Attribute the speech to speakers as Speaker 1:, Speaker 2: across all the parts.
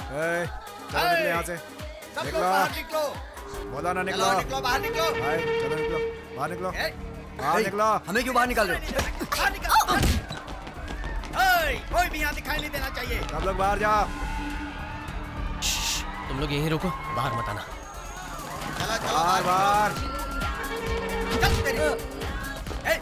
Speaker 1: चलो निकलो यहाँ से।
Speaker 2: सब लोग
Speaker 1: निकलो।
Speaker 2: बाहर निकलो।
Speaker 1: बोला ना निकलो।
Speaker 2: चलो निकलो, बाहर निकलो।
Speaker 1: भाई चलो निकलो, बाहर निकलो,
Speaker 2: ए,
Speaker 1: बाहर निकलो।
Speaker 3: हमें क्यों बाहर निकाल रहे हो?
Speaker 2: बाहर निकलो। ए, कोई भी यहाँ दिखाई नहीं देना चाहिए।
Speaker 1: सब लोग बाहर जाओ।
Speaker 4: तुम लोग यहीं रुको, बाहर मत आना।
Speaker 2: चलो चलो
Speaker 1: बाहर बाहर।
Speaker 2: चल तेरी। ए,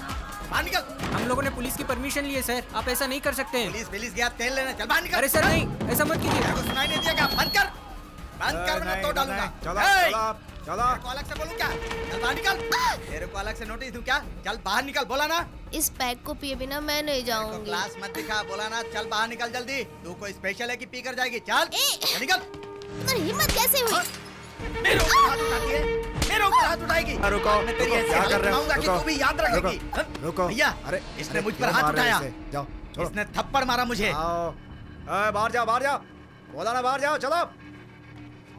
Speaker 2: बाहर निकल।
Speaker 5: हम लोगों ने पुलिस की परमिशन ली है सर, आप ऐसा नहीं कर सकते हैं।
Speaker 2: पुलिस गया तेल लेने। चल बाहर निकल।
Speaker 5: अरे सर नहीं, ऐसा मत कीजिए।
Speaker 2: तेरे को सुनाई नहीं दिया क्या? बंद कर, बंद कर, वरना तो डालूंगा।
Speaker 1: चलो
Speaker 2: ए,
Speaker 1: चलो चलो।
Speaker 2: तेरे को अलग से बोलूं क्या? चल बाहर निकल। तेरे को अलग से नोटिस दूं क्या? चल बाहर निकल, बोला ना।
Speaker 6: इस पैक को पिए बिना मैं नहीं
Speaker 2: तो
Speaker 6: जाऊंगी।
Speaker 2: क्लास मत दिखा, बोला ना। चल बाहर निकल जल्दी। तू कोई स्पेशल है कि पी कर जाएगी? चल
Speaker 6: ए!
Speaker 2: निकल।
Speaker 6: तुम्हारी हिम्मत कैसे हुई?
Speaker 2: मेरे ऊपर हाथ उठाती है, मेरे ऊपर हाथ उठाएगी।
Speaker 1: रुको,
Speaker 2: मैं तेरी
Speaker 1: रुको,
Speaker 2: ऐसी
Speaker 1: क्या
Speaker 2: हालत
Speaker 1: कर रहे हो?
Speaker 2: बनाऊंगा कि
Speaker 1: रुको,
Speaker 2: तू भी याद रखेगी।
Speaker 1: रुको।
Speaker 2: भैया,
Speaker 1: अरे
Speaker 2: इसने मुझ पर
Speaker 1: क्यों
Speaker 2: हाथ
Speaker 1: मार रहे हो
Speaker 2: उठाया।
Speaker 1: इसे? जाओ छोड़ो।
Speaker 2: इसने थप्पड़ मारा मुझे।
Speaker 1: आओ। बाहर जाओ, बाहर जाओ। बोला ना बाहर जाओ, चलो।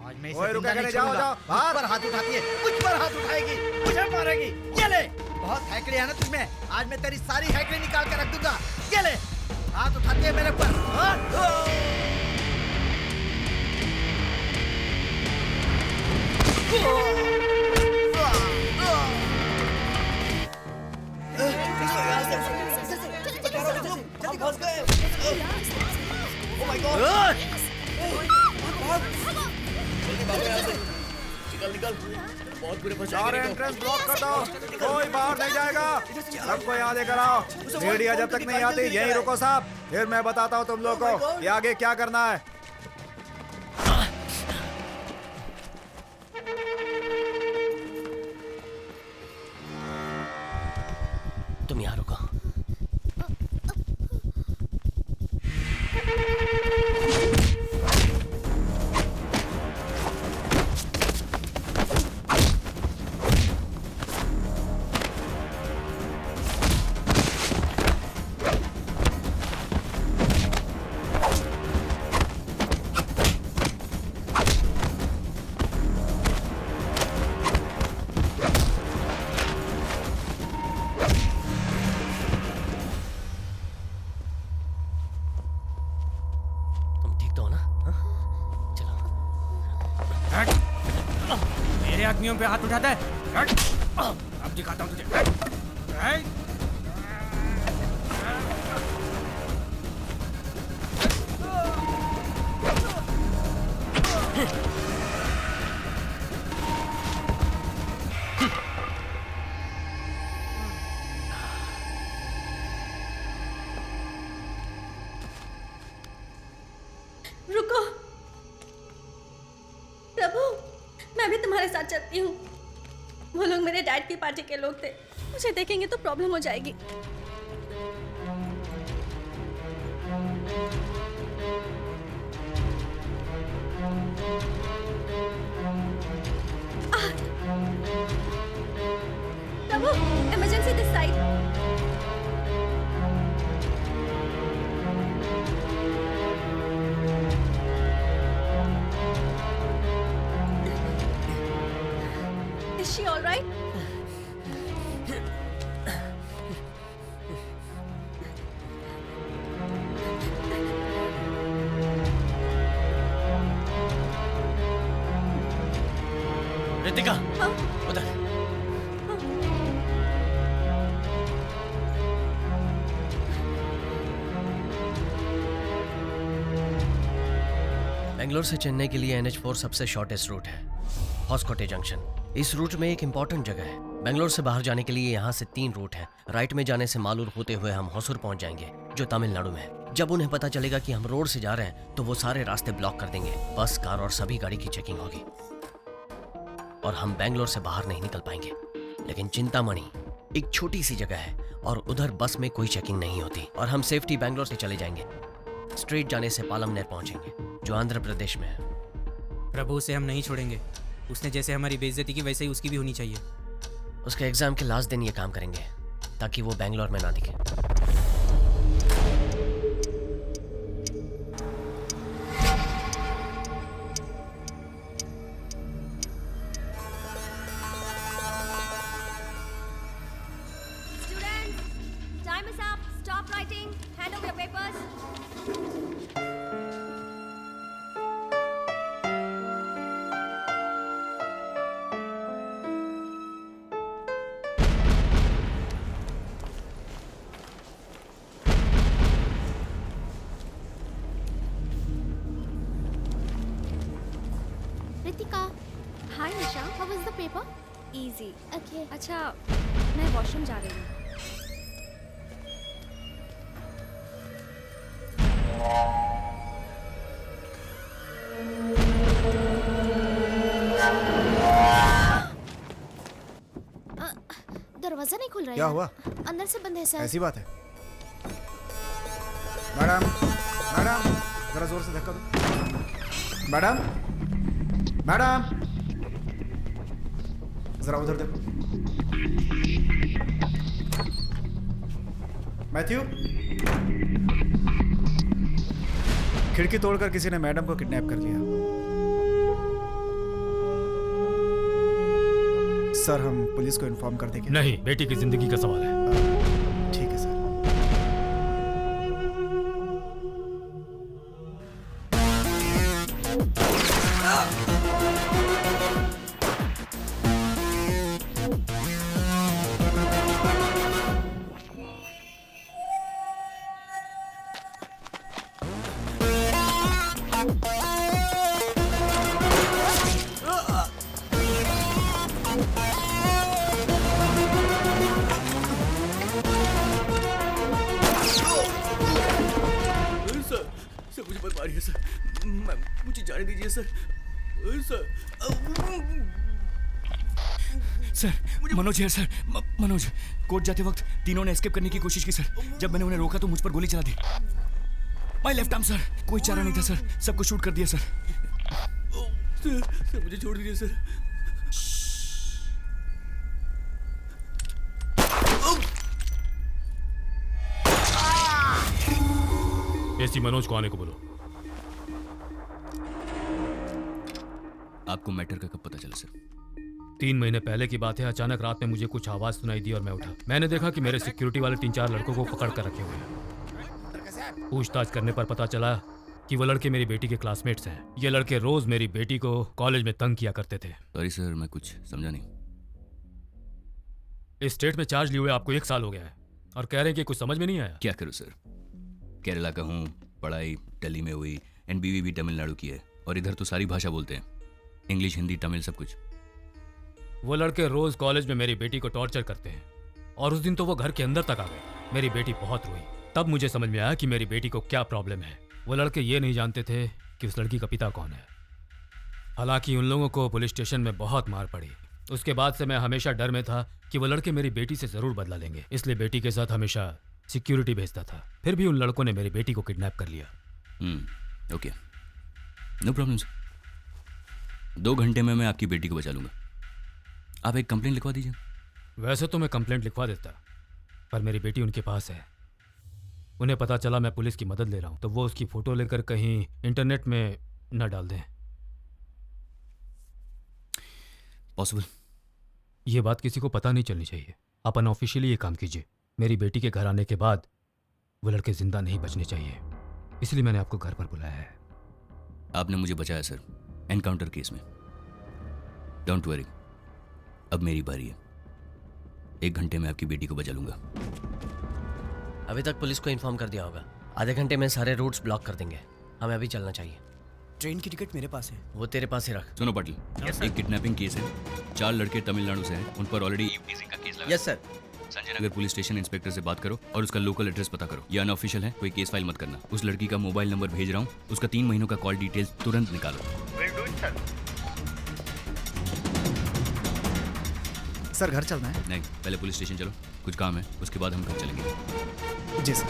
Speaker 2: आज मैं
Speaker 1: ओए,
Speaker 2: इसे
Speaker 1: रुका
Speaker 2: जिंदा
Speaker 1: के
Speaker 2: नहीं
Speaker 1: जाओ,
Speaker 2: छोड़ूंगा।
Speaker 1: जाओ,
Speaker 2: मुझ
Speaker 1: बाहर।
Speaker 2: पर हाथ उठाती है, मुझ पर हाथ उठाएगी, मुझे मारेगी। ये ले, बहुत हैकड़ी है ना तुझमें। आज मैं तेरी सारी हैकड़ी निकाल के रख दूंगा। ये ले, हाथ उठाती है मेरे पर।
Speaker 3: हम फंस गए। Oh my God. निकल निकल, बहुत बुरे फंस
Speaker 1: सारे
Speaker 3: जाएंगे।
Speaker 1: एंट्रेंस ब्लॉक कर दो, कोई बाहर नहीं जाएगा। सबको यहाँ लेकर आओ। मीडिया जब तक नहीं आती यहीं रुको साहब, फिर मैं बताता हूँ तुम लोगों को कि आगे क्या करना है।
Speaker 4: तुम यहाँ रुको। तुम ठीक तो हो ना? हाँ? चलो।
Speaker 5: मेरे आदमियों पे हाथ उठाता है। अब दिखाता हूँ तुझे।
Speaker 7: रुको प्रभु, मैं भी तुम्हारे साथ चलती हूँ। वो लोग मेरे डैड की पार्टी के लोग थे, मुझे देखेंगे तो प्रॉब्लम हो जाएगी। Prabhu, emergency this side. Is she all right?
Speaker 4: Ritika,
Speaker 7: हाँ?
Speaker 4: उधर। बेंगलोर से चेन्नई के लिए NH4 सबसे शॉर्टेस्ट रूट है, हॉस्कोटे जंक्शन। इस रूट में एक इंपॉर्टेंट जगह है। बेंगलोर से बाहर जाने के लिए यहाँ से 3 रूट हैं। राइट में जाने से मालूर होते हुए हम होसुर पहुंच जाएंगे, जो तमिलनाडु में है। जब उन्हें पता चलेगा कि हम रोड से जा रहे हैं तो वो सारे रास्ते ब्लॉक कर देंगे। बस, कार और सभी गाड़ी की चेकिंग होगी और हम बेंगलोर से बाहर नहीं निकल पाएंगे। लेकिन चिंतामणि एक छोटी सी जगह है और उधर बस में कोई चेकिंग नहीं होती और हम सेफ्टी बेंगलोर से चले जाएंगे। स्ट्रेट जाने से पालमनेर पहुंचेंगे, जो आंध्र प्रदेश में है।
Speaker 5: प्रभु, उसे हम नहीं छोड़ेंगे। उसने जैसे हमारी बेइज्जती की वैसे ही उसकी भी होनी चाहिए।
Speaker 4: उसके एग्जाम के लास्ट दिन ये काम करेंगे ताकि वो बेंगलोर में ना दिखे।
Speaker 7: Students, time is up. Stop writing. Hand over your papers.
Speaker 6: Ritika,
Speaker 7: hi Nisha.
Speaker 6: how was the paper?
Speaker 7: Easy.
Speaker 6: Okay.
Speaker 7: अच्छा, मैं वॉशरूम जा रही हूँ।
Speaker 6: दरवाजा नहीं खुल रहा है
Speaker 1: क्या
Speaker 6: यार।
Speaker 1: हुआ?
Speaker 6: अंदर से बंद है सर।
Speaker 1: ऐसी बात है। मैडम, मैडम, जरा जोर से धक्का दो। मैडम, मैडम, जरा उधर देखो। मैथ्यू, खिड़की तोड़कर किसी ने मैडम को किडनैप कर लिया। सर, हम पुलिस को इन्फॉर्म कर देंगे।
Speaker 5: नहीं, बेटी की जिंदगी का सवाल है।
Speaker 1: ठीक है सर।
Speaker 3: सर मुझे बर्फ आ रही है सर। मुझे जाने दीजिए सर।
Speaker 8: सर, मनोज है सर। मनोज, कोर्ट जाते वक्त तीनों ने एस्केप करने की कोशिश की सर। जब मैंने उन्हें रोका तो मुझ पर गोली चला दी। My left arm sir. कोई चारा नहीं था सर, सबको शूट कर दिया सर।
Speaker 3: सर मुझे छोड़ दीजिए सर।
Speaker 5: एसी मनोज को आने को बोलो।
Speaker 8: आपको मैटर का कब पता चला सर?
Speaker 5: 3 महीने पहले की बात है। अचानक रात में मुझे कुछ आवाज सुनाई दी और मैं उठा। मैंने देखा कि मेरे सिक्योरिटी वाले 3-4 लड़कों को पकड़ कर रखे हुए हैं। पूछताछ करने पर पता चला कि वो लड़के मेरी बेटी के क्लासमेट्स हैं। ये लड़के रोज मेरी बेटी को कॉलेज में तंग किया करते थे।
Speaker 8: सॉरी सर, मैं कुछ समझा नहीं।
Speaker 5: इस स्टेट में चार्ज लिए हुए आपको 1 साल हो गया है और कह रहे हैं कि कुछ समझ में नहीं आया।
Speaker 8: क्या करूँ सर, केरला का हूँ, पढ़ाई दिल्ली में हुई, एंड बीवी भी तमिलनाडु की है, और इधर तो सारी भाषा बोलते हैं, इंग्लिश, हिंदी, तमिल, सब कुछ।
Speaker 5: वो लड़के रोज कॉलेज में मेरी बेटी को टॉर्चर करते हैं और उस दिन तो वो घर के अंदर तक आ गए। मेरी बेटी बहुत रोई। तब मुझे समझ में आया कि मेरी बेटी को क्या प्रॉब्लम है। वो लड़के ये नहीं जानते थे कि उस लड़की का पिता कौन है। हालांकि उन लोगों को पुलिस स्टेशन में बहुत मार पड़ी। उसके बाद से मैं हमेशा डर में था कि वो लड़के मेरी बेटी से जरूर बदला लेंगे, इसलिए बेटी के साथ हमेशा सिक्योरिटी भेजता था। फिर भी उन लड़कों ने मेरी बेटी को किडनैप कर लिया।
Speaker 8: Okay, no problem sir. 2 घंटे में मैं आपकी बेटी को बचा लूंगा। आप एक कंप्लेंट लिखवा दीजिए।
Speaker 5: वैसे तो मैं कंप्लेंट लिखवा देता, पर मेरी बेटी उनके पास है। उन्हें पता चला मैं पुलिस की मदद ले रहा हूं तो वो उसकी फोटो लेकर कहीं इंटरनेट में न डाल दें।
Speaker 8: पॉसिबल?
Speaker 5: ये बात किसी को पता नहीं चलनी चाहिए। आप अनऑफिशियली ये काम कीजिए। मेरी बेटी के घर आने के बाद वो लड़के जिंदा नहीं बचने चाहिए, इसलिए मैंने आपको घर पर बुलाया है।
Speaker 8: आपने मुझे बचाया सर, एनकाउंटर केस में। डोंट वरी, अब मेरी बारी है। 1 घंटे में आपकी बेटी को बचा लूंगा।
Speaker 4: अभी तक पुलिस को इन्फॉर्म कर दिया होगा। आधे घंटे में सारे रूट्स ब्लॉक कर देंगे। हमें अभी चलना चाहिए।
Speaker 3: ट्रेन की टिकट मेरे पास है।
Speaker 4: वो तेरे पास ही रख।
Speaker 8: सुनो पाटिल, एक किडनैपिंग केस है। 4 लड़के तमिलनाडु से हैं, उन पर ऑलरेडी ईवटीजिंग का केस लगा।
Speaker 3: Yes sir.
Speaker 8: Sanjay Nagar police station inspector से बात करो और उसका लोकल एड्रेस पता करो। ये अनऑफिशियल है, कोई केस फाइल मत करना। उस लड़की का मोबाइल नंबर भेज रहा हूँ, उसका 3 महीनों का कॉल डिटेल्स तुरंत निकालो।
Speaker 1: सर, घर चलना है?
Speaker 8: नहीं, पहले पुलिस स्टेशन चलो, कुछ काम है, उसके बाद हम घर चलेंगे।
Speaker 1: जी सर।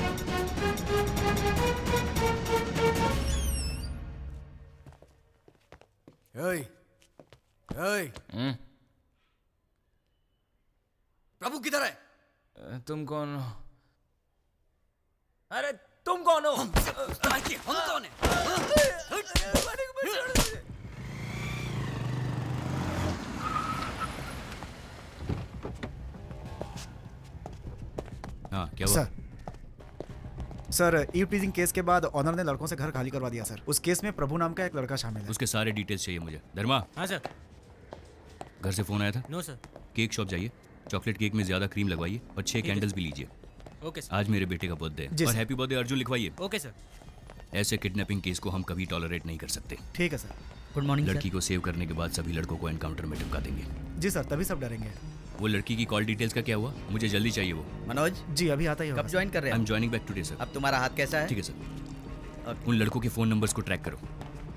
Speaker 3: प्रभु किधर है?
Speaker 9: तुम कौन हो?
Speaker 3: अरे तुम कौन हो? हम कौन है?
Speaker 8: हाँ, क्या हुआ?
Speaker 1: सर, ईव टीजिंग केस के बाद ऑनर ने लड़कों से घर खाली करवा दिया सर। उस केस में प्रभु नाम का एक लड़का शामिल है।
Speaker 8: उसके सारे डिटेल्स चाहिए मुझे। धर्मा,
Speaker 5: हाँ सर।
Speaker 8: घर से फोन आया था?
Speaker 5: No sir.
Speaker 8: केक शॉप जाइए, चॉकलेट केक में ज्यादा क्रीम लगवाइए और 6 कैंडल्स भी लीजिए।
Speaker 5: Okay sir.
Speaker 8: आज मेरे बेटे का बर्थडे है और हैप्पी बर्थडे अर्जुन लिखवाइए।
Speaker 5: Okay sir.
Speaker 8: ऐसे किडनैपिंग केस को हम कभी टॉलरेट नहीं कर सकते।
Speaker 1: ठीक है सर।
Speaker 2: गुड मॉर्निंग
Speaker 8: लड़की को सेव करने के बाद सभी लड़कों को एनकाउंटर में टिपका देंगे।
Speaker 1: जी सर, तभी सब डरेंगे।
Speaker 8: वो लड़की की कॉल डिटेल्स का क्या हुआ? मुझे जल्दी चाहिए वो।
Speaker 2: मनोज,
Speaker 1: जी अभी आता ही होगा
Speaker 2: कब
Speaker 1: सर।
Speaker 2: ज्वाइन कर रहे
Speaker 8: आई एम
Speaker 2: हो?
Speaker 8: Joining back today sir.
Speaker 2: अब तुम्हारा हाथ कैसा है?
Speaker 8: ठीक है सर। उन लड़कों के फ़ोन नंबर्स को ट्रैक करो।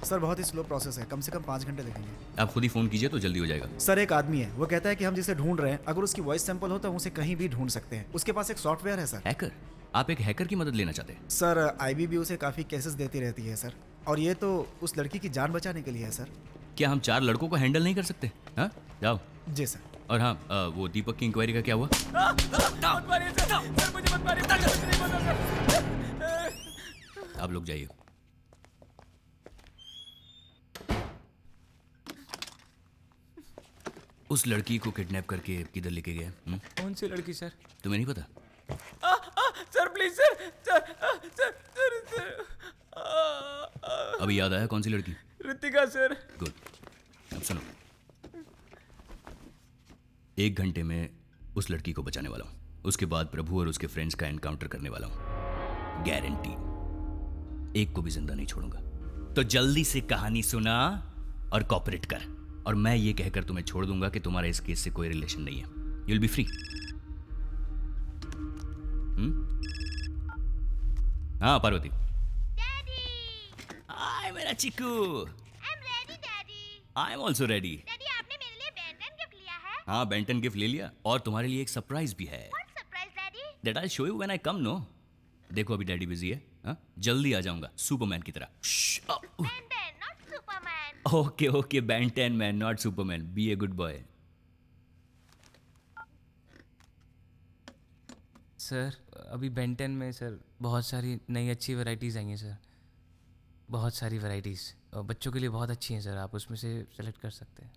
Speaker 1: सर बहुत ही स्लो प्रोसेस है, कम से कम 5 घंटे लगेंगे।
Speaker 8: आप खुद ही फ़ोन कीजिए तो जल्दी हो जाएगा।
Speaker 1: सर एक आदमी है, वो कहता है कि हम जिसे ढूंढ रहे हैं अगर उसकी वॉइस सैंपल हो तो हम उसे कहीं भी ढूंढ सकते हैं। उसके पास एक सॉफ्टवेयर है सर।
Speaker 8: हैकर? आप एक हैकर की मदद लेना चाहते हैं?
Speaker 1: सर आईबीबी उसे काफ़ी केसेस देती रहती है सर, और ये तो उस लड़की की जान बचाने के लिए है सर।
Speaker 8: क्या हम 4 लड़कों को हैंडल नहीं कर सकते? हाँ, जाओ।
Speaker 1: जी सर।
Speaker 8: और हाँ, वो दीपक की इंक्वायरी का क्या हुआ? आप लोग जाइए। उस लड़की को किडनैप करके किधर लेके गए?
Speaker 3: कौन सी लड़की सर?
Speaker 8: तुम्हें नहीं पता?
Speaker 3: Sir please sir.
Speaker 8: अभी याद आया कौन सी लड़की?
Speaker 3: ऋतिका सर।
Speaker 8: गुड। अब सुनो, 1 घंटे में उस लड़की को बचाने वाला हूं। उसके बाद प्रभु और उसके फ्रेंड्स का एनकाउंटर करने वाला हूं, गारंटी। एक को भी जिंदा नहीं छोड़ूंगा। तो जल्दी से कहानी सुना और कॉपरेट कर, और मैं ये कहकर तुम्हें छोड़ दूंगा कि तुम्हारा इस केस से कोई रिलेशन नहीं है। You will be free. हाँ पार्वती। हाय मेरा Chiku. I am also ready.
Speaker 6: आपने मेरे लिए बेंटन गिफ्ट लिया है?
Speaker 8: हाँ, बेंटन गिफ्ट ले लिया, और तुम्हारे लिए एक सरप्राइज भी है।
Speaker 6: Surprise daddy?
Speaker 8: That I show you when I come. No, देखो अभी डैडी बिजी है। हाँ, जल्दी आ जाऊंगा सुपरमैन की तरह।
Speaker 6: Ben Ten, not Superman.
Speaker 8: Okay okay, Ben Ten man not Superman. Be a good boy.
Speaker 3: Sir अभी बेंटन में सर बहुत सारी नई अच्छी वैरायटीज़ आई हैं सर, बहुत सारी वैरायटीज़, और बच्चों के लिए बहुत अच्छी हैं सर। आप उसमें से सेलेक्ट कर सकते हैं।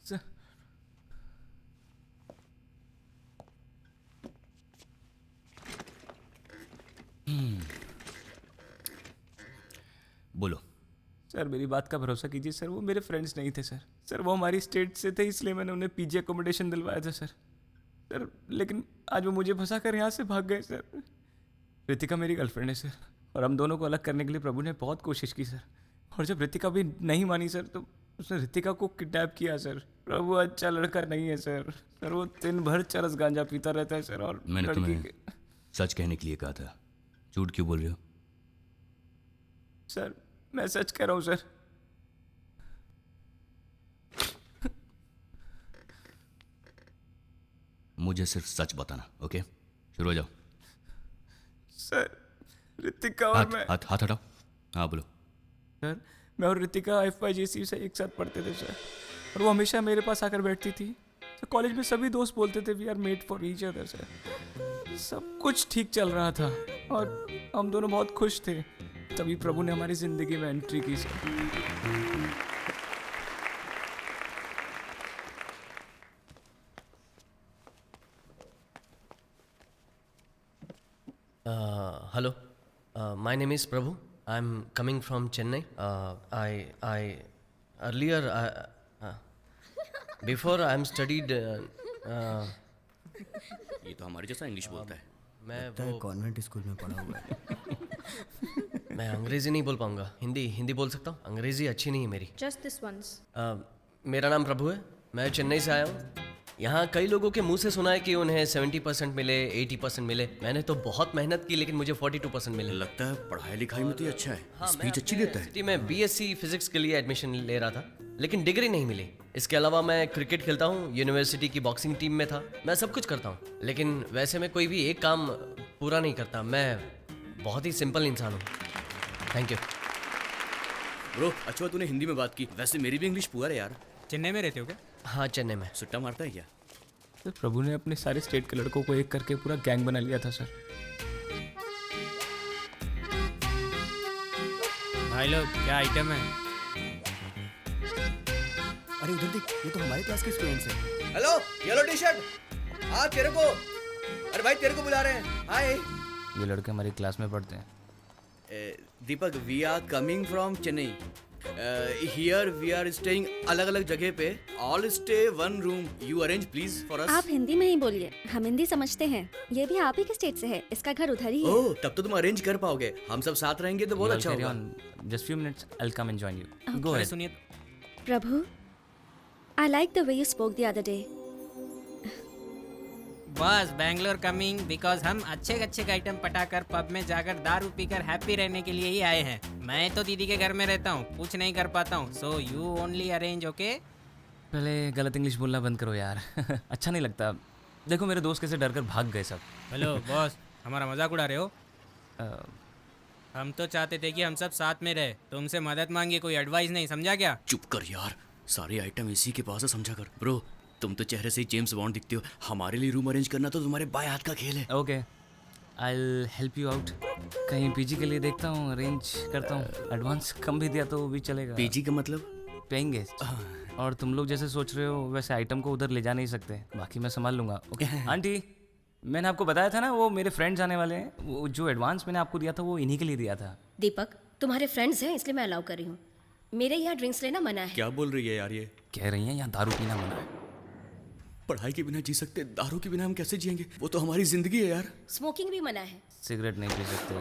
Speaker 3: सर
Speaker 8: बोलो।
Speaker 3: सर मेरी बात का भरोसा कीजिए सर, वो मेरे फ्रेंड्स नहीं थे सर। सर वो हमारी स्टेट से थे, इसलिए मैंने उन्हें पीजी अकोमोडेशन दिलवाया था सर। सर लेकिन आज वो मुझे फंसा कर यहाँ से भाग गए सर। ऋतिका मेरी गर्लफ्रेंड है सर, और हम दोनों को अलग करने के लिए प्रभु ने बहुत कोशिश की सर। और जब ऋतिका भी नहीं मानी सर, तो उसने ऋतिका को किडनैप किया सर। प्रभु अच्छा लड़का नहीं है सर। सर वो दिन भर चरस गांजा पीता रहता है सर। और
Speaker 8: मैंने
Speaker 3: लड़की
Speaker 8: तुम्हें
Speaker 3: के-
Speaker 8: सच कहने के लिए कहा था, झूठ क्यों बोल रहे हो?
Speaker 3: सर मैं सच कह रहा हूँ सर।
Speaker 8: मुझे सिर्फ सच बताना, ओके? शुरू हो जाओ।
Speaker 3: सर ऋतिका और
Speaker 8: हाथ
Speaker 3: मैं
Speaker 8: हाथ हाथ हटाओ। हाँ बोलो।
Speaker 3: सर मैं और ऋतिका FYGC से एक साथ पढ़ते थे सर, और वो हमेशा मेरे पास आकर बैठती थी सर। कॉलेज में सभी दोस्त बोलते थे we are made for each other sir. सब कुछ ठीक चल रहा था और हम दोनों बहुत खुश थे। तभी प्रभु ने हमारी जिंदगी में एंट्री की sir.
Speaker 4: Hello, my name is Prabhu. I'm coming from Chennai. I earlier before I'm studied.
Speaker 8: ये तो हमारे जैसा इंग्लिश बोलता है।
Speaker 4: मैं वो
Speaker 2: कॉन्वेंट स्कूल में पढ़ा हुआ है।
Speaker 4: मैं अंग्रेजी नहीं बोल पाऊंगा, हिंदी बोल सकता हूँ। अंग्रेजी अच्छी नहीं है मेरी।
Speaker 7: Just this once.
Speaker 4: मेरा नाम प्रभु है, मैं चेन्नई से आया हूँ। यहाँ कई लोगों के मुंह से सुना है कि उन्हें 70% मिले, 80% मिले। मैंने तो बहुत मेहनत की, लेकिन मुझे 42% मिले।
Speaker 8: लगता है पढ़ाई लिखाई में तो ये अच्छा है।
Speaker 4: हाँ,
Speaker 8: स्पीच अच्छी देता है।
Speaker 4: सिटी में BSc फिजिक्स के लिए एडमिशन ले रहा था, लेकिन डिग्री नहीं मिली। इसके अलावा मैं क्रिकेट खेलता हूँ, यूनिवर्सिटी की बॉक्सिंग टीम में था। मैं सब कुछ करता हूँ, लेकिन वैसे मैं कोई भी एक काम पूरा नहीं करता। मैं बहुत ही सिंपल इंसान हूँ। Thank you.
Speaker 9: ब्रो, अच्छा तूने हिंदी में बात की। वैसे मेरी भी इंग्लिश पुअर है यार।
Speaker 3: चेन्नई में रहते हो क्या?
Speaker 4: हाँ, चेन्नई में।
Speaker 9: सुट्टा मारता है क्या?
Speaker 3: सर प्रभु ने अपने सारे स्टेट के लड़कों को एक करके पूरा गैंग बना लिया था सर।
Speaker 5: भाई लोग क्या आइटम है?
Speaker 2: अरे उधर देख, ये तो हमारे क्लास के स्टूडेंट्स हैं।
Speaker 9: Hello, yellow T shirt. हाँ तेरे को, अरे भाई तेरे को बुला रहे हैं। हाय
Speaker 3: ये लड़के हमारी क्लास में पढ़ते हैं।
Speaker 9: Deepak, we are coming from Chennai. Here we are staying अलग अलग जगह पे, all stay one room, you arrange please for us.
Speaker 7: आप हिंदी में ही बोलिए, हम हिंदी समझते हैं। ये भी आप ही के स्टेट से है, इसका घर उधर ही है।
Speaker 9: ओह, तब तो तुम अरेंज कर पाओगे, हम सब साथ रहेंगे तो बहुत अच्छा होगा।
Speaker 3: Just few minutes, I will come and join you. Go ahead.
Speaker 5: सुनिए,
Speaker 7: प्रभु, I like the way you spoke the other day.
Speaker 10: बस बैंगलोर कमिंग बिकॉज हम अच्छे अच्छे आइटम पटाकर पब में जाकर दारू पीकर हैप्पी रहने के लिए ही आए हैं। मैं तो दीदी के घर में रहता हूँ, कुछ नहीं कर पाता हूँ, so you only arrange, okay?
Speaker 3: पहले गलत इंग्लिश बोलना बंद करो यार। अच्छा नहीं लगता। देखो मेरे दोस्त कैसे डर कर भाग गए सब।
Speaker 10: हेलो बॉस, हमारा मजाक उड़ा रहे हो? हम तो चाहते थे कि हम सब साथ में रहे, तुमसे मदद मांगी, कोई एडवाइस नहीं, समझा क्या?
Speaker 8: चुप कर यार, सारे आइटम इसी के पास है, समझा कर। ब्रो, तुम तो चेहरे से ही जेम्स बॉन्ड दिखते हो, हमारे लिए रूम अरेंज करना तो तुम्हारे बाएं हाथ का खेल है।
Speaker 3: Okay, I will help you out. कहीं पीजी के लिए देखता हूँ, अरेंज करता हूँ। एडवांस कम भी दिया तो भी चलेगा।
Speaker 8: पीजी का मतलब?
Speaker 3: Paying guest. और तुम लोग जैसे सोच रहे हो वैसे आइटम को उधर ले जा नहीं सकते, बाकी मैं संभाल लूँगा। ओके आंटी, मैंने आपको बताया था ना वो मेरे फ्रेंड्स आने वाले हैं, वो जो एडवांस मैंने आपको दिया था वो इन्हीं के लिए दिया था।
Speaker 11: दीपक, तुम्हारे फ्रेंड्स हैं इसलिए मैं अलाउ कर रही हूँ, मेरे यहाँ ड्रिंक्स लेना मना है।
Speaker 8: क्या बोल रही है यार ये?
Speaker 3: कह रही हैं यहाँ दारू पीना मना है।
Speaker 8: पढ़ाई के बिना जी सकते, दारू के बिना हम कैसे जिएंगे? वो तो हमारी जिंदगी है यार।
Speaker 11: स्मोकिंग भी मना है।
Speaker 3: सिगरेट नहीं पी सकते।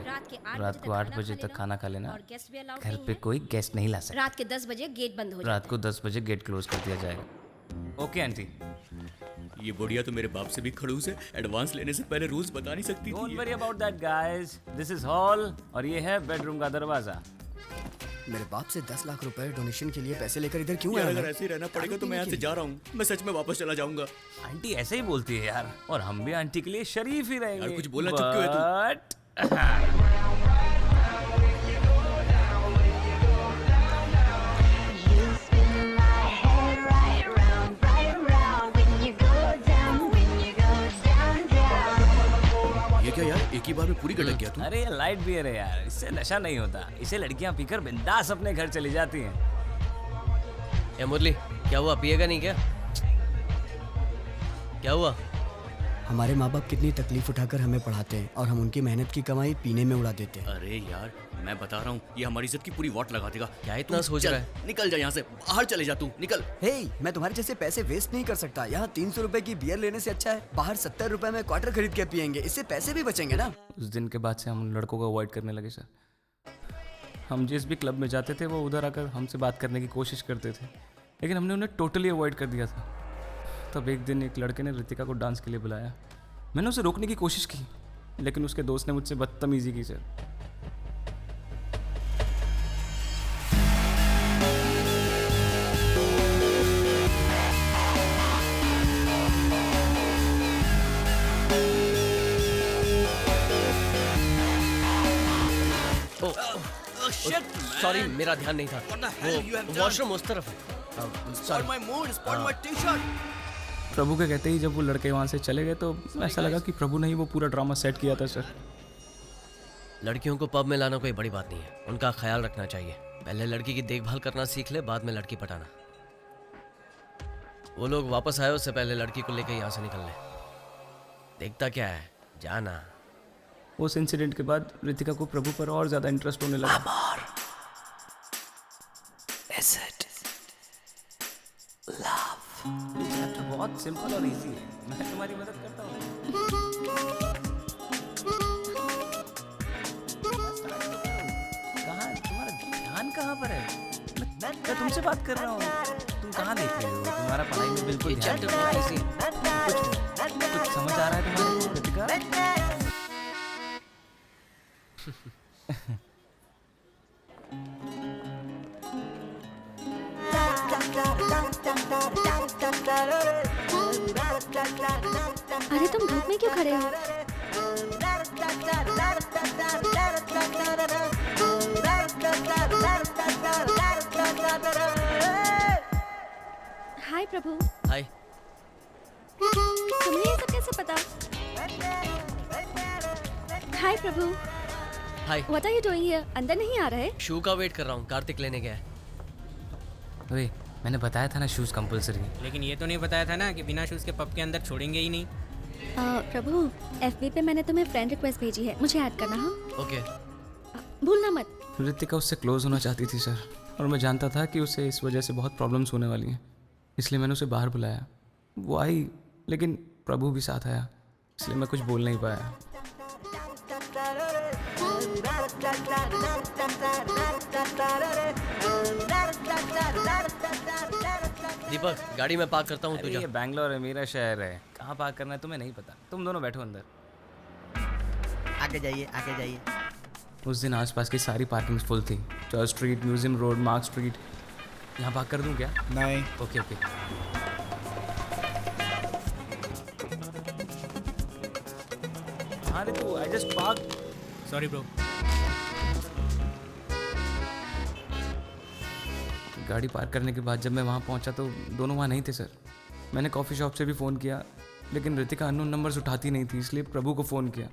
Speaker 3: रात को 8 बजे तक खाना खा लेना।
Speaker 11: और गेस्ट भी अलाउड
Speaker 3: घर
Speaker 11: नहीं
Speaker 3: पे
Speaker 11: है।
Speaker 3: कोई गेस्ट नहीं ला सकता।
Speaker 11: रात के 10 बजे गेट बंद हो जाता
Speaker 3: रात को 10 बजे गेट क्लोज कर दिया जाएगा। Okay aunty.
Speaker 8: ये बुढ़िया तो मेरे बाप से भी खड़ूस है, एडवांस लेने से पहले रूल्स बता नहीं सकती
Speaker 3: डोंट
Speaker 8: थी।
Speaker 3: Worry about that guys, this is hall और ये है बेडरूम का दरवाजा।
Speaker 12: मेरे बाप से 10 लाख रुपए डोनेशन के लिए पैसे लेकर इधर क्यों
Speaker 8: यार
Speaker 12: आया?
Speaker 8: अगर ऐसे ही रहना पड़ेगा तो मैं यहाँ से जा रहा हूँ, मैं सच में वापस चला जाऊंगा।
Speaker 3: आंटी ऐसे ही बोलती है यार, और हम भी आंटी के लिए शरीफ ही रहेंगे।
Speaker 8: यार कुछ बोलना चुप क्यों है तू?
Speaker 3: But-
Speaker 8: ये क्या यार, एक ही बार में पूरी गटक गया तू?
Speaker 3: अरे ये लाइट बियर है यार, इससे नशा नहीं होता, इसे लड़कियां पीकर बिंदास अपने घर चली जाती हैं।
Speaker 4: ए मुरली, क्या हुआ, पिएगा नहीं क्या? क्या हुआ?
Speaker 12: हमारे माँ बाप कितनी तकलीफ उठाकर हमें पढ़ाते हैं और हम उनकी मेहनत की कमाई पीने में उड़ा देते हैं।
Speaker 8: अरे यार मैं बता रहा हूँ, ये हमारी इज्जत की पूरी वाट लगा देगा।
Speaker 4: क्या इतना सोच रहा है?
Speaker 8: निकल जा यहाँ से, बाहर चले जा तू, निकल।
Speaker 12: हे, मैं तुम्हारे जैसे पैसे वेस्ट नहीं कर सकता। यहाँ 300 रुपए की बियर लेने से अच्छा है बाहर 70 रुपए में क्वार्टर खरीद के पियेंगे, इससे पैसे भी बचेंगे ना।
Speaker 3: उस दिन के बाद से हम उन लड़कों को अवॉइड करने लगे सर। हम जिस भी क्लब में जाते थे वो उधर आकर हमसे बात करने की कोशिश करते थे, लेकिन हमने उन्हें टोटली अवॉइड कर दिया था। तब एक दिन एक लड़के ने रितिका को डांस के लिए बुलाया। मैंने उसे रोकने की कोशिश की, लेकिन उसके दोस्त ने मुझसे बदतमीजी की सर।
Speaker 4: सॉरी, मेरा ध्यान नहीं था। वो वॉशरूम उस तरफ है।
Speaker 9: Spoil my mood, spoil my t-shirt.
Speaker 3: प्रभु के कहते ही जब वो लड़के वहाँ से चले गए तो ऐसा लगा कि प्रभु ने ही वो पूरा ड्रामा सेट किया था सर।
Speaker 4: लड़कियों को पब में लाना कोई बड़ी बात नहीं है, उनका ख्याल रखना चाहिए। पहले लड़की की देखभाल करना सीख ले, बाद में लड़की पटाना। वो लोग वापस आए उससे पहले लड़की को लेकर यहाँ से निकल ले। देखता क्या है, जाना।
Speaker 3: उस इंसिडेंट के बाद रितिका को प्रभु पर और ज्यादा इंटरेस्ट होने लगा। चैप्टर बहुत सिंपल और इजी है, मैं तुम्हारी मदद करता हूँ। कहाँ तुम्हारा ध्यान कहाँ पर है? मैं तुमसे बात कर रहा हूँ, तुम कहाँ देख रहे हो? तुम्हारा पढ़ाई में बिल्कुल ध्यान नहीं है। कुछ समझ आ रहा है तुम्हारे को रितिका?
Speaker 7: अरे तुम धूप में क्यों खड़े हो? हाय प्रभु।
Speaker 4: हाय।
Speaker 7: तुम्हें ये सब कैसे पता? हाय प्रभु।
Speaker 4: हाय।
Speaker 7: What are you doing here? अंदर नहीं आ रहे?
Speaker 4: शू का वेट कर रहा हूँ, कार्तिक लेने गया है।
Speaker 3: ओए, मैंने बताया था ना शूज कंपलसरी है।
Speaker 10: लेकिन ये तो नहीं बताया था ना कि बिना शूज के पब के अंदर छोड़ेंगे ही नहीं।
Speaker 7: प्रभु, FB पे मैंने तुम्हें फ्रेंड रिक्वेस्ट भेजी है, मुझे ऐड करना। हाँ
Speaker 4: ओके।
Speaker 7: भूलना मत।
Speaker 3: रितिका उससे क्लोज होना चाहती थी सर, और मैं जानता था कि उसे इस वजह से बहुत प्रॉब्लम्स होने वाली हैं, इसलिए मैंने उसे बाहर बुलाया। वो आई, लेकिन प्रभु भी साथ आया, इसलिए मैं कुछ बोल नहीं पाया।
Speaker 4: दीपक, गाड़ी में पार्क करता हूँ, तू जा।
Speaker 3: ये बैंगलोर है, मेरा शहर है, कहाँ पार्क करना है तुम्हें नहीं पता। तुम दोनों बैठो अंदर।
Speaker 2: आगे जाइए, आगे जाइए।
Speaker 3: उस दिन आसपास की सारी पार्किंग्स फुल थी। Church street, museum road, Mark street. यहाँ पार्क कर दूँ क्या?
Speaker 1: नहीं।
Speaker 3: Okay okay. हाँ Ritu, I just park.
Speaker 5: Sorry bro.
Speaker 3: गाड़ी पार्क करने के बाद जब मैं वहाँ पहुँचा तो दोनों वहाँ नहीं थे सर। मैंने कॉफ़ी शॉप से भी फ़ोन किया, लेकिन रितिका अननोन नंबर्स उठाती नहीं थी, इसलिए प्रभु को फ़ोन किया,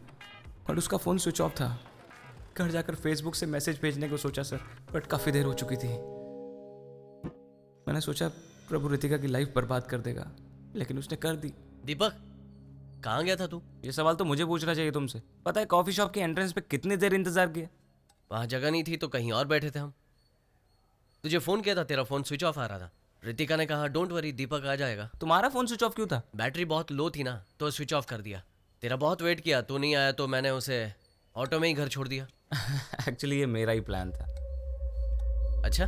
Speaker 3: बट उसका फ़ोन स्विच ऑफ था। घर जाकर फेसबुक से मैसेज भेजने को सोचा सर, बट काफ़ी देर हो चुकी थी। मैंने सोचा प्रभु रितिका की लाइफ बर्बाद कर देगा, लेकिन उसने कर दी।
Speaker 4: दीपक, कहाँ गया था तू?
Speaker 3: ये सवाल तो मुझे पूछना चाहिए तुमसे। पता है कॉफ़ी शॉप की एंट्रेंस पे कितनी देर इंतजार किया?
Speaker 4: वहाँ जगह नहीं थी तो कहीं और बैठे थे हम। तुझे फ़ोन किया था, तेरा फ़ोन स्विच ऑफ आ रहा था। रितिका ने कहा डोंट वरी, दीपक आ जाएगा।
Speaker 3: तुम्हारा फ़ोन स्विच ऑफ क्यों था?
Speaker 4: बैटरी बहुत लो थी ना, तो स्विच ऑफ कर दिया। तेरा बहुत वेट किया, तू नहीं आया तो मैंने उसे ऑटो में ही घर छोड़ दिया।
Speaker 3: एक्चुअली ये मेरा ही प्लान था।
Speaker 4: अच्छा?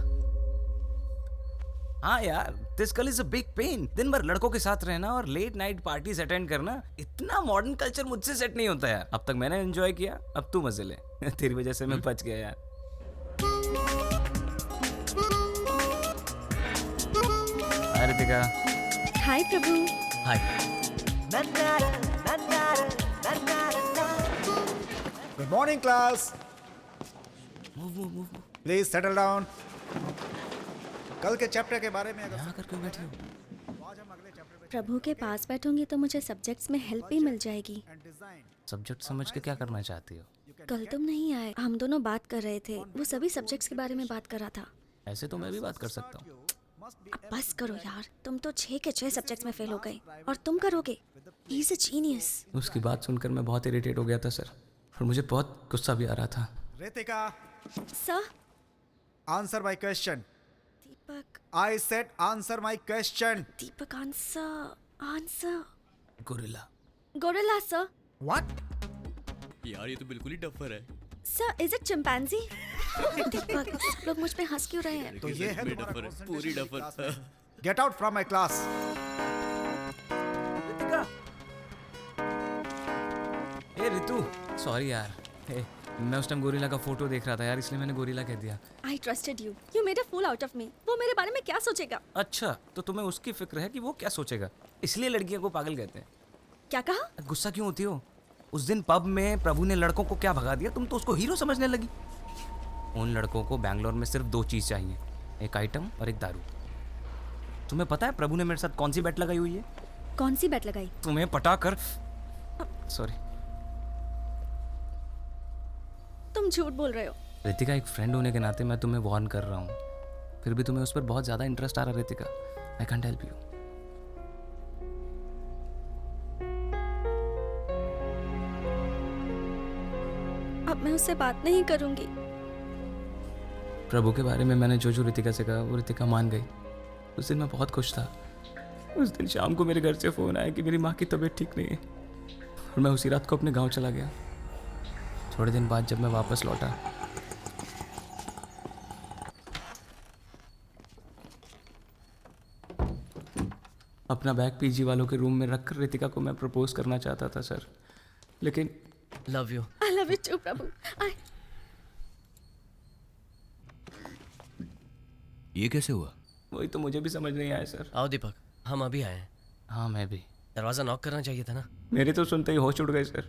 Speaker 3: हाँ यार, this girl is a big pain. दिन भर लड़कों के साथ रहना और लेट नाइट पार्टीज अटेंड करना, इतना मॉडर्न कल्चर मुझसे सेट नहीं होता यार। अब तक मैंने एंजॉय किया, अब तू मजे ले। तेरी वजह से मैं बच गया यार। Hi Ritika.
Speaker 7: Hi Prabhu.
Speaker 4: Hi.
Speaker 1: Good morning class. Please settle down. कल के चैप्टर के बारे में
Speaker 3: यहाँ कर क्यों बैठी हो?
Speaker 7: प्रभु के पास बैठूंगी तो मुझे सब्जेक्ट्स में हेल्प भी मिल जाएगी।
Speaker 3: सब्जेक्ट समझ के क्या करना चाहती हो?
Speaker 7: कल तुम नहीं आए, हम दोनों बात कर रहे थे, वो सभी सब्जेक्ट्स के बारे में बात कर रहा था।
Speaker 3: ऐसे तो मैं भी बात कर सकता हूँ।
Speaker 7: अब बस करो यार, तुम तो 6 के 6 सब्जेक्ट्स में फेल हो गए और तुम करोगे। He is a genius.
Speaker 3: उसकी बात सुनकर मैं बहुत इरिटेट हो गया था सर, और मुझे बहुत गुस्सा भी आ रहा था।
Speaker 1: Ritika,
Speaker 7: sir.
Speaker 1: Answer my question.
Speaker 7: Deepak.
Speaker 1: I said answer my question.
Speaker 7: Deepak, answer.
Speaker 3: Gorilla.
Speaker 7: Gorilla sir.
Speaker 1: What?
Speaker 8: यार ये तो बिल्कुल ही डफर है।
Speaker 7: Sir, is it chimpanzee? Deepak, सब लोग मुझ पे हंस क्यों रहे हैं?
Speaker 1: तो ये है
Speaker 8: डफर है, पूरी duffer.
Speaker 1: Get out from my class.
Speaker 3: Ritika. A Ritu, sorry यार। मैं उस टाइम गोरिल्ला का फोटो देख रहा था यार, इसलिए मैंने गोरिल्ला कह दिया।
Speaker 7: I trusted you. You made a fool out of me. वो मेरे बारे में क्या सोचेगा?
Speaker 3: अच्छा, तो तुम्हें उसकी फिक्र है कि वो क्या सोचेगा, इसलिए लड़कियों को पागल कहते हैं।
Speaker 7: क्या कहा?
Speaker 3: गुस्सा क्यों होती हो? उस दिन पब में प्रभु ने लड़कों को क्या भगा दिया, तुम तो उसको हीरो समझने लगी। उन लड़कों को बैंगलोर में सिर्फ 2 चीज चाहिए, एक आइटम और एक दारू। तुम्हें पता है प्रभु ने मेरे साथ कौन सी बेट लगाई हुई है?
Speaker 7: कौन सी बेट लगाई?
Speaker 3: तुम्हें पटा कर। सॉरी।
Speaker 7: तुम झूठ बोल रहे हो।
Speaker 3: रितिका, एक फ्रेंड होने के नाते मैं तुम्हें वार्न कर रहा हूँ, फिर भी तुम्हें उस पर बहुत ज्यादा इंटरेस्ट आ रहा है Ritika. I can't help you.
Speaker 7: अब मैं उससे बात नहीं करूंगी।
Speaker 3: प्रभु के बारे में मैंने जो रितिका से कहा वो रितिका मान गई। उस दिन मैं बहुत खुश था। उस दिन शाम को मेरे घर से फ़ोन आया कि मेरी माँ की तबीयत ठीक नहीं है, और मैं उसी रात को अपने गांव चला गया। थोड़े दिन बाद जब मैं वापस लौटा, अपना बैग पीजी वालों के रूम में रखकर रितिका को मैं प्रपोज करना चाहता था सर, लेकिन
Speaker 4: love you.
Speaker 7: I love you too, प्रभु।
Speaker 8: ये कैसे हुआ?
Speaker 3: वही तो मुझे भी समझ नहीं आया सर।
Speaker 4: आओ दीपक, हम अभी आए हैं।
Speaker 3: हाँ मैं भी।
Speaker 4: दरवाज़ा नॉक करना चाहिए था ना।
Speaker 3: मेरे तो सुनते ही होश उड़ गए सर।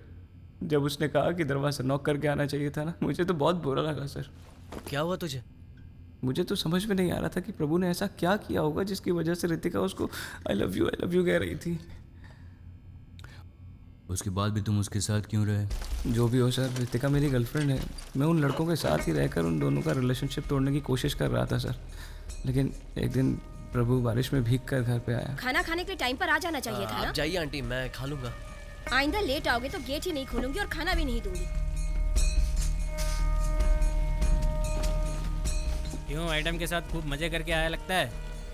Speaker 3: जब उसने कहा कि दरवाज़ा नॉक करके आना चाहिए था ना, मुझे तो बहुत बुरा लगा सर।
Speaker 4: क्या हुआ तुझे?
Speaker 3: मुझे तो समझ में नहीं आ रहा था कि प्रभु ने ऐसा क्या किया होगा जिसकी वजह से रितिका उसको आई लव यू कह रही थी।
Speaker 8: उसके बाद भी तुम उसके साथ क्यों रहे?
Speaker 3: जो भी हो सर, रितिका मेरी गर्लफ्रेंड है। मैं उन लड़कों के साथ ही रहकर उन दोनों का रिलेशनशिप तोड़ने की कोशिश कर रहा था सर, लेकिन एक दिन प्रभु बारिश में भीग कर घर पे आया।
Speaker 11: खाना खाने के टाइम पर आ जाना चाहिए था ना।
Speaker 4: आप जाइए आंटी, मैं खा लूंगा।
Speaker 11: आइंदा लेट आओगे तो गेट ही नहीं खोलूंगी और खाना भी नहीं दूंगी।
Speaker 10: क्यों आइटम के साथ खूब मजे करके आया लगता है?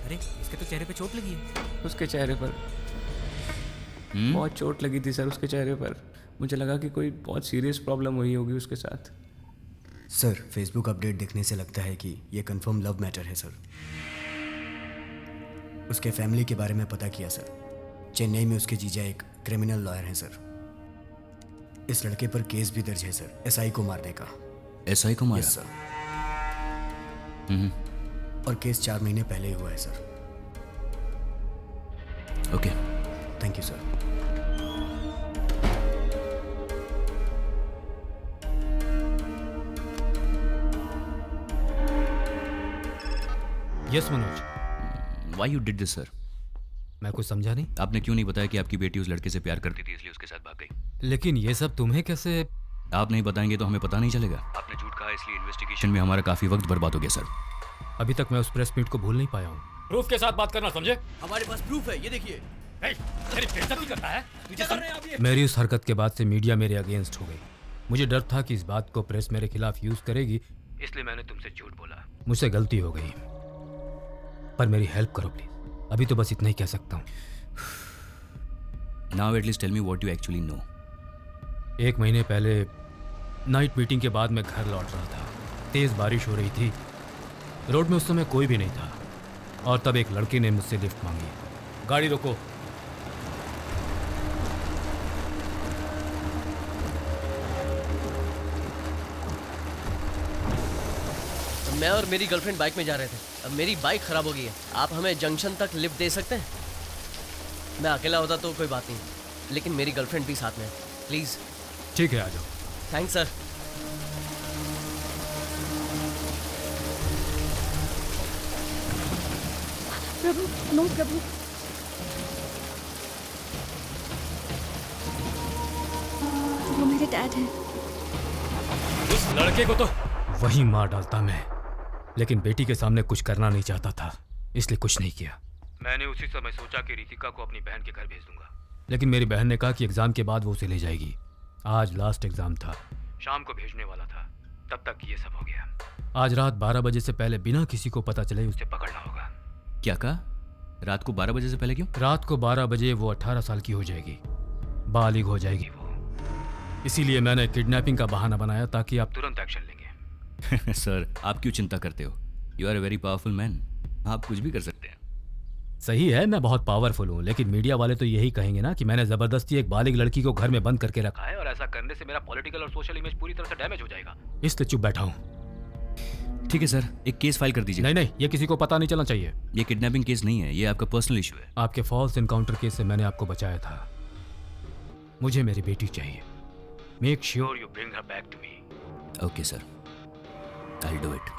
Speaker 10: अरे इसके तो चेहरे पे चोट लगी है।
Speaker 3: उसके चेहरे पर बहुत चोट लगी थी सर, उसके चेहरे पर। मुझे लगा कि कोई बहुत सीरियस प्रॉब्लम हुई होगी उसके साथ।
Speaker 12: सर फेसबुक अपडेट देखने से लगता है कि ये कंफर्म लव मैटर है सर। उसके फैमिली के बारे में पता किया सर। चेन्नई में उसके जीजा एक क्रिमिनल लॉयर हैं सर। इस लड़के पर केस भी दर्ज है सर, एसआई को मारने का।
Speaker 8: एसआई को मारा?
Speaker 12: Yes sir. और केस 4 महीने पहले ही हुआ है sir.
Speaker 8: Okay,
Speaker 12: thank you sir.
Speaker 5: Yes Manoj.
Speaker 8: Why you did this sir?
Speaker 5: मैं कुछ समझा नहीं।
Speaker 8: आपने क्यों नहीं बताया कि आपकी बेटी उस लड़के से प्यार करती थी इसलिए उसके साथ भाग गई?
Speaker 5: लेकिन ये सब तुम्हें कैसे?
Speaker 8: आप नहीं बताएंगे तो हमें पता नहीं चलेगा। आपने झूठ कहा इसलिए इन्वेस्टिगेशन में हमारा काफी वक्त बर्बाद हो गया सर।
Speaker 5: अभी तक मैं उस प्रेस मीट को भूल नहीं पाया हूँ। प्रूफ के साथ बात करना, समझे?
Speaker 9: हमारे पास प्रूफ है, ये देखिए।
Speaker 5: करता है मेरी उस हरकत के बाद से मीडिया मेरे अगेंस्ट हो गई। मुझे डर था कि इस बात को प्रेस मेरे खिलाफ यूज करेगी, इसलिए मैंने तुमसे झूठ बोला। मुझसे गलती हो गई, पर मेरी हेल्प करो प्लीज। अभी तो बस इतना ही कह सकता हूँ।
Speaker 8: Now at least tell me what you actually know.
Speaker 5: 1 महीने पहले नाइट मीटिंग के बाद मैं घर लौट रहा था। तेज बारिश हो रही थी। रोड में उस समय कोई भी नहीं था और तब एक लड़के ने मुझसे लिफ्ट मांगी। गाड़ी रोको।
Speaker 4: मैं और मेरी गर्लफ्रेंड बाइक में जा रहे थे। अब मेरी बाइक खराब हो गई है। आप हमें जंक्शन तक लिफ्ट दे सकते हैं? मैं अकेला होता तो कोई बात नहीं, लेकिन मेरी गर्लफ्रेंड भी साथ में है। प्लीज।
Speaker 5: ठीक है, आ जाओ।
Speaker 4: Thanks sir.
Speaker 7: Prabhu, no Prabhu. वो मेरे डैड हैं।
Speaker 5: उस लड़के को तो वही मार डालता मैं, लेकिन बेटी के सामने कुछ करना नहीं चाहता था, इसलिए कुछ नहीं किया। मैंने उसी समय सोचा कि रितिका को अपनी बहन के घर भेज दूंगा, लेकिन मेरी बहन ने कहा कि एग्जाम के बाद वो उसे ले जाएगी। आज लास्ट एग्जाम था, शाम को भेजने वाला था, तब तक ये सब हो गया। आज रात 12 बजे से पहले बिना किसी को पता चले उसे पकड़ना होगा।
Speaker 8: क्या कहा? रात को 12 बजे से पहले क्यों?
Speaker 5: रात को 12 बजे वो 18 साल की हो जाएगी, बालिग हो जाएगी वो। इसीलिए मैंने किडनैपिंग का बहाना बनाया ताकि आप तुरंत एक्शन लेंगे।
Speaker 8: सर, आप क्यों चिंता करते हो? You are a very powerful man. आप कुछ भी कर सकते हैं।
Speaker 5: सही है, मैं बहुत पावरफुल हूँ, लेकिन मीडिया वाले तो यही कहेंगे ना कि मैंने जबरदस्ती एक बालिग लड़की को घर में बंद करके रखा है और ऐसा करने से मेरा पॉलिटिकल और सोशल इमेज पूरी तरह से डैमेज हो जाएगा। इसलिए चुप बैठा हूँ।
Speaker 8: ठीक है सर, एक केस फाइल कर दीजिए।
Speaker 5: नहीं नहीं, ये किसी को पता नहीं चलना चाहिए।
Speaker 8: ये किडनैपिंग केस नहीं है, ये आपका पर्सनल इशू है।
Speaker 5: आपके फॉल्स एनकाउंटर केस से मैंने आपको बचाया था। मुझे मेरी बेटी चाहिए। Make sure you bring her back to me.
Speaker 8: Okay sir, I will do it.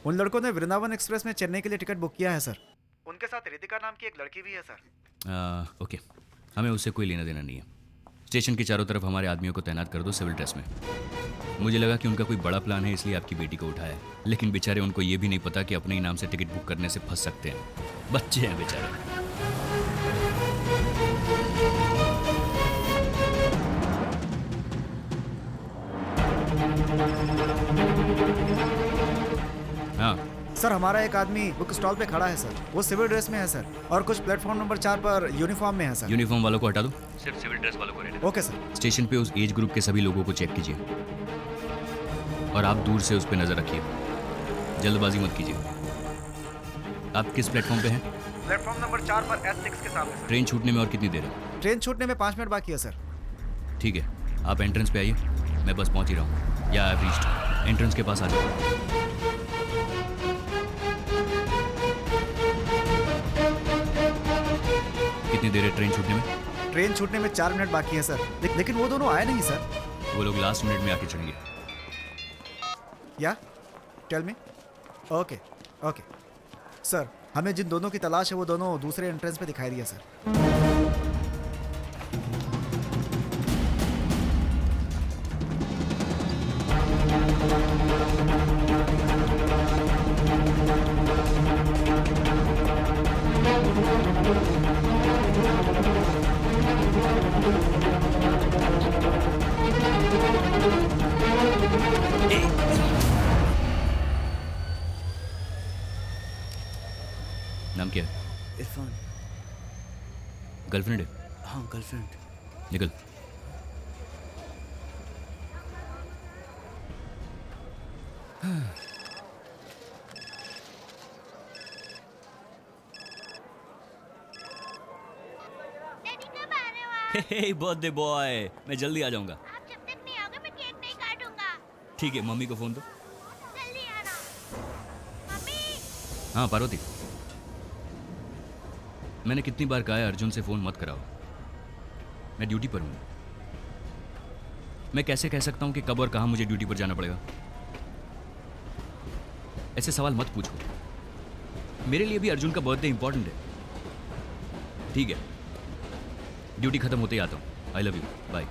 Speaker 1: उन लड़कों ने वृंदावन एक्सप्रेस में चेन्नई के लिए टिकट बुक किया है सर। उनके साथ रितिका नाम की एक लड़की भी है सर।
Speaker 8: ओके, हमें उससे कोई लेना देना नहीं है। स्टेशन के चारों तरफ हमारे आदमियों को तैनात कर दो सिविल ड्रेस में। मुझे लगा कि उनका कोई बड़ा प्लान है, इसलिए आपकी बेटी को उठाया, लेकिन बेचारे उनको ये भी नहीं पता कि अपने ही नाम से टिकट बुक करने से फंस सकते हैं। बच्चे हैं बेचारे। हाँ
Speaker 1: सर, हमारा एक आदमी बुक स्टॉल पे खड़ा है सर। वो सिविल ड्रेस में है सर, और कुछ प्लेटफॉर्म नंबर 4 पर यूनिफॉर्म में है सर।
Speaker 8: यूनिफॉर्म वालों को हटा दो, सिर्फ सिविल ड्रेस वालों को रहने दो।
Speaker 1: Okay sir.
Speaker 8: स्टेशन पे उस एज ग्रुप के सभी लोगों को चेक कीजिए और आप दूर से उस पर नजर रखिए, जल्दबाजी मत कीजिए। आप किस प्लेटफॉर्म पे हैं?
Speaker 1: प्लेटफॉर्म नंबर 4 पर S6 के सामने सर।
Speaker 8: ट्रेन छूटने में और कितनी देर है?
Speaker 1: ट्रेन छूटने में 5 मिनट बाकी है सर।
Speaker 8: ठीक है, आप एंट्रेंस पे आइए, मैं बस पहुंच ही रहा हूँ। या आई हैव रीच्ड। एंट्रेंस के पास आ जाओ। कितनी देर है ट्रेन छूटने में?
Speaker 1: ट्रेन छूटने में 4 मिनट बाकी है सर। लेकिन वो दोनों आए नहीं सर।
Speaker 8: वो लोग लास्ट मिनट में आके चढ़ेंगे।
Speaker 1: या tell me. Okay okay sir, हमें जिन दोनों की तलाश है वो दोनों दूसरे एंट्रेंस पे दिखाई दिया सर।
Speaker 8: नाम क्या है?
Speaker 9: इरफान।
Speaker 8: गर्लफ्रेंड है?
Speaker 9: हाँ गर्लफ्रेंड।
Speaker 8: निकल।
Speaker 6: डैडी कब आ रहे हो आप?
Speaker 8: हे बर्थडे बॉय, मैं जल्दी आ जाऊंगा।
Speaker 6: आप जब तक नहीं आओगे मैं केक नहीं काटूंगा।
Speaker 8: ठीक है, मम्मी को फोन दो।
Speaker 6: जल्दी आना। मम्मी।
Speaker 8: हाँ पार्वती, मैंने कितनी बार कहा है अर्जुन से फोन मत कराओ। मैं ड्यूटी पर हूँ। मैं कैसे कह सकता हूँ कि कब और कहाँ मुझे ड्यूटी पर जाना पड़ेगा? ऐसे सवाल मत पूछो। मेरे लिए भी अर्जुन का बर्थडे इंपॉर्टेंट है। ठीक है, ड्यूटी खत्म होते ही आता हूँ। I love you, bye.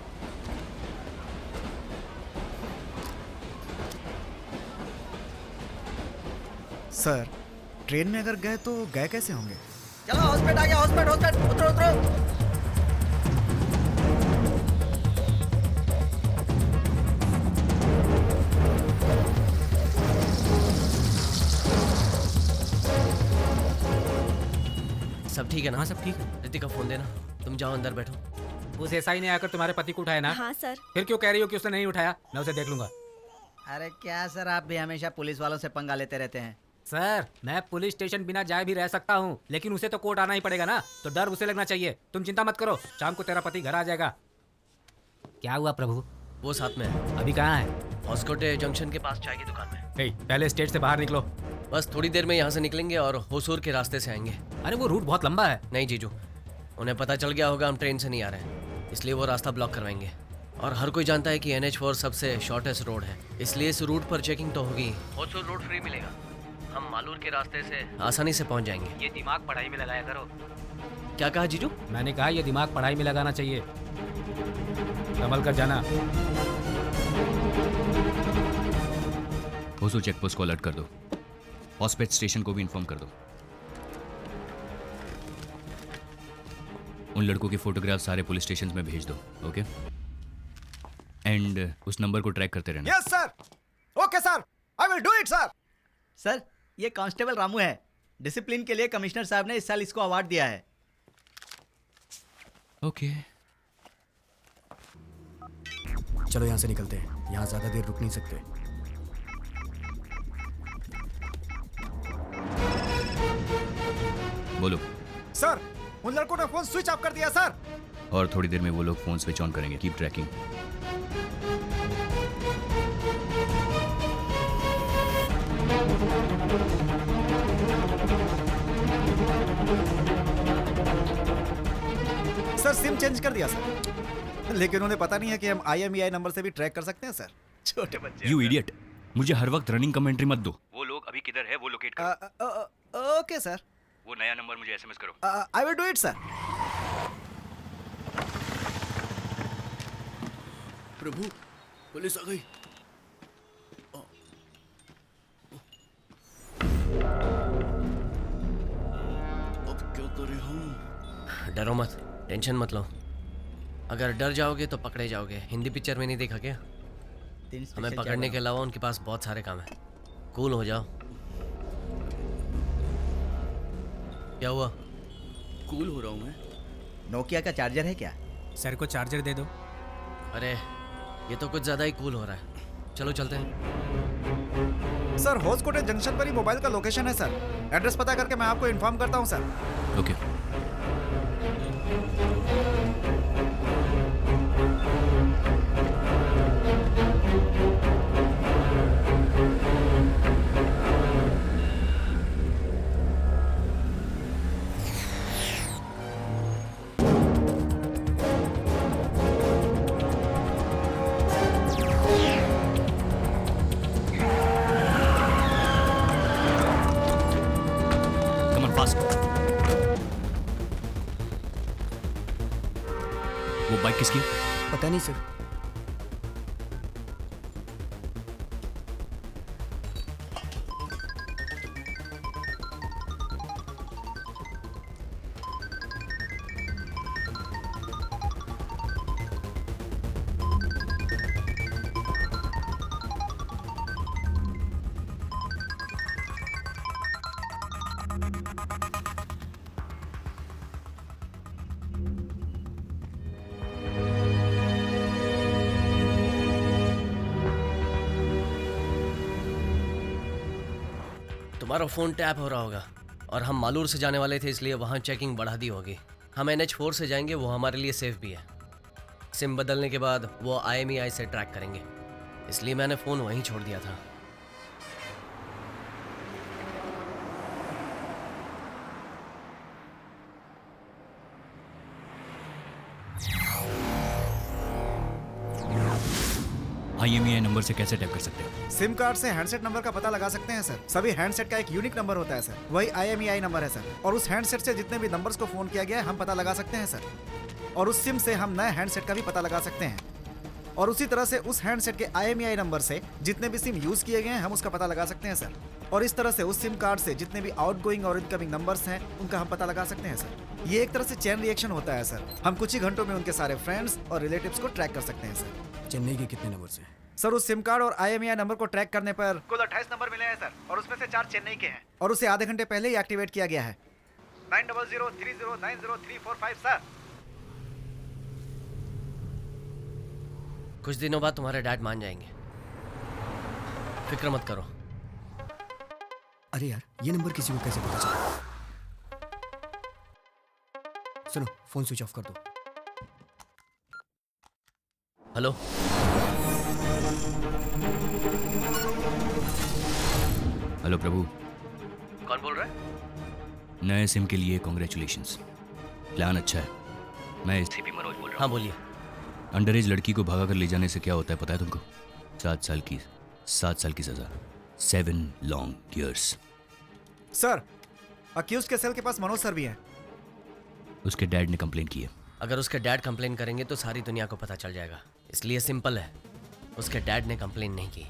Speaker 1: Sir, train में अगर गए तो गए कैसे होंगे?
Speaker 2: चलो हॉस्पिटल आ गया, हॉस्पिटल उतरो उतरो।
Speaker 4: सब ठीक है ना?
Speaker 10: हाँ सब ठीक है।
Speaker 4: रितिका फोन देना, तुम जाओ अंदर बैठो।
Speaker 10: उस एसआई ने आकर तुम्हारे पति को उठाया ना?
Speaker 11: हाँ सर।
Speaker 10: फिर क्यों कह रही हो कि उसने नहीं उठाया? मैं उसे देख लूंगा।
Speaker 2: अरे क्या सर, आप भी हमेशा पुलिस वालों से पंगा लेते रहते हैं।
Speaker 10: सर, मैं पुलिस स्टेशन बिना जाए भी रह सकता हूँ, लेकिन उसे तो कोर्ट आना ही पड़ेगा ना, तो डर उसे लगना चाहिए। तुम चिंता मत करो, शाम को तेरा पति घर आ जाएगा। क्या हुआ प्रभु?
Speaker 4: वो साथ में है।
Speaker 10: अभी कहाँ है?
Speaker 4: हॉस्कोटे जंक्शन के पास चाय की दुकान में।
Speaker 10: पहले स्टेट से बाहर निकलो।
Speaker 4: बस थोड़ी देर में यहाँ से निकलेंगे और होसूर के रास्ते से आएंगे।
Speaker 10: अरे वो रूट बहुत लंबा है।
Speaker 4: नहीं जीजू, उन्हें पता चल गया होगा हम ट्रेन से नहीं आ रहे हैं, इसलिए वो रास्ता ब्लॉक करवाएंगे। और हर कोई जानता है कि NH4 सबसे शॉर्टेस्ट रोड है, इसलिए इस रूट पर चेकिंग तो होगी। होसूर रोड फ्री मिलेगा, हम मालूर के रास्ते से आसानी से पहुंच जाएंगे।
Speaker 10: ये दिमाग पढ़ाई में लगाया करो।
Speaker 4: क्या कहा जीजू?
Speaker 10: मैंने कहा ये दिमाग पढ़ाई में लगाना चाहिए। संभल कर जाना।
Speaker 8: होसूर चेक पोस्ट को अलर्ट कर दो। हॉस्पिटल स्टेशन को भी इन्फॉर्म कर दो। उन लड़कों के फोटोग्राफ सारे पुलिस स्टेशन में भेज दो। ओके? एंड उस नंबर को ट्रैक करते रहना।
Speaker 2: Yes sir. Okay sir, I will do it sir. Sir, ये कांस्टेबल रामू है। डिसिप्लिन के लिए कमिश्नर साहब ने इस साल इसको अवार्ड दिया है।
Speaker 8: ओके।
Speaker 12: चलो यहाँ से निकलते हैं, यहाँ ज्यादा देर रुक नहीं सकते।
Speaker 8: बोलो।
Speaker 1: सर, उन लड़कों ने फोन स्विच ऑफ कर दिया सर।
Speaker 8: और थोड़ी देर में वो लोग फोन स्विच ऑन करेंगे। Keep trekking.
Speaker 1: Sir, SIM change कर दिया सर, लेकिन उन्हें पता नहीं है कि हम IMEI नंबर से भी ट्रैक कर सकते हैं सर। छोटे बच्चे।
Speaker 8: यू इडियट, मुझे हर वक्त रनिंग कमेंट्री मत दो। वो लोग अभी किधर है वो लोकेट करो।
Speaker 1: Okay sir.
Speaker 8: वो नया नंबर मुझे SMS करो।
Speaker 1: I will do it sir.
Speaker 9: Prabhu, police आ गई। अब क्या करें हम?
Speaker 4: डरो मत, टेंशन मत लो। अगर डर जाओगे तो पकड़े जाओगे। हिंदी पिक्चर में नहीं देखा क्या? हमें पकड़ने के अलावा उनके पास बहुत सारे काम है। कूल हो जाओ। क्या हुआ?
Speaker 9: कूल हो रहा हूँ मैं।
Speaker 2: नोकिया का चार्जर है क्या?
Speaker 10: सर को चार्जर दे दो।
Speaker 4: अरे ये तो कुछ ज्यादा ही कूल हो रहा है। चलो चलते हैं।
Speaker 1: सर, होसकोटे जंक्शन पर ही मोबाइल का लोकेशन है सर। एड्रेस पता करके मैं आपको इन्फॉर्म करता हूँ सर।
Speaker 8: ओके। वो बाइक किसकी है?
Speaker 12: पता नहीं सर।
Speaker 4: तुम्हारा फ़ोन टैप हो रहा होगा और हम मालूर से जाने वाले थे, इसलिए वहाँ चेकिंग बढ़ा दी होगी। हम NH4 से जाएंगे, वो हमारे लिए सेफ भी है। सिम बदलने के बाद वो IMEI से ट्रैक करेंगे, इसलिए मैंने फ़ोन वहीं छोड़ दिया था।
Speaker 8: IMEI नंबर से कैसे टैप कर सकते हैं?
Speaker 1: सिम कार्ड से हैंडसेट नंबर का पता लगा सकते हैं सर। सभी हैंडसेट का एक यूनिक नंबर होता है सर, वही IMEI नंबर है सर। और उस हैंडसेट से जितने भी नंबर्स को फोन किया गया है हम पता लगा सकते हैं सर। और उस सिम से हम नए हैंडसेट का भी पता लगा सकते हैं। और उसी तरह से उस हैंडसेट के IMEI नंबर से जितने भी सिम यूज किए गए हैं हम उसका पता लगा सकते हैं सर। और इस तरह से उस सिम कार्ड से जितने भी आउटगोइंग और इनकमिंग नंबर्स हैं उनका हम पता लगा सकते हैं सर। ये एक तरह से चेन रिएक्शन होता है सर। हम कुछ ही घंटों में उनके सारे फ्रेंड्स और रिलेटिव्स को ट्रैक कर सकते हैं सर।
Speaker 12: चेन्नई के कितने नंबर हैं?
Speaker 1: सर उस सिम कार्ड और IMEI नंबर को ट्रैक करने पर कुल 28 नंबर मिले हैं सर, और उसमें से 4 चेन्नई के हैं और उसे आधे घंटे पहले ही एक्टिवेट किया गया है। 9003090345 सर।
Speaker 4: कुछ दिनों बाद तुम्हारे डैड मान जाएंगे, फिक्र मत करो।
Speaker 12: अरे यार, ये नंबर किसी को कैसे पता चला? सुनो, फोन स्विच ऑफ कर दो।
Speaker 4: हेलो,
Speaker 8: हेलो प्रभु।
Speaker 4: कौन बोल रहा है?
Speaker 8: नए सिम के लिए कॉन्ग्रेचुलेशंस। प्लान अच्छा है। मैं CP मनोज बोल रहा हूँ।
Speaker 4: हाँ बोलिए।
Speaker 8: अंडर एज लड़की को भगा कर ले जाने से क्या होता है पता है तुमको? 7 साल की सजा, 7 लॉन्ग ईयर्स।
Speaker 1: सर, अक्यूज के सेल के पास मनोज सर भी हैं।
Speaker 8: उसके डैड ने कंप्लेन की है।
Speaker 4: अगर उसके डैड कंप्लेन करेंगे तो सारी दुनिया को पता चल जाएगा, इसलिए सिंपल है, उसके डैड ने कंप्लेन नहीं की।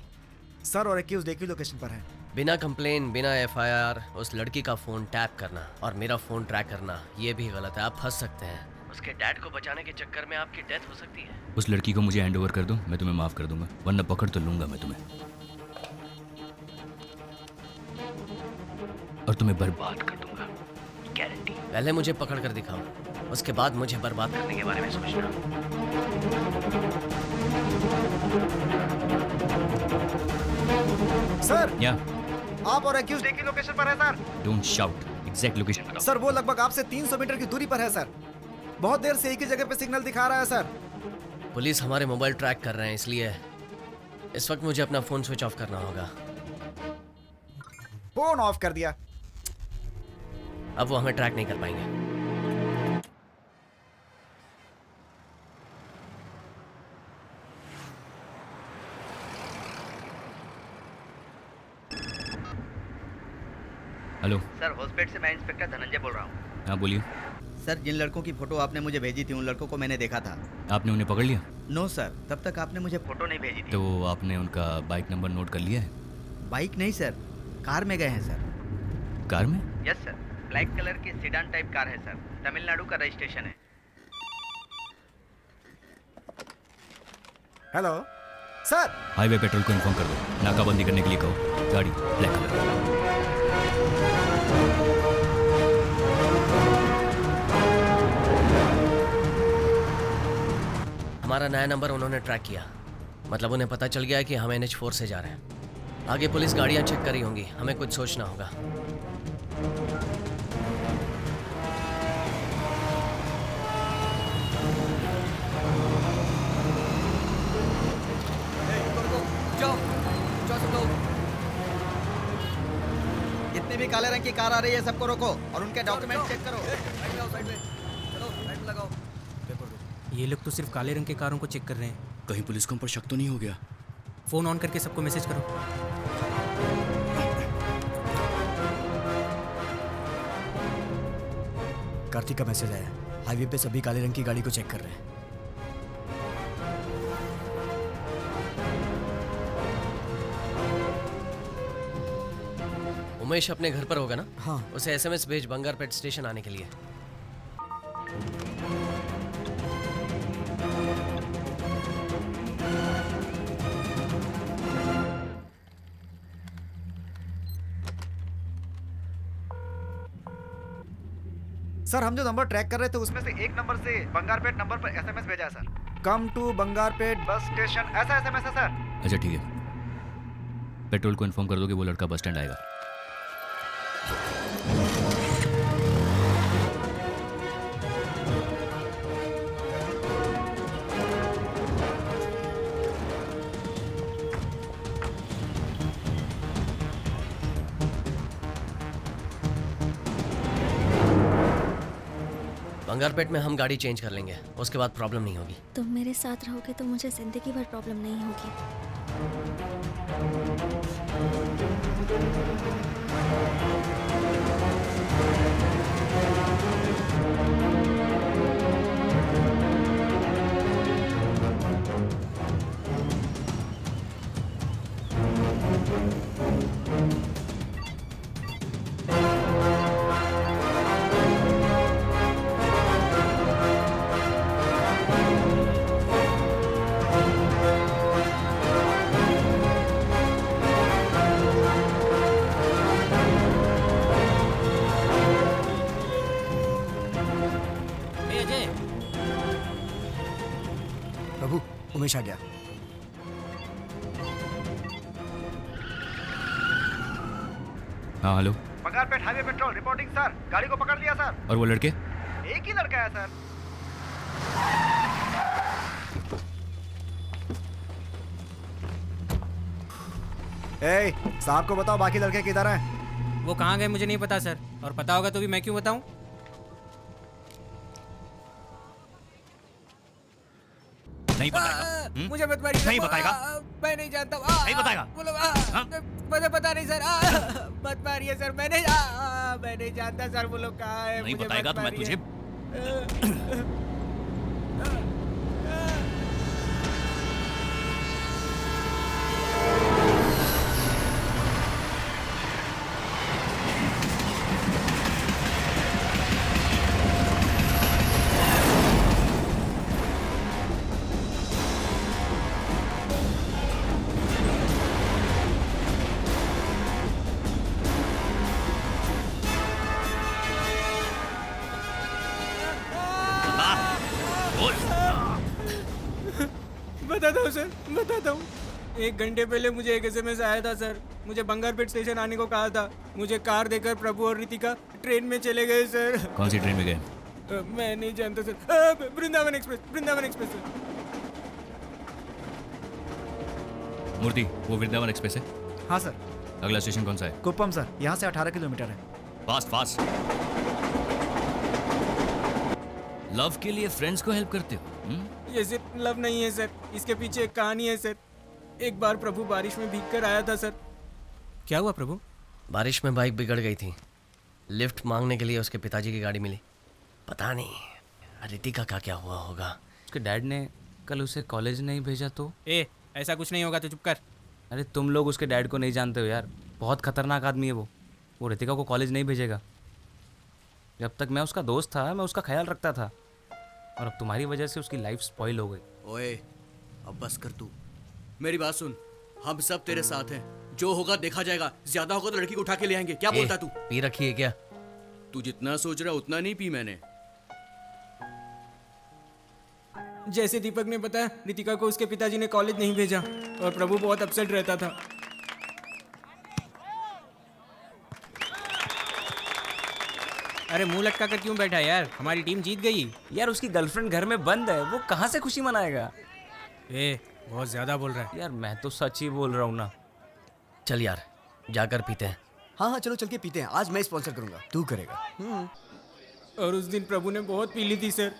Speaker 1: सर, और अक्यूज एक ही लोकेशन पर है।
Speaker 4: बिना कंप्लेन, बिना FIR उस लड़की का फ़ोन टैप करना और मेरा फ़ोन ट्रैक करना, ये भी गलत है। आप फंस सकते हैं। उसके डैड को बचाने के चक्कर में आपकी डेथ हो सकती है।
Speaker 8: उस लड़की को मुझे हैंड ओवर कर दो, मैं तुम्हें माफ़ कर दूंगा, वरना पकड़ तो लूंगा मैं तुम्हें और तुम्हें बर्बाद कर दूंगा, गारंटी।
Speaker 4: पहले मुझे पकड़ कर दिखाओ, उसके बाद मुझे बर्बाद करने के बारे में सोचना।
Speaker 1: सर,
Speaker 8: या
Speaker 1: आप और अक्यूज एक ही लोकेशन पर है sir.
Speaker 8: Don't shout, exact location बताओ।
Speaker 1: सर, वो लगभग आपसे 300 मीटर की दूरी पर है सर। बहुत देर से एक ही जगह पे सिग्नल दिखा रहा है सर।
Speaker 4: पुलिस हमारे मोबाइल ट्रैक कर रहे हैं, इसलिए इस वक्त मुझे अपना फ़ोन स्विच ऑफ करना होगा।
Speaker 1: फोन ऑफ कर दिया।
Speaker 4: अब वो हमें ट्रैक नहीं कर पाएंगे।
Speaker 8: हेलो
Speaker 2: सर, हॉस्पिटल से मैं इंस्पेक्टर धनंजय बोल रहा हूँ।
Speaker 8: हाँ बोलिए।
Speaker 2: सर, जिन लड़कों की फोटो आपने मुझे भेजी थी उन लड़कों को मैंने देखा था।
Speaker 8: आपने उन्हें पकड़ लिया?
Speaker 2: नो सर, तब तक आपने मुझे फोटो नहीं भेजी थी।
Speaker 8: तो आपने उनका बाइक नंबर नोट कर लिया है?
Speaker 2: बाइक नहीं सर, कार में गए हैं सर।
Speaker 8: कार में?
Speaker 2: यस सर, ब्लैक कलर की सीडान टाइप कार है सर, तमिलनाडु का रजिस्ट्रेशन है।
Speaker 1: Hello sir.
Speaker 8: हाईवे पेट्रोल को इन्फॉर्म कर दो, नाकाबंदी करने के लिए कहो। गाड़ी ब्लैक कलर।
Speaker 4: हमारा नया नंबर उन्होंने ट्रैक किया, मतलब उन्हें पता चल गया है कि हम NH4 से जा रहे हैं। आगे पुलिस गाड़ियां चेक कर रही होंगी, हमें कुछ सोचना होगा।
Speaker 2: जितने भी काले रंग की कार आ रही है सबको रोको और उनके डॉक्यूमेंट चेक करो।
Speaker 10: ये लोग तो सिर्फ काले रंग के कारों को चेक कर रहे हैं।
Speaker 9: कहीं पुलिस को हम पर शक तो नहीं हो गया?
Speaker 10: फोन ऑन करके सबको मैसेज करो।
Speaker 12: कार्तिक का मैसेज आया, हाईवे पे सभी काले रंग की गाड़ी को चेक कर रहे हैं।
Speaker 4: उमेश अपने घर पर होगा ना?
Speaker 12: हाँ।
Speaker 4: उसे SMS भेज बंगारपेट स्टेशन आने के लिए।
Speaker 1: सर, हम जो नंबर ट्रैक कर रहे थे उसमें से एक नंबर से बंगारपेट नंबर पर SMS भेजा है sir. Come to Bangarpet bus station, ऐसा SMS है सर।
Speaker 8: अच्छा ठीक है, पेट्रोल को इन्फॉर्म कर दो कि वो लड़का बस स्टैंड आएगा।
Speaker 4: बंगारपेट में हम गाड़ी चेंज कर लेंगे, उसके बाद प्रॉब्लम नहीं होगी।
Speaker 7: तुम मेरे साथ रहोगे तो मुझे जिंदगी भर प्रॉब्लम नहीं होगी।
Speaker 12: प्रभु, उमेश आ गया।
Speaker 8: हाँ hello.
Speaker 1: Bangarpet highway petrol reporting sir. गाड़ी को पकड़ लिया सर।
Speaker 8: और वो लड़के?
Speaker 1: एक ही लड़का है सर। ए, साहब को बताओ बाकी लड़के किधर हैं?
Speaker 10: वो कहाँ गए मुझे नहीं पता सर, और पता होगा तो भी मैं क्यों बताऊं?
Speaker 8: नहीं बताएगा?
Speaker 10: मुझे मत मारिए।
Speaker 8: नहीं बताएगा?
Speaker 10: मैं नहीं जानता।
Speaker 8: नहीं बताएगा?
Speaker 10: मुझे पता नहीं सर। मत मारिए सर। मैं नहीं जानता सर वो लोग कहाँ है।
Speaker 8: नहीं बताएगा तो मैं तुझे
Speaker 10: बताता हूँ। 1 घंटे पहले मुझे एक SMS आया था सर। मुझे बंगारपेट स्टेशन आने को कहा था। मुझे कार देकर प्रभु और रितिका ट्रेन में चले गए सर।
Speaker 8: कौन सी ट्रेन में गए?
Speaker 10: मैं नहीं जानता sir. Vrindavan express sir.
Speaker 8: Murthy, वो वृंदावन एक्सप्रेस है?
Speaker 1: हाँ सर।
Speaker 8: अगला स्टेशन कौन सा है?
Speaker 1: कुप्पम सर, यहाँ से 18 किलोमीटर है।
Speaker 8: फास्ट। लव के लिए फ्रेंड्स को हेल्प करते हो?
Speaker 10: ये सिर्फ लव नहीं है सर, इसके पीछे एक कहानी है सर। एक बार प्रभु बारिश में भीग कर आया था सर। क्या हुआ प्रभु?
Speaker 4: बारिश में बाइक बिगड़ गई थी। लिफ्ट मांगने के लिए उसके पिताजी की गाड़ी मिली। पता नहीं रितिका का क्या हुआ होगा।
Speaker 3: उसके डैड ने कल उसे कॉलेज नहीं भेजा तो?
Speaker 10: ऐसा कुछ नहीं होगा तो चुप कर।
Speaker 3: अरे तुम लोग उसके डैड को नहीं जानते हो यार, बहुत खतरनाक आदमी है वो रितिका को कॉलेज नहीं भेजेगा। जब तक मैं उसका दोस्त था मैं उसका ख्याल रखता था, और अब तुम्हारी वजह से उसकी लाइफ स्पॉइल हो गई।
Speaker 9: ओए अब बस कर तू, मेरी बात सुन। हम सब तेरे साथ हैं, जो होगा देखा जाएगा। ज्यादा होगा तो लड़की को उठा के ले आएंगे। क्या बोलता तू?
Speaker 4: पी रखी है क्या?
Speaker 9: तू जितना सोच रहा उतना नहीं पी मैंने।
Speaker 10: जैसे दीपक ने बताया, रितिका को उसके पिताजी ने कॉलेज नहीं भेजा और प्रभु बहुत अपसेट रहता था। अरे मुंह लटका कर क्यों बैठा यार? हमारी टीम जीत गई।
Speaker 3: यार उसकी गर्लफ्रेंड घर में बंद है, वो कहाँ से खुशी मनाएगा?
Speaker 10: बहुत ज्यादा बोल रहा है
Speaker 3: यार। मैं तो सच ही बोल रहा हूँ ना।
Speaker 4: चल यार जाकर पीते हैं।
Speaker 12: हाँ चलो चल के पीते हैं। आज मैं स्पॉन्सर करूंगा, तू करेगा।
Speaker 10: और उस दिन प्रभु ने बहुत पी ली थी सर।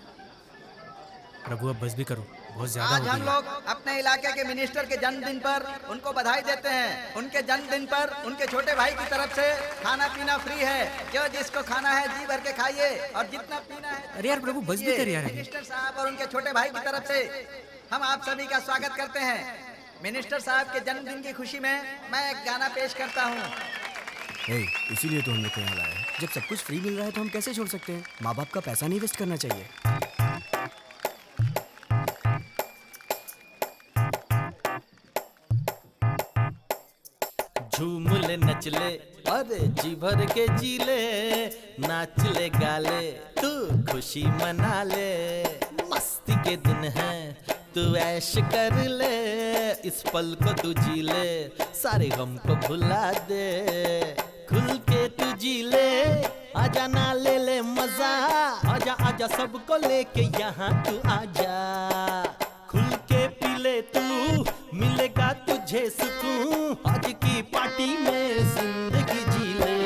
Speaker 10: प्रभु अब बस भी करो, बहुत ज्यादा
Speaker 2: आज हम लोग अपने इलाके के मिनिस्टर के जन्मदिन पर उनको बधाई देते हैं। उनके जन्मदिन पर उनके छोटे भाई की तरफ से खाना पीना फ्री है। जो जिसको खाना है जी भर के खाइए और जितना पीना है।
Speaker 10: अरे यार प्रभु बस भी कर यार।
Speaker 2: मिनिस्टर साहब और उनके छोटे भाई की तरफ से हम आप सभी का स्वागत करते हैं। मिनिस्टर साहब के जन्मदिन की खुशी में मैं एक गाना पेश करता हूँ।
Speaker 12: इसीलिए तो हम लोग यहाँ लाए हैं। जब सब कुछ फ्री मिल रहा है तो हम कैसे छोड़ सकते हैं? माँ बाप का पैसा नहीं वेस्ट करना चाहिए।
Speaker 13: झूम ले नच ले अरे जी भर के जी ले, नाच ले गाले तू खुशी मना ले। मस्ती के दिन है तू ऐश कर ले, इस पल को तू जी ले, सारे गम को भुला दे। खुल के तू जी ले, आजा ना ले ले मजा, आजा आजा सबको लेके यहाँ तू आजा, खुल के पी ले तू, मिलेगा तुझे सुकून, आज की पार्टी में जिंदगी जी ले,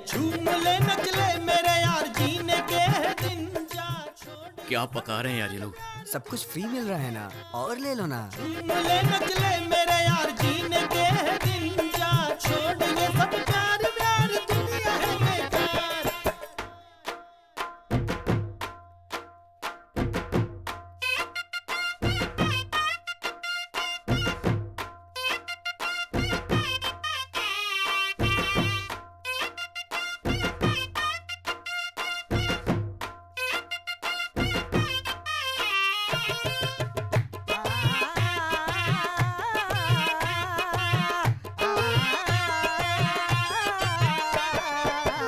Speaker 13: झूम ले नच ले मेरे यार, जीने के दिन जा छोड़।
Speaker 9: क्या पका रहे हैं यार ये लोग?
Speaker 12: सब कुछ फ्री मिल रहा है ना, और ले लो ना।
Speaker 13: झूम ले नच ले मेरे यार, जीने के दिन जा छोड़, ये सब प्यार प्यार दुनिया है बेकार।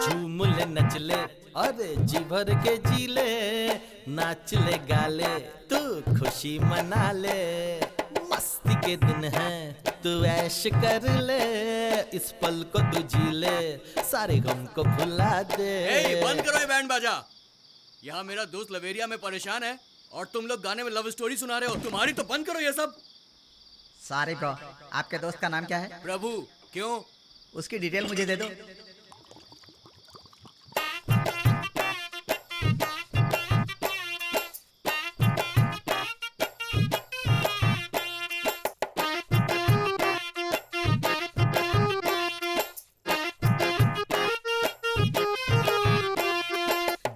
Speaker 13: झूम ले नच ले, अरे जी भर के जी ले, नाच ले गा ले, तू खुशी मना ले, मस्ती के दिन है तू ऐश कर ले, इस पल को तू जी ले, सारे गम को भुला दे।
Speaker 9: ए, बंद करो ये बैंड बाजा। यहाँ मेरा दोस्त लवेरिया में परेशान है और तुम लोग गाने में लव स्टोरी सुना रहे हो। तुम्हारी तो बंद करो ये सब।
Speaker 2: सॉरी ब्रो, आपके दोस्त का नाम क्या है?
Speaker 9: प्रभु। क्यों?
Speaker 2: उसकी डिटेल मुझे दे दो।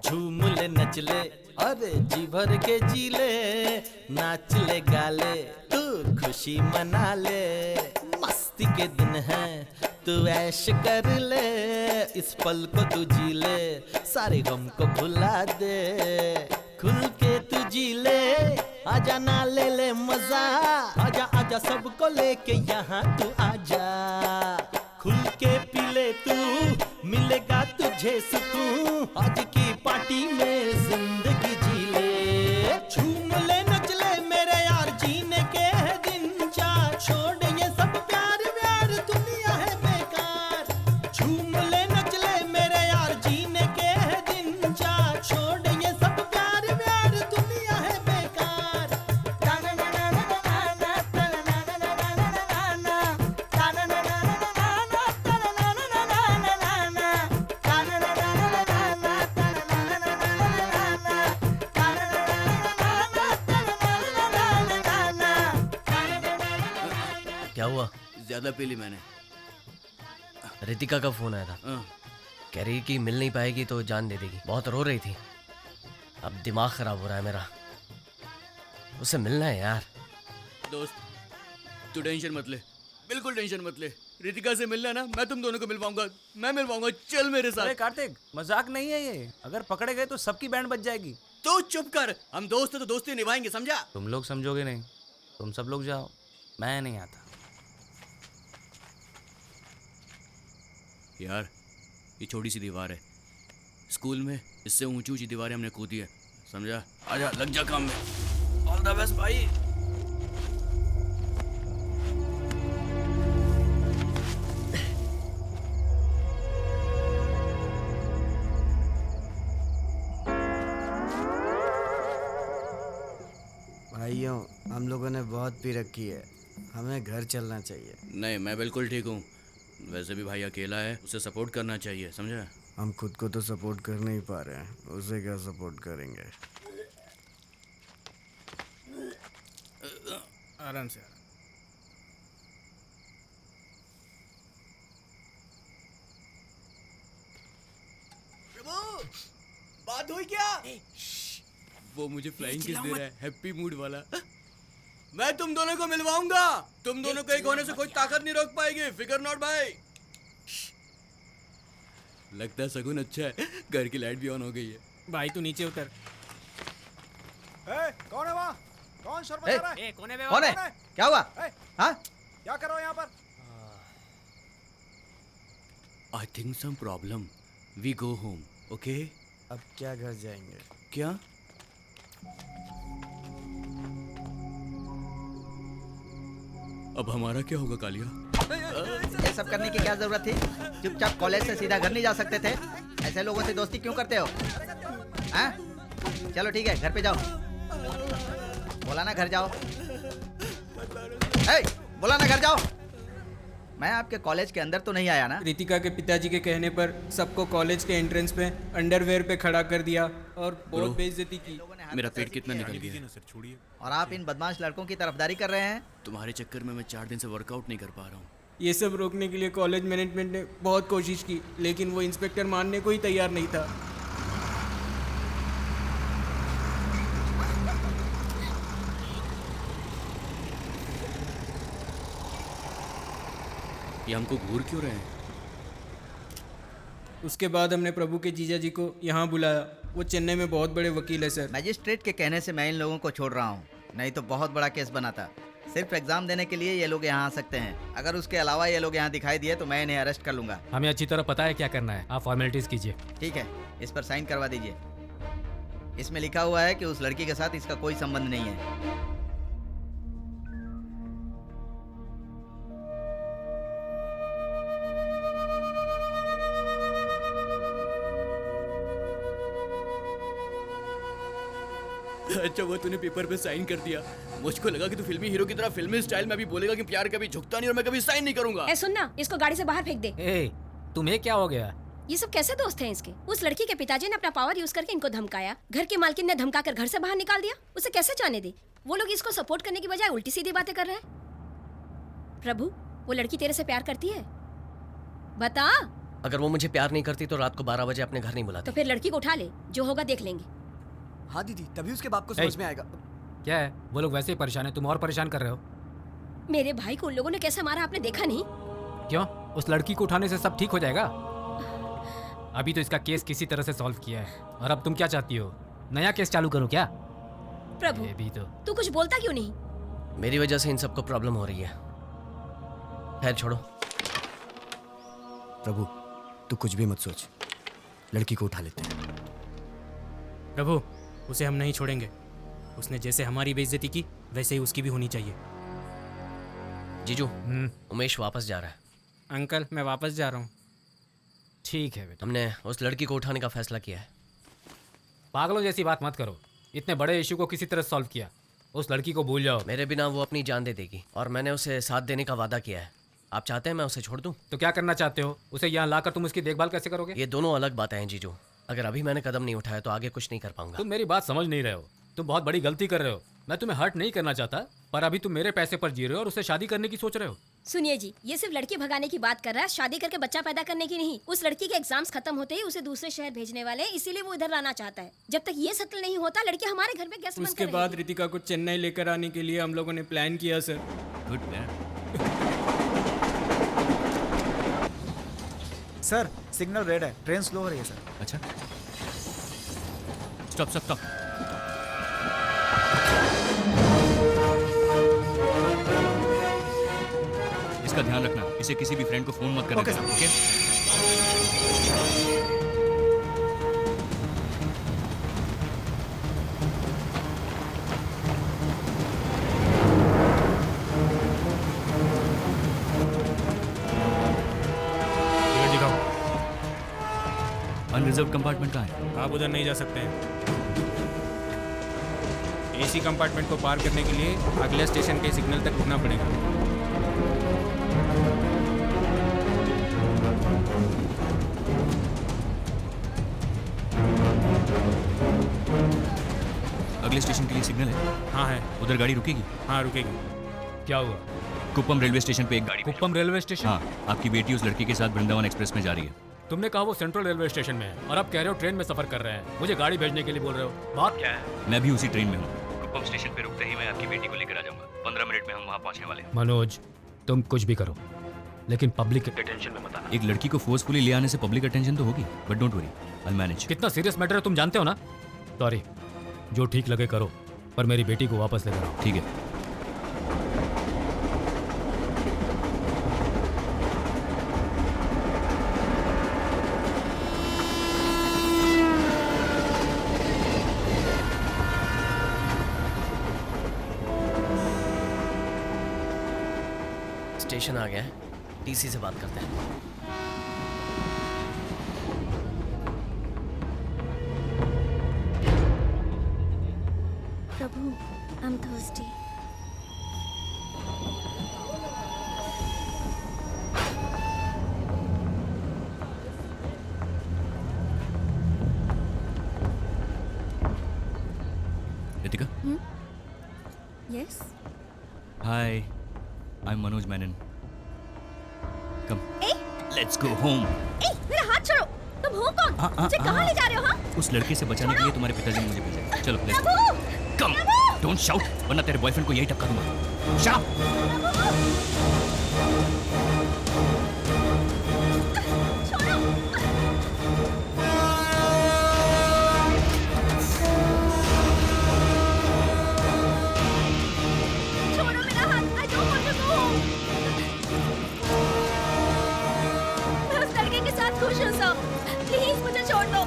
Speaker 13: झूम ले नच ले, अरे जी भर के जी ले, नाच ले गा ले, तू खुशी मना ले, मस्ती के दिन है तू ऐश कर ले, इस पल को तू जी ले, सारे गम को भुला दे, खुल के तू जी ले, आजा ना ले ले मजा, आजा आजा सबको लेके यहाँ तू आजा, खुल के पी ले तू, मिलेगा तुझे सुकून, आज की पार्टी में जिंदगी जी ले, झूम ले नच ले मेरे यार, जीने के दिन जा छोड़, ये सब प्यार प्यार दुनिया है बेकार, झूम ले नच ले मेरे यार, जीने के दिन जा छोड़, ये सब प्यार प्यार दुनिया है बेकार।
Speaker 4: क्या हुआ?
Speaker 9: ज्यादा पी ली मैंने।
Speaker 4: रितिका का फोन आया था, कह रही कि मिल नहीं पाएगी तो जान दे देगी, बहुत रो रही थी। अब दिमाग खराब हो रहा है मेरा, उससे मिलना है यार।
Speaker 9: दोस्त तू टेंशन मत ले, बिल्कुल टेंशन मत ले। रितिका से मिलना ना, मैं तुम दोनों को मिल पाऊंगा, मैं मिल पाऊंगा, चल मेरे साथ।
Speaker 3: अरे कार्तिक, मजाक नहीं है ये। अगर पकड़े गए तो सबकी बैंड बज जाएगी।
Speaker 9: तो चुप कर, हम दोस्त हैं तो दोस्ती निभाएंगे, समझा?
Speaker 3: तुम लोग समझोगे नहीं, तुम सब लोग जाओ, मैं नहीं आता।
Speaker 9: यार ये छोटी सी दीवार है, स्कूल में इससे ऊंची ऊंची दीवारें हमने कूदी है, समझा? आजा लग जा काम में। ऑल द बेस्ट भाई।
Speaker 12: भाइयों, हम लोगों ने बहुत पी रखी है, हमें घर चलना चाहिए।
Speaker 9: नहीं, मैं बिल्कुल ठीक हूँ। वैसे भी भाई अकेला है, उसे सपोर्ट करना चाहिए, समझा?
Speaker 12: हम खुद को तो सपोर्ट कर नहीं पा रहे हैं, उसे क्या सपोर्ट करेंगे?
Speaker 10: आराम से।
Speaker 9: प्रभु, बात हुई क्या? वो मुझे फ्लाइंग किस दे रहा है, हैप्पी मूड वाला। मैं तुम दोनों को मिलवाऊंगा, तुम दोनों को एक होने से कोई ताकत नहीं रोक पाएगी, फिकर नॉट भाई। लगता है सगुन अच्छा है, घर की लाइट भी ऑन हो गई है।
Speaker 10: भाई तू नीचे उतर।
Speaker 1: कौन है वहाँ? कौन शोर मचा रहा है?
Speaker 10: कौन है?
Speaker 2: कौन है? क्या हुआ? हाँ?
Speaker 1: क्या कर रहे हो यहाँ पर?
Speaker 9: I think some problem, we go home, okay?
Speaker 12: अब क्या घर जाएंगे?
Speaker 9: क्या? अब हमारा क्या होगा कालिया?
Speaker 2: ये सब करने की क्या जरूरत थी? चुपचाप कॉलेज से सीधा घर नहीं जा सकते थे? ऐसे लोगों से दोस्ती क्यों करते हो? हाँ? चलो ठीक है, घर पे जाओ। बोला ना घर जाओ। बोला ना घर जाओ। मैं आपके कॉलेज के अंदर तो नहीं आया ना?
Speaker 10: रितिका के पिताजी के कहने पर सबको कॉलेज के एंट्रेंस पे अंडरवेयर पे खड़ा कर दिया और बहुत बेइज्जती की।
Speaker 9: मेरा पेट कितना निकल गया।
Speaker 2: और आप इन बदमाश लड़कों की तरफदारी कर रहे हैं?
Speaker 9: तुम्हारे चक्कर में मैं 4 दिन से वर्कआउट नहीं कर पा रहा हूँ।
Speaker 10: ये सब रोकने के लिए कॉलेज मैनेजमेंट ने बहुत कोशिश की, लेकिन वो इंस्पेक्टर मानने को ही तैयार नहीं था।
Speaker 9: ये हमको घूर क्यों रहे हैं?
Speaker 10: उसके बाद हमने प्रभु के जीजा जी को यहाँ बुलाया। वो चेन्नई में बहुत बड़े वकील है सर।
Speaker 2: मजिस्ट्रेट के कहने से मैं इन लोगों को छोड़ रहा हूँ, नहीं तो बहुत बड़ा केस बनाता। सिर्फ एग्जाम देने के लिए ये लोग यहाँ आ सकते हैं। अगर उसके अलावा ये लोग यहाँ दिखाई दिए तो मैं इन्हें अरेस्ट कर लूंगा।
Speaker 5: हमें अच्छी तरह पता है क्या करना है, आप फॉर्मेलिटीज कीजिए।
Speaker 2: ठीक है, इस पर साइन करवा दीजिए। इसमें लिखा हुआ है कि उस लड़की के साथ इसका कोई संबंध नहीं है।
Speaker 9: अच्छा वो तूने पेपर पे साइन कर दिया। मुझको लगा कि तू फिल्मी हीरो की तरह फिल्मी स्टाइल में भी बोलेगा कि प्यार कभी झुकता नहीं और मैं कभी साइन नहीं करूंगा।
Speaker 11: ए सुन ना, इसको गाड़ी से बाहर फेंक दे।
Speaker 5: तुम्हें क्या हो गया?
Speaker 11: ये सब कैसे दोस्त हैं इसके? उस लड़की के पिताजी ने अपना पावर यूज करके इनको धमकाया, घर की मालकिन ने धमकाकर घर से बाहर निकाल दिया। उसे कैसे जाने दे? वो लोग इसको सपोर्ट करने की बजाय उल्टी सीधी बातें कर रहे हैं। प्रभु, वो लड़की तेरे से प्यार करती है? बता।
Speaker 4: अगर वो मुझे प्यार नहीं करती तो रात को 12 बजे अपने घर नहीं बुलाती।
Speaker 11: तो फिर लड़की को उठा ले, जो होगा देख लेंगे।
Speaker 12: हाँ दीदी, तभी उसके बाप को समझ में आएगा।
Speaker 5: क्या है, वो लोग वैसे ही परेशान है, तुम और परेशान कर रहे हो।
Speaker 11: मेरे भाई को उन लोगों ने कैसे मारा आपने देखा नहीं?
Speaker 5: क्यों? उस लड़की को उठाने से सब ठीक हो जाएगा? अभी तो इसका केस किसी तरह से सॉल्व किया है, और अब तुम क्या चाहती हो, नया केस चालू करो क्या?
Speaker 11: प्रभु,
Speaker 5: भी तो
Speaker 11: तू कुछ बोलता क्यों नहीं?
Speaker 4: मेरी वजह से इन सबको प्रॉब्लम हो रही है। खैर छोड़ो।
Speaker 12: प्रभु, तू कुछ भी मत सोच, लड़की को उठा लेते हैं।
Speaker 10: प्रभु, उसे हम नहीं छोड़ेंगे। उसने जैसे हमारी बेइज्जती की वैसे ही उसकी भी होनी चाहिए।
Speaker 4: जीजू, उमेश वापस जा रहा है।
Speaker 10: अंकल, मैं वापस जा रहा हूँ।
Speaker 5: ठीक है बेटा।
Speaker 4: हमने उस लड़की को उठाने का फैसला किया है।
Speaker 5: पागलों जैसी बात मत करो, इतने बड़े इशू को किसी तरह सॉल्व किया। उस लड़की को भूल जाओ।
Speaker 4: मेरे बिना वो अपनी जान दे देगी और मैंने उसे साथ देने का वादा किया है। आप चाहते हैं मैं उसे छोड़ दूं?
Speaker 5: तो क्या करना चाहते हो? उसे यहाँ लाकर तुम उसकी देखभाल कैसे करोगे?
Speaker 4: ये दोनों अलग बातें हैं जीजू। अगर अभी मैंने कदम नहीं उठाया तो आगे कुछ नहीं कर पाऊंगा।
Speaker 5: तुम मेरी बात समझ नहीं रहे हो, तुम बहुत बड़ी गलती कर रहे हो। मैं तुम्हें हर्ट नहीं करना चाहता, पर अभी तुम मेरे पैसे पर जी रहे हो और उससे शादी करने की सोच रहे हो।
Speaker 11: सुनिए जी, ये सिर्फ लड़की भगाने की बात कर रहा है, शादी करके बच्चा पैदा करने की नहीं। उस लड़की के एग्जाम्स खत्म होते ही उसे दूसरे शहर भेजने वाले, इसीलिए वो इधर लाना चाहता है। जब तक ये सेटल नहीं होता, लड़की हमारे घर में गेस्ट बनकर
Speaker 10: उसके बाद रितिका को चेन्नई लेकर आने के लिए हम लोगों ने प्लान किया sir.
Speaker 8: Good plan.
Speaker 1: Sir, signal red है, ट्रेन स्लो हो रही है सर।
Speaker 8: अच्छा, स्टॉप स्टॉप स्टॉप। इसका ध्यान रखना, इसे किसी भी फ्रेंड को फोन मत करना। ओके? अनरिजर्व कंपार्टमेंट कहाँ है?
Speaker 10: आप उधर नहीं जा सकते हैं। एसी कंपार्टमेंट को पार करने के लिए अगले स्टेशन के सिग्नल तक रुकना पड़ेगा।
Speaker 8: अगले स्टेशन के लिए सिग्नल है?
Speaker 10: हाँ है।
Speaker 8: उधर गाड़ी रुकेगी?
Speaker 10: हाँ रुकेगी।
Speaker 5: क्या हुआ?
Speaker 8: कुप्पम रेलवे स्टेशन पे एक गाड़ी।
Speaker 5: Kuppam railway station?
Speaker 8: हाँ, आपकी बेटी उस लड़की के साथ वृंदावन एक्सप्रेस में जा रही है।
Speaker 5: तुमने कहा वो सेंट्रल रेलवे स्टेशन में है और अब कह रहे हो ट्रेन में सफर कर रहे हैं। मुझे गाड़ी भेजने के लिए बोल रहे हो, बात क्या है?
Speaker 8: मैं भी उसी ट्रेन में हूँ। कुप्पम स्टेशन पे रुकते ही मैं आपकी बेटी को लेकर आ जाऊंगा। 15 मिनट में हम वहाँ पहुँचने वाले हैं।
Speaker 5: मनोज, तुम कुछ भी करो, लेकिन पब्लिक के अटेंशन में मत आना।
Speaker 8: एक लड़की को फोर्सफुली ले आने से पब्लिक अटेंशन तो होगी, but don't worry, I manage.
Speaker 5: कितना सीरियस मैटर है तुम जानते हो ना? सॉरी, जो ठीक लगे करो, पर मेरी बेटी को वापस लेकर आओ।
Speaker 8: ठीक है।
Speaker 4: स्टेशन आ गया है, टीसी से बात करते हैं।
Speaker 11: Prabhu, I'm thirsty.
Speaker 8: Ritika,
Speaker 11: Yes.
Speaker 8: Hi, I am Manoj Menon. Come,
Speaker 11: ए,
Speaker 8: लेट्स गो होम।
Speaker 11: ए, मेरा हाथ छोड़ो। तुम हो कौन? मुझे कहाँ ले जा रहे हो? हाँ?
Speaker 8: उस लड़के से बचाने के लिए तुम्हारे पिताजी ने मुझे भेजा है। चलो let's
Speaker 11: Prabhu,
Speaker 8: go. Come, don't shout, वरना तेरे बॉयफ्रेंड को यही टपका दूंगा। शाउट।
Speaker 11: छोड़ो मेरा हाथ। I don't want to go home. मैं उस लड़के के साथ खुश हूँ सब। प्लीज मुझे छोड़ दो।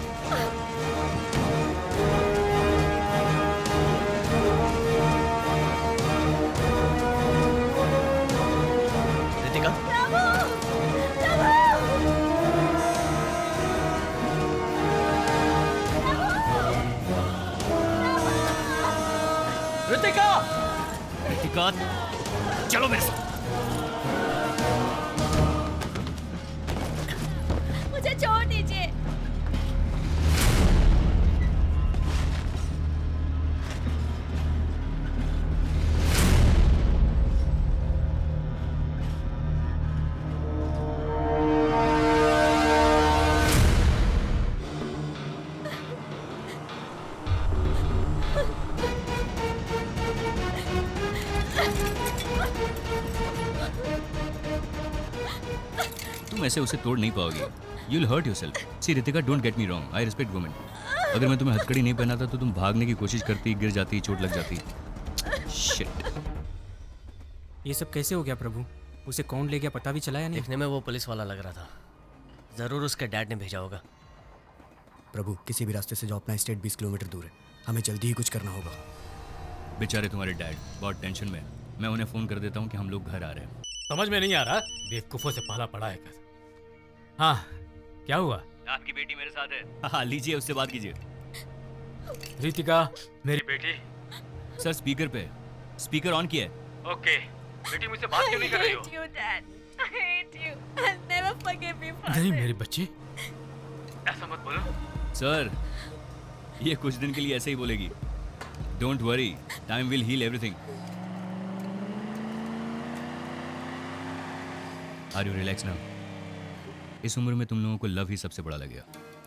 Speaker 4: रितिका,
Speaker 11: प्रभु, प्रभु,
Speaker 8: रितिका, रितिका, चलो मेरे साथ।
Speaker 11: मुझे छोड़ दीजिए।
Speaker 8: तुम ऐसे उसे तोड़ नहीं पाओगे। You'll hurt yourself. See Ritika, don't get me wrong. I respect women. अगर मैं तुम्हें हथकड़ी नहीं पहनाता तो तुम भागने की कोशिश करती, गिर जाती, चोट लग जाती। Shit.
Speaker 10: ये सब कैसे हो गया प्रभु? उसे कौन ले गया पता भी चला या नहीं?
Speaker 4: देखने में वो पुलिस वाला लग रहा था, जरूर उसके डैड ने भेजा होगा।
Speaker 12: प्रभु, किसी भी रास्ते से जाओ, अपना स्टेट 20 किलोमीटर दूर है। हमें जल्दी ही कुछ करना होगा।
Speaker 8: बेचारे तुम्हारे डैड बहुत टेंशन में। मैं उन्हें फोन कर देता हूँ कि हम लोग घर आ रहे हैं।
Speaker 5: समझ में नहीं आ रहा, बेवकूफों से पाला पड़ा है कर। हाँ, क्या हुआ?
Speaker 8: आपकी बेटी मेरे साथ है। हाँ, लीजिए, उससे बात कीजिए।
Speaker 5: रितिका, मेरी बेटी।
Speaker 8: सर स्पीकर पे, स्पीकर ऑन किया है।
Speaker 5: ओके, बेटी मुझसे बात क्यों नहीं कर रही हो?
Speaker 7: you, Dad. I hate you. I'll never forgive you for
Speaker 5: नहीं
Speaker 7: this.
Speaker 5: मेरी बच्ची, ऐसा मत बोलो।
Speaker 8: सर, ये कुछ दिन के लिए ऐसे ही बोलेगी। Don't worry, time will heal everything. Are you relax now? इस उम्र में तुम लोगों को लव ही सबसे बड़ा लगेगा।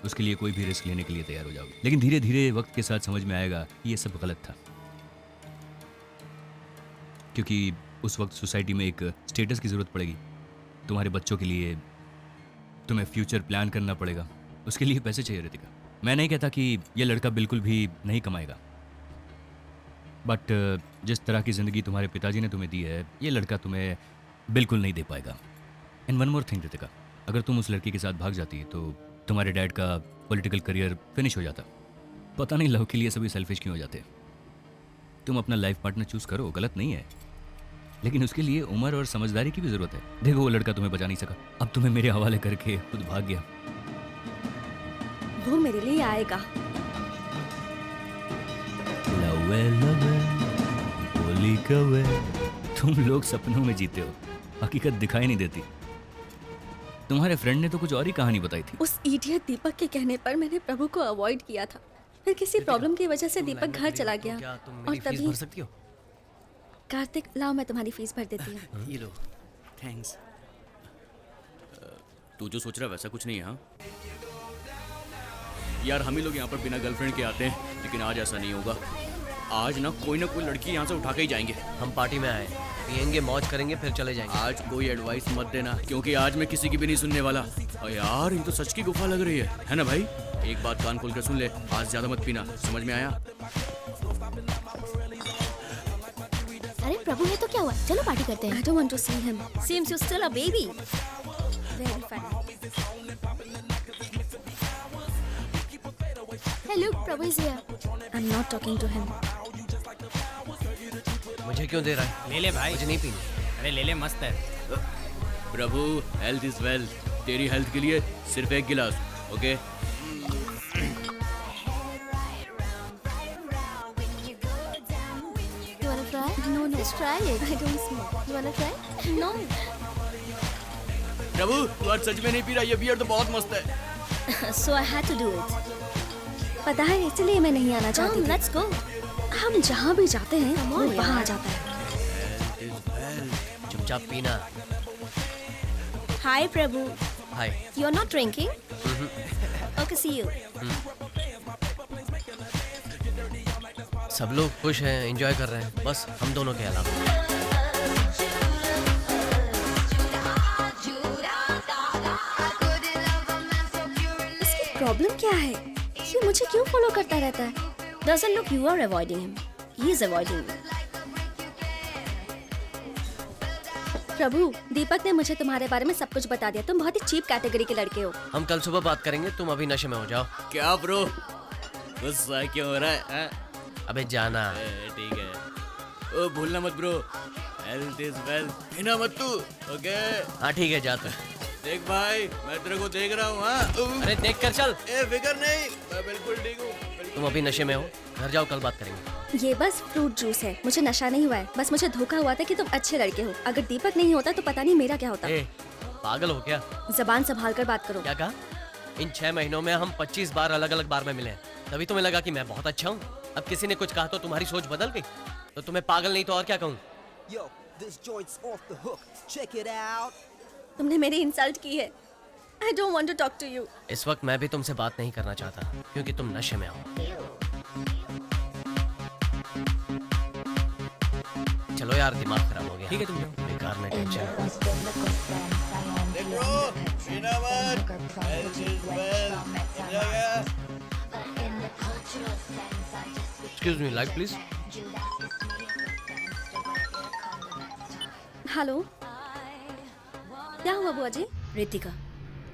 Speaker 8: उसके लिए कोई भी रिस्क लेने के लिए तैयार हो जाओगे, लेकिन धीरे धीरे वक्त के साथ समझ में आएगा कि ये सब गलत था। क्योंकि उस वक्त सोसाइटी में एक स्टेटस की जरूरत पड़ेगी। तुम्हारे बच्चों के लिए तुम्हें फ्यूचर प्लान करना पड़ेगा। उसके लिए पैसे चाहिए रितिका। मैं नहीं कहता कि ये लड़का बिल्कुल भी नहीं कमाएगा, बट जिस तरह की ज़िंदगी तुम्हारे पिताजी ने तुम्हें दी है, ये लड़का तुम्हें बिल्कुल नहीं दे पाएगा। And one more thing Ritika, अगर तुम उस लड़की के साथ भाग जाती तो तुम्हारे डैड का पॉलिटिकल करियर फिनिश हो जाता। पता नहीं लव के लिए सभी सेल्फिश क्यों हो जाते। तुम अपना लाइफ पार्टनर चूज करो, गलत नहीं है, लेकिन उसके लिए उम्र और समझदारी की भी जरूरत है। देखो, वो लड़का तुम्हें बचा नहीं सका, अब तुम्हें मेरे हवाले करके खुद भाग गया।
Speaker 11: वो मेरे लिए आएगा।
Speaker 8: लवे लवे बोली कवे, तुम लोग सपनों में जीते हो, हकीकत दिखाई नहीं देती। तुम्हारे फ्रेंड ने तो कुछ और ही कहानी बताई थी।
Speaker 7: उस इडियट दीपक के कहने पर मैंने प्रभु को अवॉइड किया था। फिर किसी प्रॉब्लम की वजह से दीपक घर चला गया और तभी।
Speaker 4: भर सकती हो?
Speaker 7: कार्तिक, लाओ मैं तुम्हारी फीस भर देती हूँ।
Speaker 8: ये लो, थैंक्स।
Speaker 9: तू जो सोच रहा है वैसा कुछ नहीं है। हाँ यार, हम ही लोग यहाँ पर बिना गर्लफ्रेंड के आते हैं, लेकिन आज ऐसा नहीं होगा। आज ना कोई लड़की यहाँ से उठा के ही जाएंगे।
Speaker 4: हम पार्टी में आए, पियेंगे, मौज करेंगे, फिर चले जाएंगे।
Speaker 9: आज कोई एडवाइस मत देना, क्योंकि आज मैं किसी की भी नहीं सुनने वाला। और यार, ये तो सच की गुफा लग रही है ना भाई? एक बात कान खोल कर सुन ले, आज ज्यादा मत पीना, समझ में आया?
Speaker 11: अरे प्रभु है तो क्या हुआ? चलो पार्टी करते हैं।
Speaker 7: I don't want to see him.
Speaker 11: Seems you're still a baby. Very funny. Hey, look, Prabhu is here.
Speaker 7: I'm not talking to him.
Speaker 4: मुझे क्यों दे रहा है?
Speaker 10: ले ले भाई।
Speaker 4: मुझे नहीं पीनी।
Speaker 10: अरे ले ले, मस्त है।
Speaker 9: प्रभु, हेल्थ इज वेल्थ। तेरी हेल्थ के लिए सिर्फ एक गिलास, okay?
Speaker 11: You wanna try? No, no. Just try it. I don't smoke. You wanna try? No.
Speaker 9: प्रभु, तू आज सच में नहीं पी रहा? ये बियर तो बहुत मस्त है।
Speaker 11: So I had to do it. पता है इसलिए मैं नहीं आना चाहती थी। Let's go. हम जहाँ भी जाते हैं वो वहाँ आ जाता है।
Speaker 4: चुपचाप पीना।
Speaker 11: Hi Prabhu.
Speaker 4: Hi.
Speaker 11: You're not drinking? Okay, see you.
Speaker 4: सब लोग खुश हैं, एंजॉय कर रहे हैं, बस हम दोनों के अलावा।
Speaker 11: इसकी प्रॉब्लम क्या है? ये मुझे क्यों फॉलो करता रहता है? Doesn't look you are avoiding him. He is avoiding you. प्रभु, दीपक ने मुझे तुम्हारे बारे में सब कुछ बता दिया। तुम बहुत ही चीप कैटेगरी के लड़के हो।
Speaker 4: हम कल सुबह बात करेंगे, तुम अभी नशे में हो जाओ।
Speaker 9: क्या ब्रो, गुस्सा क्यों हो रहा है?
Speaker 4: अबे जाना।
Speaker 9: ठीक है। ओ भूलना मत ब्रो, हेल्थ इज वेल्थ। पीना मत तू, ओके?
Speaker 4: हाँ ठीक है, जा तू।
Speaker 9: देख भाई, मैं तेरे को देख रहा हूँ। हाँ,
Speaker 4: अरे देख कर चल।
Speaker 9: फिकर नहीं, मैं बिल्कुल ठीक हूँ।
Speaker 4: तुम अभी नशे में हो, घर जाओ, कल बात करेंगे।
Speaker 11: ये बस फ्रूट जूस है। मुझे नशा नहीं हुआ है, बस मुझे धोखा हुआ था कि तुम अच्छे लड़के हो। अगर दीपक नहीं होता तो पता नहीं मेरा क्या होता।
Speaker 4: पागल हो क्या?
Speaker 11: जबान संभाल कर बात करो।
Speaker 4: क्या कहा? इन 6 महीनों में हम 25 बार अलग अलग बार में मिले हैं, तभी तुम्हें लगा कि मैं बहुत अच्छा हूँ। अब किसी ने कुछ कहा तो तुम्हारी सोच बदल गई? तो तुम्हें पागल नहीं तो और क्या कहूँ?
Speaker 11: तुमने मेरी इंसल्ट की है। I don't want to talk to you.
Speaker 4: इस वक्त मैं भी तुमसे बात नहीं करना चाहता क्योंकि तुम नशे में हो। चलो यार, दिमाग खराब हो गया।
Speaker 10: ठीक है, तुम जाओ।
Speaker 4: बेकार में tension. Excuse me, light please.
Speaker 11: Hello, क्या हुआ बुआ जी? रितिका,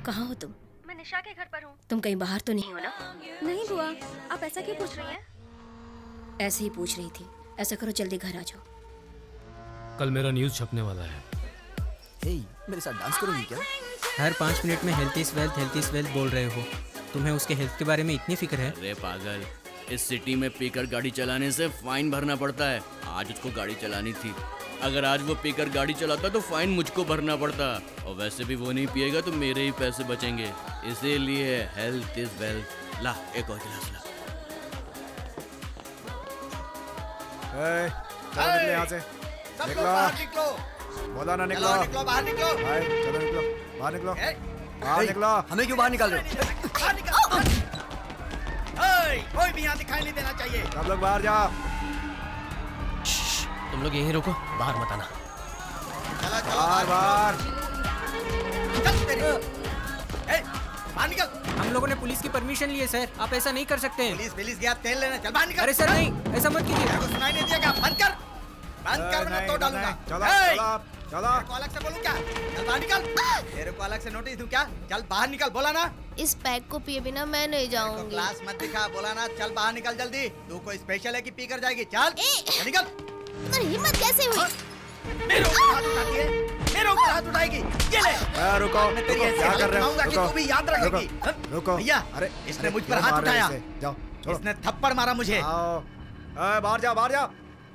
Speaker 11: कहाँ हो तुम?
Speaker 7: मैं निशा के घर पर हूँ।
Speaker 11: तुम कहीं बाहर तो नहीं हो ना?
Speaker 7: नहीं बुआ, आप ऐसा क्यों पूछ रही हैं?
Speaker 11: ऐसे ही पूछ रही थी। ऐसा करो, जल्दी घर आ जाओ।
Speaker 5: कल मेरा न्यूज़ छपने वाला है।
Speaker 12: मेरे साथ डांस करोगी क्या?
Speaker 10: हर 5 मिनट में हेल्थ इज वेल्थ बोल रहे हो। तुम्हें उसके हेल्थ के बारे में इतनी फिक्र है?
Speaker 9: अरे पागल, इस सिटी में पीकर गाड़ी चलाने से फाइन भरना पड़ता है। आज उसको गाड़ी चलानी थी। अगर आज वो पीकर गाड़ी चलाता तो फाइन मुझको भरना पड़ता, और वैसे भी वो नहीं पिएगा तो मेरे ही पैसे बचेंगे। इसीलिए हेल्थ इज वेल्थ। ला, एक और गिलास ला।
Speaker 1: चलो निकलो यहाँ से। निकलो। बोला ना निकलो।
Speaker 2: निकलो, बाहर निकलो।
Speaker 1: भाई चलो निकलो, बाहर निकलो। बाहर निकलो।
Speaker 12: हमें क्यों बाहर निकाल रहे हो?
Speaker 2: कोई भी यहाँ दिखाई नहीं देना चाहिए।
Speaker 1: सब लोग बाहर जाओ।
Speaker 4: तुम लोग यहीं रुको, बाहर मत आना।
Speaker 1: बाहर।
Speaker 2: बाहर निकल।
Speaker 10: हम लोगों ने पुलिस की परमिशन ली है सर, आप ऐसा नहीं कर सकते हैं।
Speaker 2: पुलिस गया, तेल लेना। चल बाहर निकल।
Speaker 10: अरे सर नहीं, ऐसा मत कीजिए।
Speaker 2: तेरे को सुनाई नहीं दिया क्या? बंद कर वरना तो डालूंगा।
Speaker 1: चलो।
Speaker 2: तेरे को अलग से बोलूं क्या? चल बाहर निकल। तेरे को अलग से नोटिस दूं क्या? चल बाहर निकल, बोला ना।
Speaker 11: इस पैक को पिए बिना मैं नहीं जाऊंगी।
Speaker 2: क्लास मत दिखा, बोला ना। चल बाहर निकल जल्दी। तू कोई स्पेशल है कि पी कर जाएगी? चल निकल।
Speaker 11: तुम्हारी हिम्मत कैसे हुई?
Speaker 2: मेरे ऊपर हाथ उठाती है, मेरे ऊपर हाथ उठाएगी। ये ले।
Speaker 1: रुको,
Speaker 2: मैं तेरी ऐसी
Speaker 1: क्या कर रहे हो?
Speaker 2: हालत कि तू भी याद रखेगी।
Speaker 1: रुको।
Speaker 2: भैया,
Speaker 1: अरे
Speaker 2: इसने मुझ पर हाथ उठाया।
Speaker 1: जाओ, छोड़ो।
Speaker 2: इसने थप्पड़ मारा मुझे।
Speaker 1: बाहर जाओ।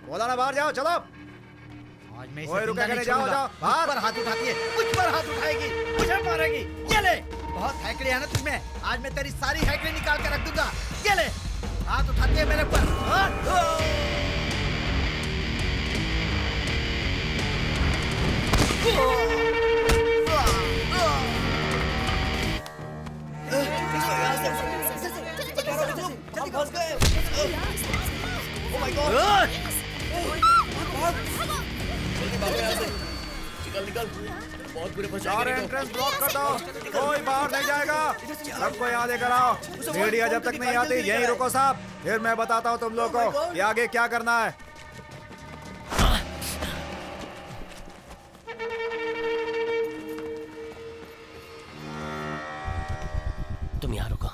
Speaker 1: बोला ना बाहर जाओ, चलो।
Speaker 2: आज मैं
Speaker 1: ओए,
Speaker 2: इसे
Speaker 1: रुका
Speaker 2: जिंदा नहीं
Speaker 1: के जाओ,
Speaker 2: छोड़ूंगा।
Speaker 1: जाओ,
Speaker 2: मुझ
Speaker 1: बाहर।
Speaker 2: पर हाथ उठाती है, मुझ पर हाथ उठाएगी, मुझे मारेगी। ये ले। बहुत हैकड़ी है ना तुझमें। आज मैं तेरी सारी हैकड़ी निकाल के रख दूंगा। ये ले। हाथ उठाती है मेरे ऊपर।
Speaker 9: निकल। बहुत बुरे फंसे।
Speaker 1: एंट्रेंस ब्लॉक कर दो, कोई बाहर नहीं जाएगा। सबको यहाँ लेकर आओ। मीडिया जब तक नहीं आती यहीं रुको साहब, फिर मैं बताता हूँ तुम लोगों को कि आगे क्या करना है।
Speaker 4: तुम यहाँ रुको।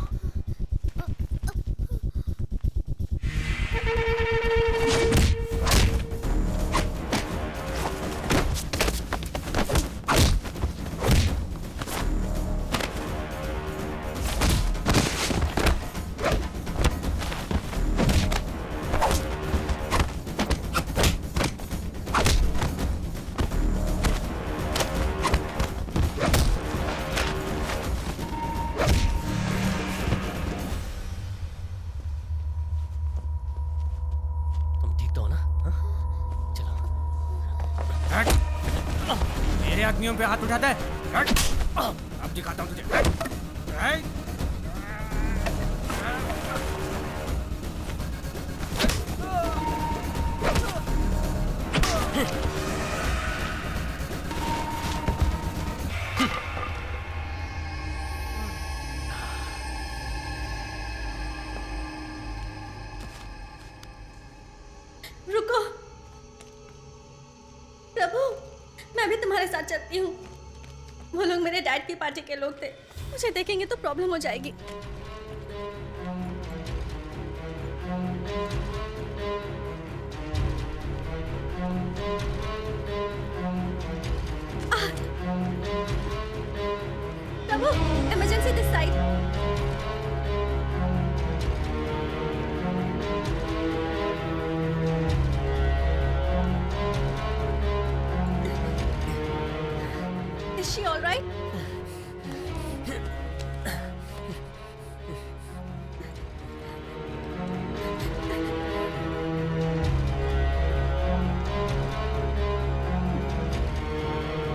Speaker 10: मेरे आदमियों पे हाथ उठाता है? अब दिखाता हूँ तुझे।
Speaker 7: रुको प्रभु, मैं भी तुम्हारे साथ चलती हूँ। वो लोग मेरे डैड की पार्टी के लोग थे, मुझे देखेंगे तो प्रॉब्लम हो जाएगी। Prabhu, emergency this side. Is she all right?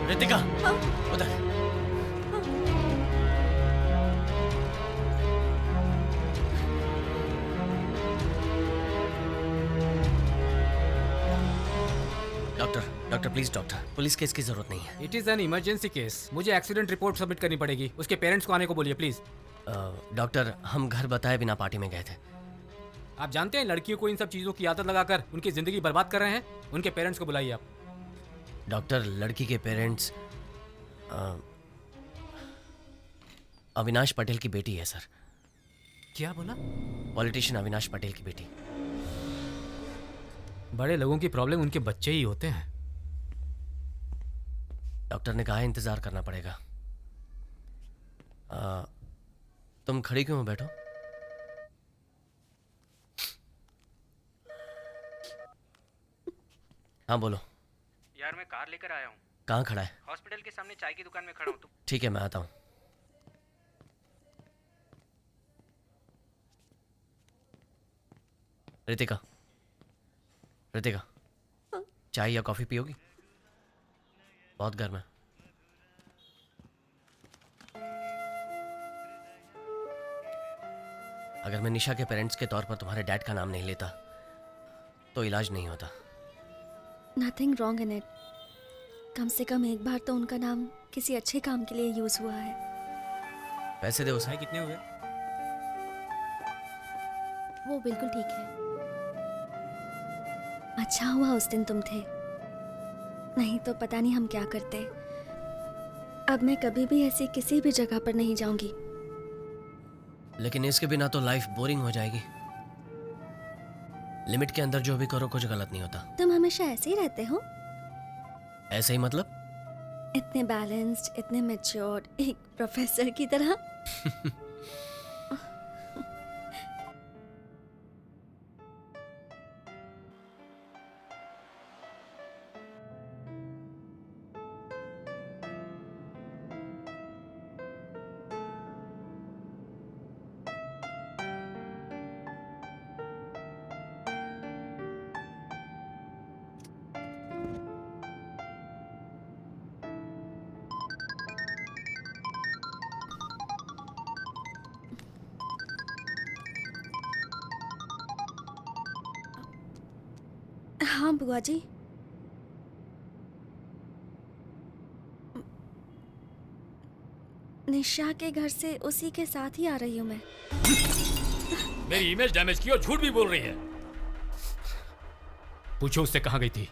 Speaker 4: Ritika, उधर। Doctor please doctor, police case की जरूरत नहीं है।
Speaker 5: It is an emergency case. मुझे एक्सीडेंट रिपोर्ट सबमिट करनी पड़ेगी। उसके पेरेंट्स को आने को बोलिए प्लीज।
Speaker 4: डॉक्टर, हम घर बताए बिना पार्टी में गए थे।
Speaker 5: आप जानते हैं लड़कियों को इन सब चीजों की आदत लगाकर उनकी जिंदगी बर्बाद कर रहे हैं। उनके पेरेंट्स को बुलाइए आप।
Speaker 4: डॉक्टर, लड़की के पेरेंट्स अविनाश पटेल की बेटी है सर।
Speaker 5: क्या बोला?
Speaker 4: पॉलिटिशियन अविनाश पटेल की बेटी।
Speaker 5: बड़े लोगों की प्रॉब्लम उनके बच्चे ही होते हैं।
Speaker 4: डॉक्टर ने कहा इंतजार करना पड़ेगा। तुम खड़ी क्यों हो? बैठो। हाँ बोलो।
Speaker 10: यार मैं कार लेकर आया हूँ।
Speaker 4: कहाँ खड़ा है?
Speaker 10: हॉस्पिटल के सामने चाय की दुकान में खड़ा हूँ। तो
Speaker 4: ठीक है, मैं आता हूँ। रितिका, रितिका, चाय या कॉफी पियोगी? बहुत गर्म है। अगर मैं निशा के पेरेंट्स के तौर पर तुम्हारे डैड का नाम नहीं लेता तो इलाज नहीं होता।
Speaker 7: Nothing wrong in it. कम से कम एक बार तो उनका नाम किसी अच्छे काम के लिए यूज हुआ है।
Speaker 4: पैसे दे उसे।
Speaker 10: कितने हुए?
Speaker 7: वो बिल्कुल ठीक है। अच्छा हुआ उस दिन तुम थे, नहीं तो पता नहीं हम क्या करते। अब मैं कभी भी ऐसी किसी भी जगह पर नहीं जाऊंगी।
Speaker 4: लेकिन इसके बिना तो लाइफ बोरिंग हो जाएगी। लिमिट के अंदर जो भी करो कुछ गलत नहीं होता।
Speaker 7: तुम हमेशा ऐसे ही रहते हो?
Speaker 4: ऐसे ही मतलब?
Speaker 7: इतने बैलेंस्ड, इतने मैच्योर्ड, एक प्रोफेसर की तरह। हाँ बुआ जी। निशा के घर से उसी के साथ ही आ रही हूँ मैं।
Speaker 5: मेरी इमेज डैमेज की और झूठ भी बोल रही है। पूछो उससे कहाँ गई थी?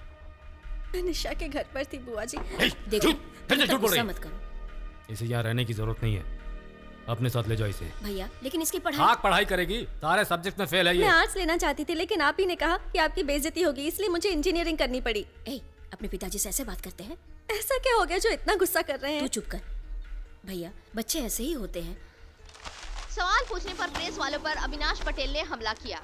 Speaker 7: मैं निशा के घर पर थी बुआ जी।
Speaker 11: देखो,
Speaker 5: झूठ बोल रही है।
Speaker 7: मत करो।
Speaker 5: इसे यहाँ रहने की जरूरत नहीं है। अपने साथ ले जाओ इसे।
Speaker 11: भैया लेकिन इसकी पढ़ाई।
Speaker 5: हाँ पढ़ाई करेगी, सारे सब्जेक्ट में फेल है ये।
Speaker 7: मैं आर्ट्स लेना चाहती थी लेकिन आप ही ने कहा कि आपकी बेइज्जती होगी, इसलिए मुझे इंजीनियरिंग करनी पड़ी।
Speaker 11: ए, अपने पिताजी से ऐसे बात करते हैं?
Speaker 7: ऐसा क्या हो गया जो इतना गुस्सा कर रहे हैं?
Speaker 11: तू चुप कर। भैया बच्चे ऐसे ही होते हैं।
Speaker 14: सवाल पूछने पर प्रेस वालों पर अविनाश पटेल ने हमला किया।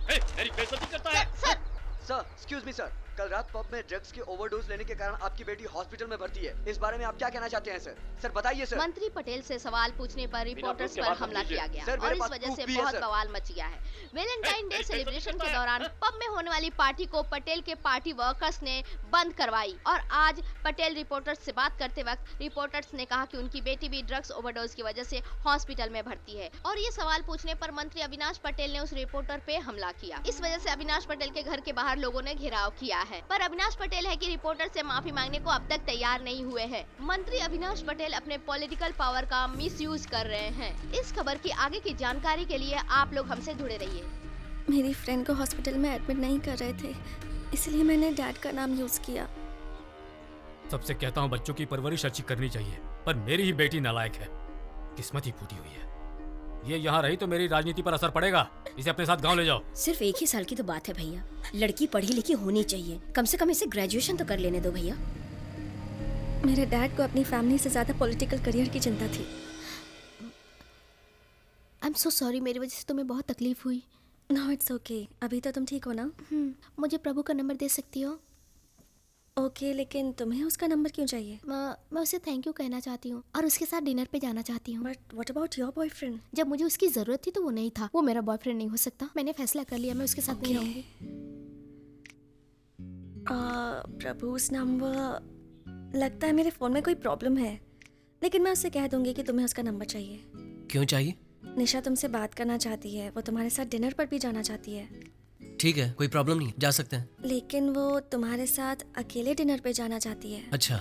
Speaker 5: मेरी बेइज्जती करता है।
Speaker 14: Sir
Speaker 2: sir, excuse me sir.
Speaker 15: कल रात पब में ड्रग्स की ओवरडोज लेने के कारण आपकी बेटी हॉस्पिटल में भर्ती है। इस बारे में आप क्या कहना चाहते हैं सर? सर बताइए सर।
Speaker 14: मंत्री पटेल से सवाल पूछने पर रिपोर्टर्स पर हमला किया गया
Speaker 15: सर,
Speaker 14: और
Speaker 15: मेरे
Speaker 14: इस
Speaker 15: पास
Speaker 14: वजह से
Speaker 15: proof भी है,
Speaker 14: बहुत
Speaker 15: सर।
Speaker 14: बवाल मच गया है। वैलेंटाइन डे सेलिब्रेशन के दौरान पब में होने वाली पार्टी को पटेल के पार्टी वर्कर्स ने बंद करवाई और आज पटेल रिपोर्टर्स से बात करते वक्त रिपोर्टर्स ने कहा कि उनकी बेटी भी ड्रग्स ओवरडोज की वजह से हॉस्पिटल में भर्ती है और ये सवाल पूछने पर मंत्री अविनाश पटेल ने उस रिपोर्टर पे हमला किया। इस वजह से अविनाश पटेल के घर के बाहर लोगों ने घेराव किया है, पर अविनाश पटेल है कि रिपोर्टर से माफी मांगने को अब तक तैयार नहीं हुए हैं। मंत्री अविनाश पटेल अपने पॉलिटिकल पावर का मिसयूज कर रहे हैं। इस खबर की आगे की जानकारी के लिए आप लोग हमसे जुड़े रहिए।
Speaker 7: मेरी फ्रेंड को हॉस्पिटल में एडमिट नहीं कर रहे थे, इसलिए मैंने डैड का नाम यूज किया।
Speaker 5: सबसे कहता हूँ बच्चों की परवरिश अच्छी करनी चाहिए, पर मेरी ही बेटी नालायक है, किस्मत ही फूटी हुई है। ये यहाँ रही तो मेरी राजनीति पर असर पड़ेगा। इसे अपने साथ गांव ले जाओ।
Speaker 11: सिर्फ एक ही साल की तो बात है भैया, लड़की पढ़ी लिखी होनी चाहिए, कम से कम इसे ग्रेजुएशन तो कर लेने दो भैया।
Speaker 7: मेरे डैड को अपनी फैमिली से ज्यादा पॉलिटिकल करियर की चिंता थी।
Speaker 14: आई एम सो सॉरी, मेरी वजह से तुम्हें बहुत तकलीफ हुई।
Speaker 7: नो इट्स ओके, अभी तो तुम ठीक हो ना?
Speaker 14: मुझे प्रभु का नंबर दे सकती हो?
Speaker 7: ओके, लेकिन तुम्हें उसका नंबर क्यों चाहिए?
Speaker 14: मैं उसे थैंक यू कहना चाहती हूँ और उसके साथ डिनर पे जाना चाहती हूँ।
Speaker 7: But what about your boyfriend?
Speaker 14: जब मुझे उसकी जरूरत थी तो वो नहीं था। वो मेरा बॉयफ्रेंड नहीं हो सकता। मैंने फैसला कर लिया, मैं उसके साथ नहीं रहूंगी।
Speaker 7: प्रभु's नंबर, लगता है मेरे फ़ोन में कोई प्रॉब्लम है, लेकिन मैं उससे कह दूंगी कि तुम्हें उसका नंबर चाहिए।
Speaker 4: क्यों चाहिए?
Speaker 7: निशा तुमसे बात करना चाहती है, वो तुम्हारे साथ डिनर पर भी जाना चाहती है।
Speaker 4: ठीक है, कोई प्रॉब्लम नहीं, जा सकते हैं।
Speaker 7: लेकिन वो तुम्हारे साथ अकेले डिनर पे जाना चाहती है।
Speaker 4: अच्छा।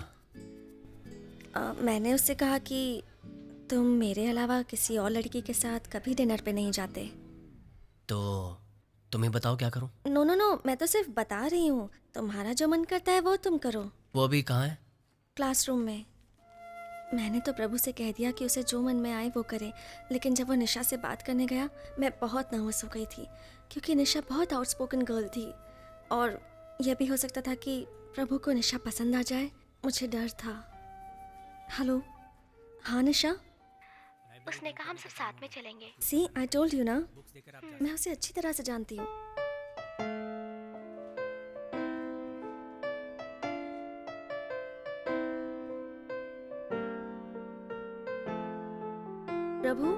Speaker 7: मैंने उससे कहा कि तुम मेरे अलावा किसी और लड़की के साथ कभी डिनर पे नहीं जाते।
Speaker 4: तो तुम्हें बताओ क्या करूं?
Speaker 7: नो नो नो, मैं तो सिर्फ बता रही हूँ, तुम्हारा जो मन करता है वो तुम करो।
Speaker 4: वो अभी कहाँ है?
Speaker 7: क्लासरूम में। मैंने तो प्रभु से कह दिया कि उसे जो मन में आए वो करे, लेकिन जब वो निशा से बात करने गया मैं बहुत नर्वस हो गई थी, क्योंकि निशा बहुत आउटस्पोकन गर्ल थी और यह भी हो सकता था कि प्रभु को निशा पसंद आ जाए। मुझे डर था। हेलो, हाँ निशा?
Speaker 6: उसने कहा हम सब साथ में चलेंगे।
Speaker 7: सी आई टोल्ड यू ना, मैं उसे अच्छी तरह से जानती हूँ। प्रभु,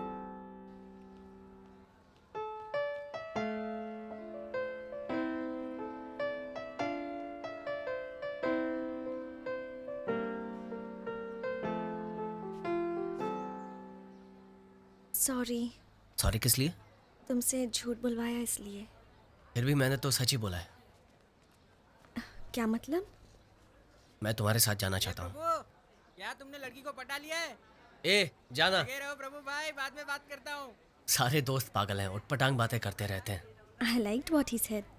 Speaker 7: सॉरी।
Speaker 4: सॉरी किस लिए?
Speaker 7: तुमसे झूठ बुलवाया इसलिए।
Speaker 4: फिर भी मैंने तो सच ही बोला है।
Speaker 7: क्या मतलब?
Speaker 4: मैं तुम्हारे साथ जाना चाहता हूँ।
Speaker 10: क्या तुमने लड़की को पटा लिया है?
Speaker 4: ए जाना।
Speaker 10: लगे रहो प्रभु भाई, बाद में बात करता हूँ।
Speaker 4: सारे दोस्त पागल हैं, उठपटांग बातें करते रहते हैं।
Speaker 7: I liked what he said.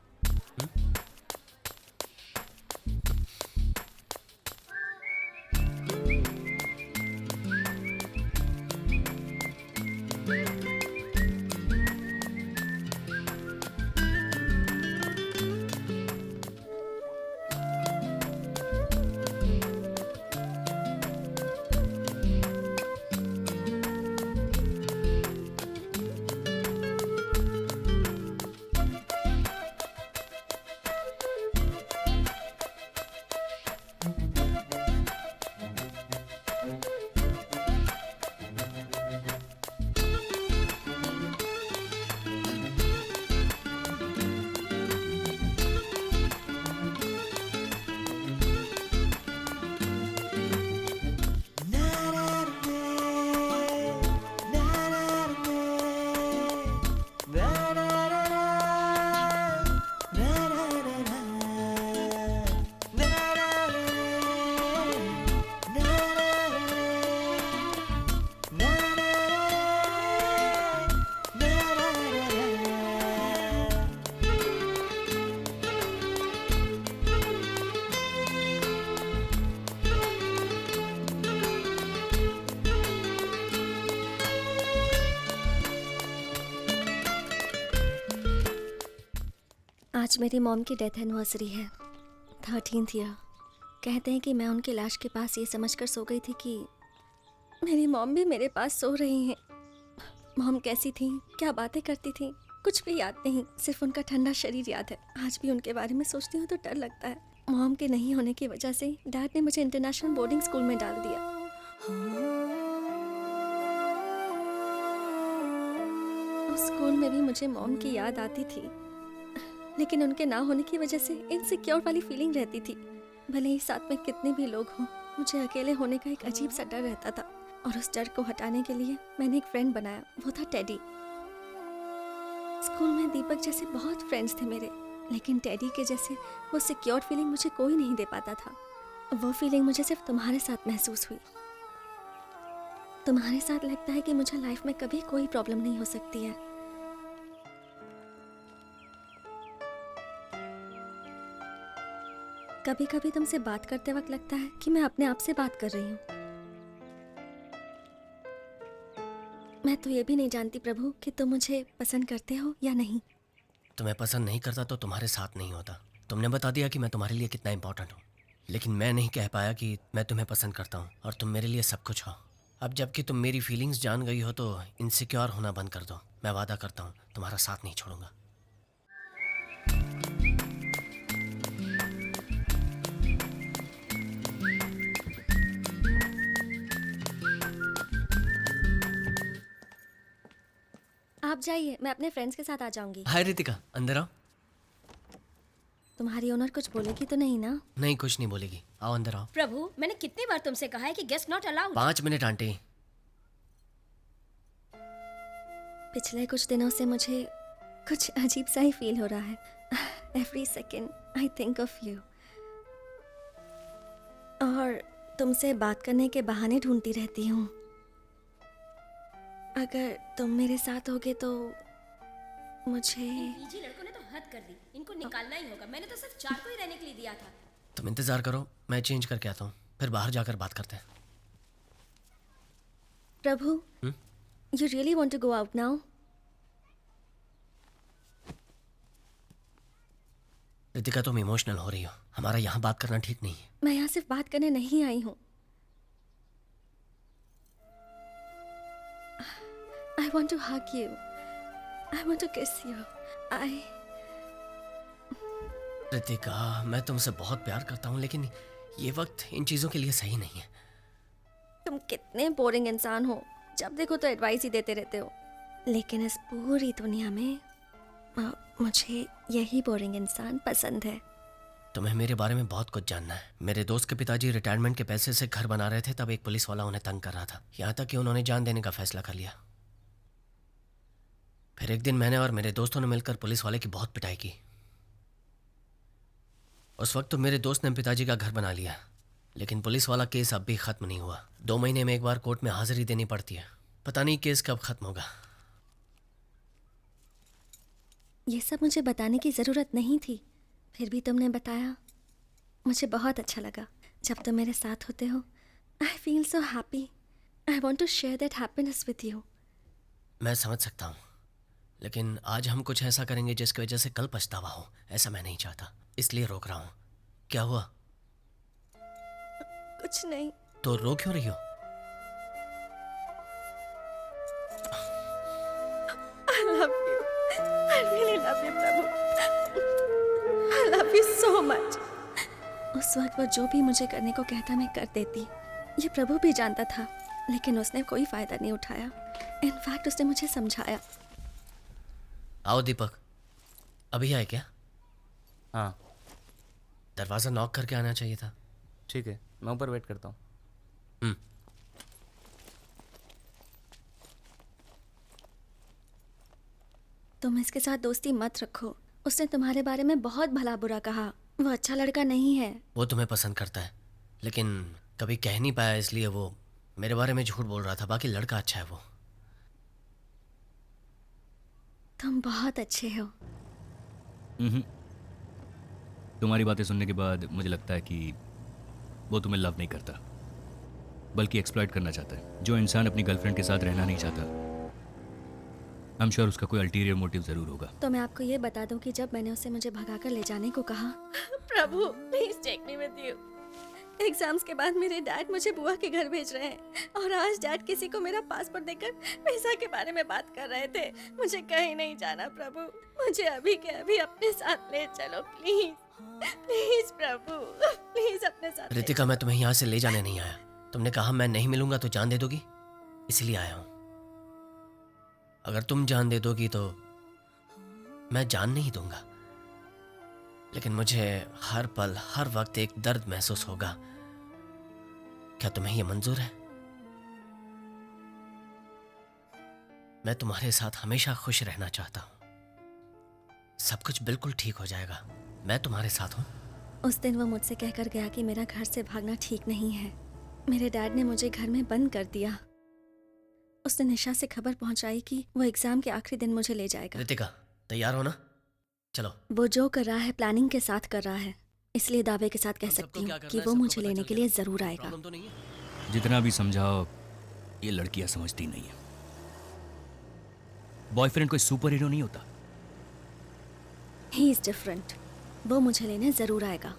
Speaker 7: आज मेरी मॉम की डेथ एनिवर्सरी है, 13th ईयर। कहते हैं कि मैं उनकी लाश के पास ये समझकर सो गई थी कि मेरी मॉम भी मेरे पास सो रही हैं। मॉम कैसी थी, क्या बातें करती थी, कुछ भी याद नहीं, सिर्फ उनका ठंडा शरीर याद है। आज भी उनके बारे में सोचती हूँ तो डर लगता है। मॉम के नहीं होने की वजह से डैड ने मुझे इंटरनेशनल बोर्डिंग स्कूल में डाल दिया। उस स्कूल में भी मुझे मॉम की याद आती थी, लेकिन उनके ना होने की वजह से इनसिक्योर वाली फीलिंग रहती थी। भले ही साथ में कितने भी लोग हों, मुझे अकेले होने का एक अजीब सा डर रहता था, और उस डर को हटाने के लिए मैंने एक फ्रेंड बनाया, वो था टेडी। स्कूल में दीपक जैसे बहुत फ्रेंड्स थे मेरे, लेकिन टेडी के जैसे वो सिक्योर फीलिंग मुझे कोई नहीं दे पाता था। वो फीलिंग मुझे सिर्फ तुम्हारे साथ महसूस हुई। तुम्हारे साथ लगता है कि मुझे लाइफ में कभी कोई प्रॉब्लम नहीं हो सकती है। कभी कभी तुमसे बात करते वक्त लगता है कि मैं अपने आप से बात कर रही हूँ। मैं तो ये भी नहीं जानती प्रभु कि तुम मुझे पसंद करते हो या नहीं।
Speaker 4: तुम्हें पसंद नहीं करता तो तुम्हारे साथ नहीं होता। तुमने बता दिया कि मैं तुम्हारे लिए कितना इंपॉर्टेंट हूँ, लेकिन मैं नहीं कह पाया कि मैं तुम्हें पसंद करता हूँ और तुम मेरे लिए सब कुछ हो। अब जबकि तुम मेरी फीलिंग्स जान गई हो तो इनसिक्योर होना बंद कर दो। मैं वादा करता हूँ तुम्हारा साथ नहीं छोड़ूंगा।
Speaker 7: आप जाइए, मैं अपने फ्रेंड्स के साथ आ जाऊंगी।
Speaker 4: हाय रितिका, अंदर आओ।
Speaker 7: तुम्हारी ओनर कुछ बोलेगी तो नहीं ना?
Speaker 4: नहीं, कुछ नहीं बोलेगी। आओ अंदर आओ।
Speaker 11: प्रभु, मैंने कितनी बार तुमसे कहा है कि guest not allowed.
Speaker 4: 5 minute aunty.
Speaker 7: पिछले कुछ दिनों से मुझे कुछ अजीब सा ही फील हो रहा है। Every second I think of you, और तुमसे बात करने के बहाने ढूंढती रहती हूँ। अगर तुम मेरे साथ होगे तो मुझे।
Speaker 11: पीजी लड़कों ने तो हद कर दी, इनको निकालना ही होगा। मैंने तो सिर्फ 4 को ही रहने के लिए दिया था।
Speaker 4: तुम इंतजार करो, मैं चेंज करके आता हूँ, फिर बाहर जाकर बात करते हैं।
Speaker 7: Prabhu, you really want to go out now?
Speaker 4: Ritika, तुम इमोशनल हो रही हो। हमारा यहाँ बात करना ठीक नहीं है।
Speaker 7: मैं यहाँ सिर्फ बात करने नहीं आई हूँ। I want to hug you. I want to kiss you.
Speaker 4: Ritika, मैं तुमसे बहुत प्यार करता हूँ, लेकिन ये वक्त इन चीज़ों के लिए सही नहीं है।
Speaker 7: तुम कितने बोरिंग इंसान हो, जब देखो तो एडवाइस ही देते रहते हो। लेकिन इस पूरी दुनिया में मुझे यही बोरिंग इंसान पसंद है।
Speaker 4: तुम्हें मेरे बारे में बहुत कुछ जानना है। मेरे दोस्त के पिताजी रिटायरमेंट के पैसे से घर बना रहे थे, तब एक पुलिस वाला उन्हें तंग कर रहा था, यहाँ तक कि उन्होंने जान देने का फैसला कर लिया। फिर एक दिन मैंने और मेरे दोस्तों ने मिलकर पुलिस वाले की बहुत पिटाई की। उस वक्त तो मेरे दोस्त ने पिताजी का घर बना लिया, लेकिन पुलिस वाला केस अब भी खत्म नहीं हुआ। 2 महीने में एक बार कोर्ट में हाजिरी देनी पड़ती है। पता नहीं केस कब खत्म होगा।
Speaker 7: ये सब मुझे बताने की ज़रूरत नहीं थी, फिर भी तुमने बताया। मुझे बहुत अच्छा लगा। जब तुम मेरे साथ होते हो, I feel so happy. I want to share that happiness with you.
Speaker 4: मैं समझ सकता हूँ, लेकिन आज हम कुछ ऐसा करेंगे जिसकी वजह से कल पछतावा हो। ऐसा मैं नहीं चाहता, इसलिए रोक रहा हूँ। क्या हुआ?
Speaker 7: कुछ नहीं।
Speaker 4: तो रो क्यों रही हो?
Speaker 7: I love you. I really love you, Prabhu. I love you so much. उस वक्त वो जो भी मुझे करने को कहता मैं कर देती। ये प्रभु भी जानता था, लेकिन उसने कोई फायदा नहीं उठाया। इनफैक्ट उसने मुझे समझाया।
Speaker 4: आओ दीपक, अभी आए क्या?
Speaker 3: हाँ।
Speaker 4: दरवाज़ा नॉक करके आना चाहिए था।
Speaker 3: ठीक है, मैं ऊपर वेट करता हूँ।
Speaker 7: तुम इसके साथ दोस्ती मत रखो। उसने तुम्हारे बारे में बहुत भला बुरा कहा। वो अच्छा लड़का नहीं है।
Speaker 4: वो तुम्हें पसंद करता है, लेकिन कभी कह नहीं पाया, इसलिए वो मेरे बारे में झूठ बोल रहा था। बाकी लड़का अच्छा है वो।
Speaker 7: तुम बहुत अच्छे हो।
Speaker 8: तुम्हारी बातें सुनने के बाद मुझे लगता है कि वो तुम्हें लव नहीं करता, बल्कि एक्सप्लॉइट करना चाहता है। जो इंसान अपनी गर्लफ्रेंड के साथ रहना नहीं चाहता, आई एम श्योर उसका कोई अल्टीरियर मोटिव जरूर होगा।
Speaker 7: तो मैं आपको ये बता दूं कि जब मैंने उसे मुझे भगाकर ले जाने को कहा, Prabhu please take me with you. Exams के बाद मेरे डैड मुझे बुआ के घर भेज रहे हैं, और आज डैड किसी को मेरा पासपोर्ट देकर वीजा के बारे में बात कर रहे थे। मुझे कहीं नहीं जाना प्रभु, मुझे अभी के अभी अपने साथ ले चलो प्लीज। प्लीज प्रभु, प्लीज अपने साथ ले
Speaker 4: रितिका, मैं तुम्हें यहाँ से ले जाने नहीं आया। तुमने कहा मैं नहीं मिलूंगा तो जान दे दोगी, इसलिए आया हूं। अगर तुम जान दे दोगी तो मैं जान नहीं दूंगा, लेकिन मुझे हर पल हर वक्त एक दर्द महसूस होगा। क्या तुम्हें यह मंजूर है? मैं तुम्हारे साथ हमेशा खुश रहना चाहता हूं। सब कुछ बिल्कुल ठीक हो जाएगा, मैं तुम्हारे साथ हूं।
Speaker 7: उस दिन वो मुझसे कहकर गया कि मेरा घर से भागना ठीक नहीं है। मेरे डैड ने मुझे घर में बंद कर दिया। उसने निशा से खबर पहुंचाई कि वो एग्जाम के आखिरी दिन मुझे ले जाएगा।
Speaker 4: रितिका, तैयार हो ना? चलो।
Speaker 7: वो जो कर रहा है प्लानिंग के साथ कर रहा है, इसलिए दावे के साथ कह सकती हूँ कि वो मुझे लेने के लिए जरूर आएगा।
Speaker 8: जितना भी समझाओ, ये लड़कियां समझती नहीं है। बॉयफ्रेंड कोई सुपर हीरो नहीं होता।
Speaker 7: He is different. वो मुझे लेने जरूर आएगा।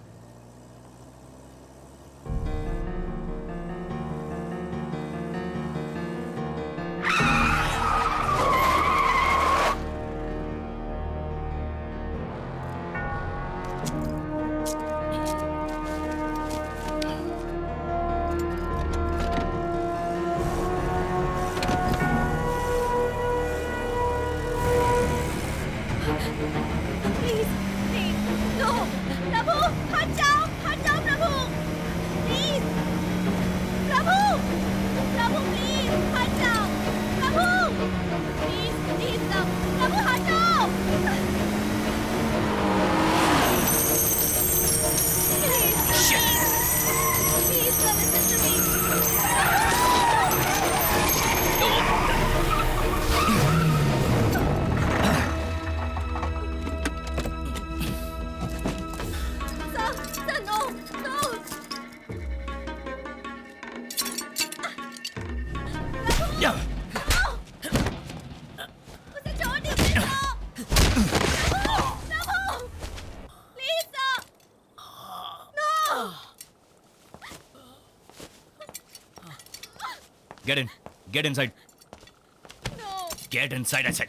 Speaker 8: Get in. Get inside.
Speaker 7: No.
Speaker 8: Get inside, I said.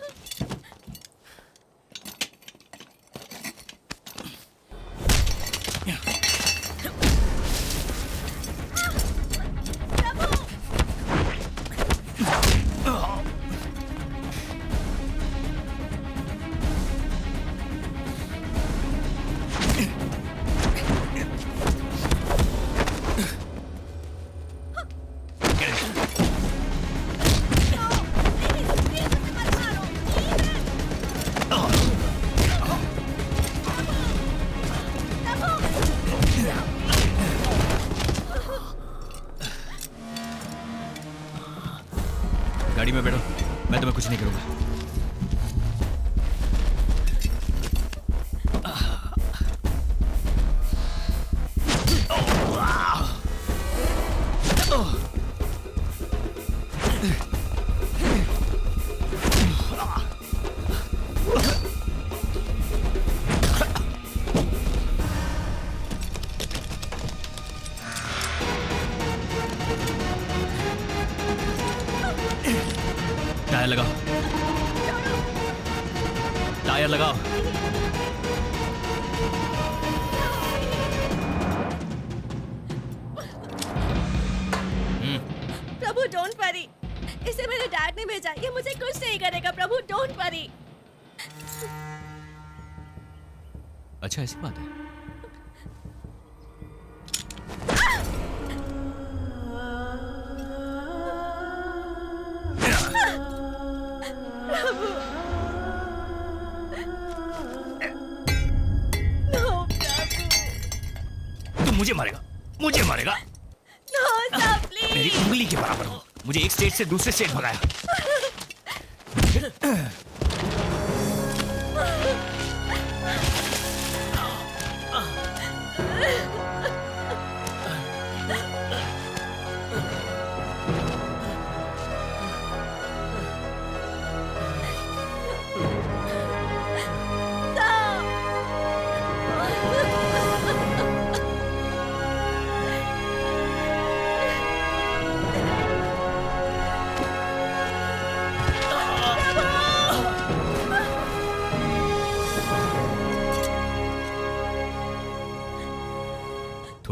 Speaker 8: गाड़ी में बैठो, मैं तुम्हें कुछ नहीं करूंगा। टायर लगाओ, टायर लगाओ।
Speaker 7: प्रभु डोंट वरी, इसे मेरे डैड ने भेजा। ये मुझे कुछ नहीं करेगा। प्रभु डोंट वरी।
Speaker 8: अच्छा, ऐसी बात है। मुझे मारेगा, मुझे मारेगा।
Speaker 7: No, sir, please.
Speaker 8: मेरी उंगली के बराबर हो। मुझे एक स्टेट से दूसरे स्टेट भगाया।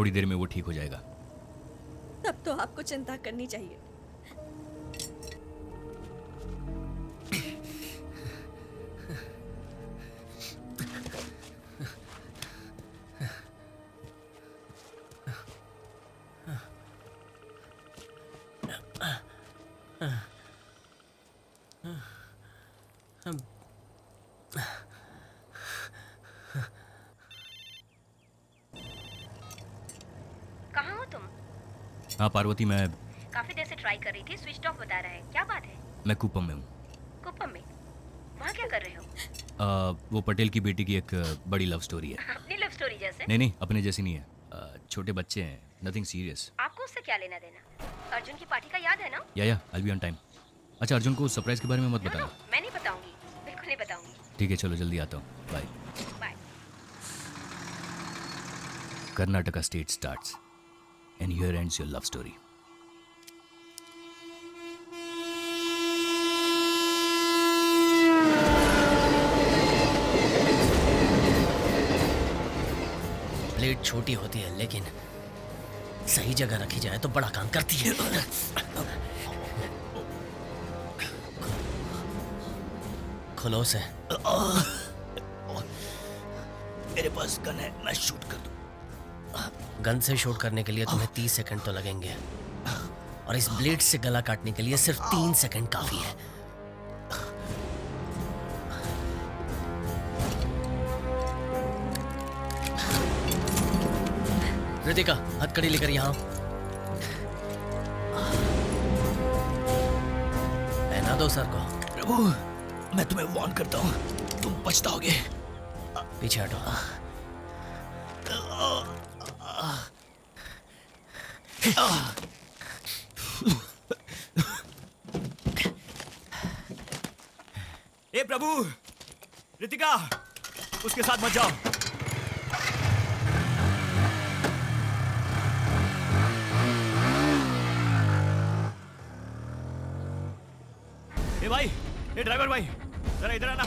Speaker 8: थोड़ी देर में वो ठीक हो जाएगा।
Speaker 7: तब तो आपको चिंता करनी चाहिए।
Speaker 11: कहाँ हो तुम?
Speaker 8: हाँ पार्वती, मैं
Speaker 11: काफी देर से ट्राई कर रही थी, स्विच ऑफ बता रहा है। क्या बात है?
Speaker 8: मैं कुप्पम में हूँ।
Speaker 11: कुप्पम में? वहाँ क्या कर रहे हो?
Speaker 8: वो पटेल की बेटी की एक बड़ी लव स्टोरी है।
Speaker 11: अपनी लव स्टोरी जैसे?
Speaker 8: नहीं, अपने जैसी नहीं है। छोटे बच्चे हैं, नथिंग सीरियस।
Speaker 11: आपको उससे क्या लेना देना? अर्जुन की पार्टी का याद है ना?
Speaker 8: या आई बी ऑन टाइम। अच्छा, अर्जुन को सरप्राइज के बारे में मत बताना।
Speaker 11: मैं नहीं बताऊंगी, बिल्कुल नहीं बताऊंगी।
Speaker 8: ठीक है, चलो जल्दी आता हूँ। Bye.
Speaker 11: Bye.
Speaker 8: Karnataka state starts and here ends your love story.
Speaker 4: Blade छोटी होती है लेकिन सही जगह रखी जाए तो बड़ा काम करती है। खुलो से।
Speaker 8: मेरे पास गन है, मैं शूट कर दूं।
Speaker 4: गन से शूट करने के लिए तुम्हें 30 सेकंड तो लगेंगे और इस ब्लेड से गला काटने के लिए सिर्फ 3 सेकंड काफी है। रितिका, हथकड़ी लेकर यहाँ पहना दो सर को।
Speaker 8: प्रभु, मैं तुम्हें वार्न करता हूँ, तुम पछताओगे।
Speaker 4: पीछे हटो।
Speaker 8: ए प्रभु, रितिका, उसके साथ मत जाओ। ए भाई, ए ड्राइवर भाई, जरा इधर आना।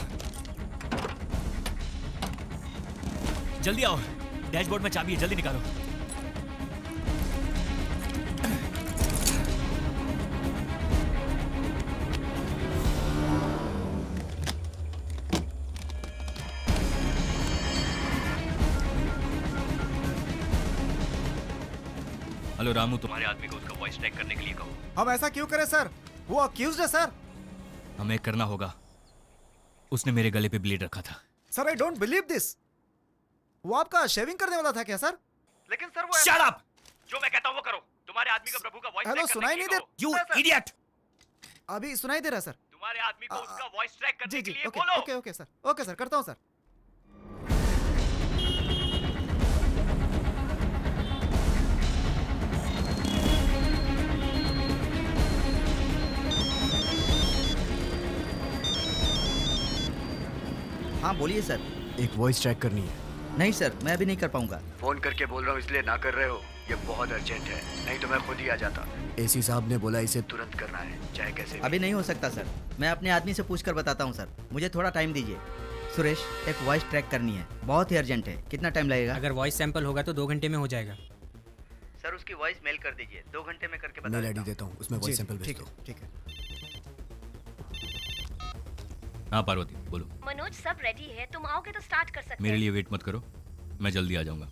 Speaker 8: जल्दी आओ, डैशबोर्ड में चाबी है, जल्दी निकालो। हेलो रामू, तुम्हारे आदमी को उसका वॉइस ट्रैक करने के लिए कहो।
Speaker 1: हम ऐसा क्यों करें सर? वो अक्यूज्ड है सर।
Speaker 8: हमें करना होगा। उसने मेरे गले पे ब्लेड रखा था।
Speaker 1: Sir I don't believe this. वो आपका शेविंग करने वाला था क्या सर?
Speaker 8: लेकिन सर वो शट अप! जो मैं कहता हूँ वो करो। तुम्हारे आदमी का प्रभु का वॉइस
Speaker 1: हेलो, सुनाई नहीं दे?
Speaker 8: You idiot!
Speaker 1: अभी सुनाई दे रहा सर।
Speaker 8: तुम्हारे आदमी को उसका वॉइस ट्रैक करने के लिए
Speaker 1: ओके,
Speaker 8: बोलो।
Speaker 1: Okay okay sir, okay sir, करता हूँ सर।
Speaker 2: हाँ बोलिए सर।
Speaker 12: एक वॉइस ट्रैक करनी है।
Speaker 2: नहीं सर, मैं अभी नहीं कर पाऊंगा।
Speaker 15: फोन करके बोल रहा हूँ इसलिए ना कर रहे हो? ये बहुत अर्जेंट है, नहीं तो मैं खुद ही आ जाता।
Speaker 12: एसी साहब ने बोला इसे
Speaker 15: तुरंत करना है, चाहे कैसे भी।
Speaker 2: अभी नहीं हो सकता सर, मैं अपने आदमी से पूछ कर बताता हूँ सर। मुझे थोड़ा टाइम दीजिए। सुरेश, एक वॉइस ट्रैक करनी है, बहुत ही अर्जेंट है। कितना टाइम लगेगा?
Speaker 10: अगर वॉइस सैंपल होगा तो 2 घंटे में हो जाएगा।
Speaker 2: सर उसकी वॉइस मेल कर दीजिए, 2 घंटे में करके बता
Speaker 12: मेल आईडी देता हूँ, उसमें वॉइस सैंपल भेज दो।
Speaker 1: ठीक है।
Speaker 8: हाँ पार्वती, बोलो।
Speaker 11: मनोज, सब रेडी है, तुम आओगे तो स्टार्ट कर सकते
Speaker 8: मेरे
Speaker 11: हैं।
Speaker 8: लिए वेट मत करो, मैं जल्दी आ जाऊंगा।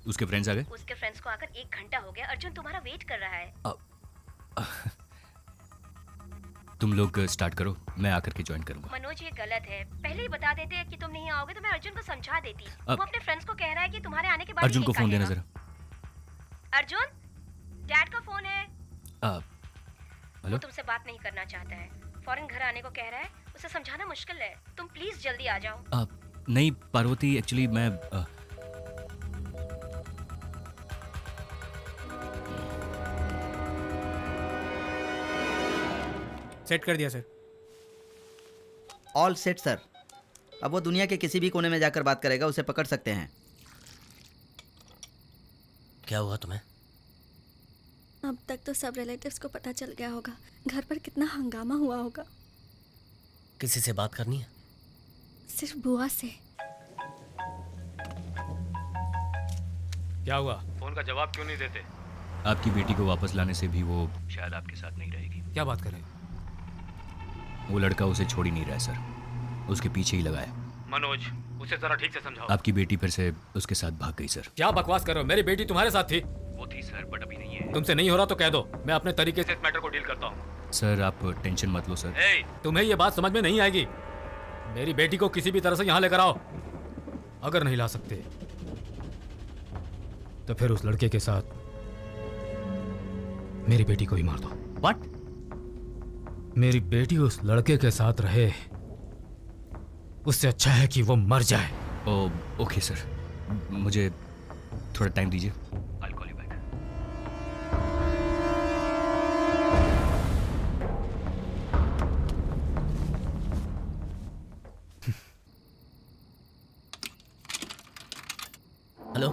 Speaker 8: उसके फ्रेंड्स आ गए?
Speaker 11: उसके फ्रेंड्स को आकर 1 घंटा हो गया। अर्जुन तुम्हारा वेट कर रहा है।
Speaker 8: तुम लोग स्टार्ट करो, मैं आकर के ज्वाइन करूंगा।
Speaker 11: मनोज, ये गलत है। पहले ही बता देते कि तुम नहीं आओगे तो मैं अर्जुन को समझा देती। वो अपने फ्रेंड्स को कह रहा है कि तुम्हारे आने के बाद
Speaker 8: अर्जुन को
Speaker 11: केक
Speaker 8: फोन देना
Speaker 11: काटेगा।
Speaker 8: जरा।
Speaker 11: अर्जुन, डैड का फोन है।
Speaker 8: हेलो?
Speaker 11: वो तुमसे बात नहीं करना चाहता है, फौरन घर आने को कह रहा है। उसे समझाना मुश्किल है, तुम प्लीज जल्दी आ जाओ।
Speaker 8: नहीं पार्वती, एक्चुअली मैं
Speaker 10: सेट कर दिया सर।
Speaker 2: All set sir. अब वो दुनिया के किसी भी कोने में जाकर बात करेगा, उसे पकड़ सकते हैं।
Speaker 4: क्या हुआ तुम्हें?
Speaker 7: अब तक तो सब रिलेटिव्स को पता चल गया होगा। घर पर कितना हंगामा हुआ होगा।
Speaker 4: किसी से बात करनी है?
Speaker 7: सिर्फ बुआ से।
Speaker 5: क्या हुआ? फोन का जवाब क्यों नहीं देते?
Speaker 8: आपकी बेटी को वापस लाने से भी वो शायद आपके साथ नहीं रहेगी।
Speaker 5: क्या बात करें?
Speaker 8: वो लड़का उसे छोड़ ही नहीं रहा है सर, उसके पीछे ही लगा है।
Speaker 5: मनोज, उसे जरा ठीक से समझाओ।
Speaker 8: आपकी बेटी फिर से उसके साथ भाग गई सर।
Speaker 5: क्या बकवास कर रहे हो? मेरी बेटी तुम्हारे साथ थी।
Speaker 8: वो थी सर, बट अभी नहीं है।
Speaker 5: तुमसे नहीं हो रहा तो कह दो, मैं अपने तरीके से इस मैटर को डील करता हूँ।
Speaker 8: सर आप टेंशन मत लो सर।
Speaker 5: तुम्हें ये बात समझ में नहीं आएगी। मेरी बेटी को किसी भी तरह से यहाँ लेकर आओ। अगर नहीं ला सकते तो फिर उस लड़के के साथ मेरी बेटी को ही मार दो।
Speaker 8: What?
Speaker 5: मेरी बेटी उस लड़के के साथ रहे, उससे अच्छा है कि वो मर जाए।
Speaker 8: ओके सर, मुझे थोड़ा टाइम दीजिए। I'll call you back.
Speaker 4: Hello,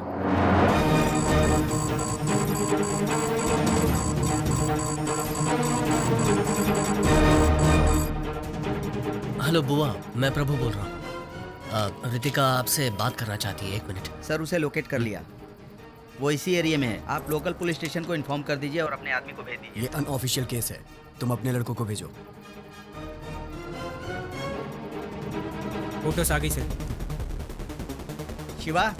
Speaker 4: hello बुआ, मैं प्रभु बोल रहा हूँ। रितिका आपसे बात करना चाहती है, 1 मिनट।
Speaker 2: सर उसे लोकेट कर लिया, वो इसी एरिया में है। आप लोकल पुलिस स्टेशन को इन्फॉर्म कर दीजिए और अपने आदमी को भेज दीजिए।
Speaker 12: ये अनऑफिशियल केस है, तुम अपने लड़कों को भेजो।
Speaker 10: फोटोस आ गई सर।
Speaker 2: शिवा,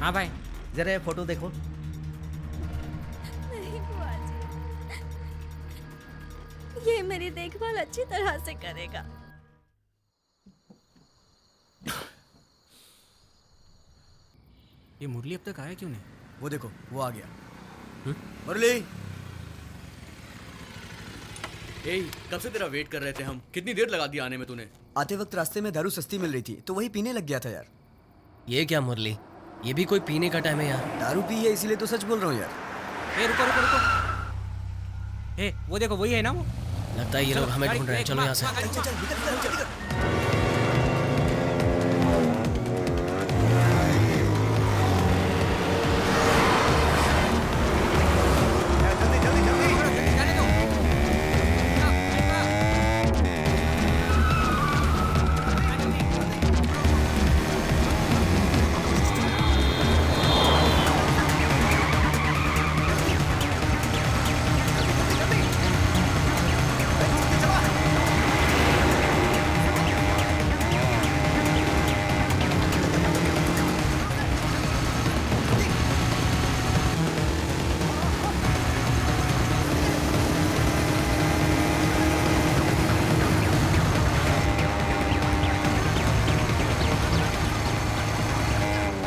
Speaker 10: हाँ भाई,
Speaker 2: जरा ये फोटो देखो।
Speaker 7: नहीं बुआ जी, ये मेरी देखभाल अच्छी तरह से करेगा।
Speaker 10: ये मुरली अब तक आया क्यों नहीं?
Speaker 12: वो देखो, वो आ गया।
Speaker 9: मुरली, कब से तेरा वेट कर रहे थे हम। कितनी देर लगा दी आने में तूने?
Speaker 12: आते वक्त रास्ते में दारू सस्ती मिल रही थी तो वही पीने लग गया था यार।
Speaker 4: ये क्या मुरली, ये भी कोई पीने का टाइम है यार?
Speaker 12: दारू पी है इसीलिए तो सच बोल रहा हूँ यार।
Speaker 10: ए रुको रुको रुको, ए वो देखो वही है ना वो।
Speaker 4: लगता है ये लोग हमें ढूंढ रहे हैं, चलो यहाँ से।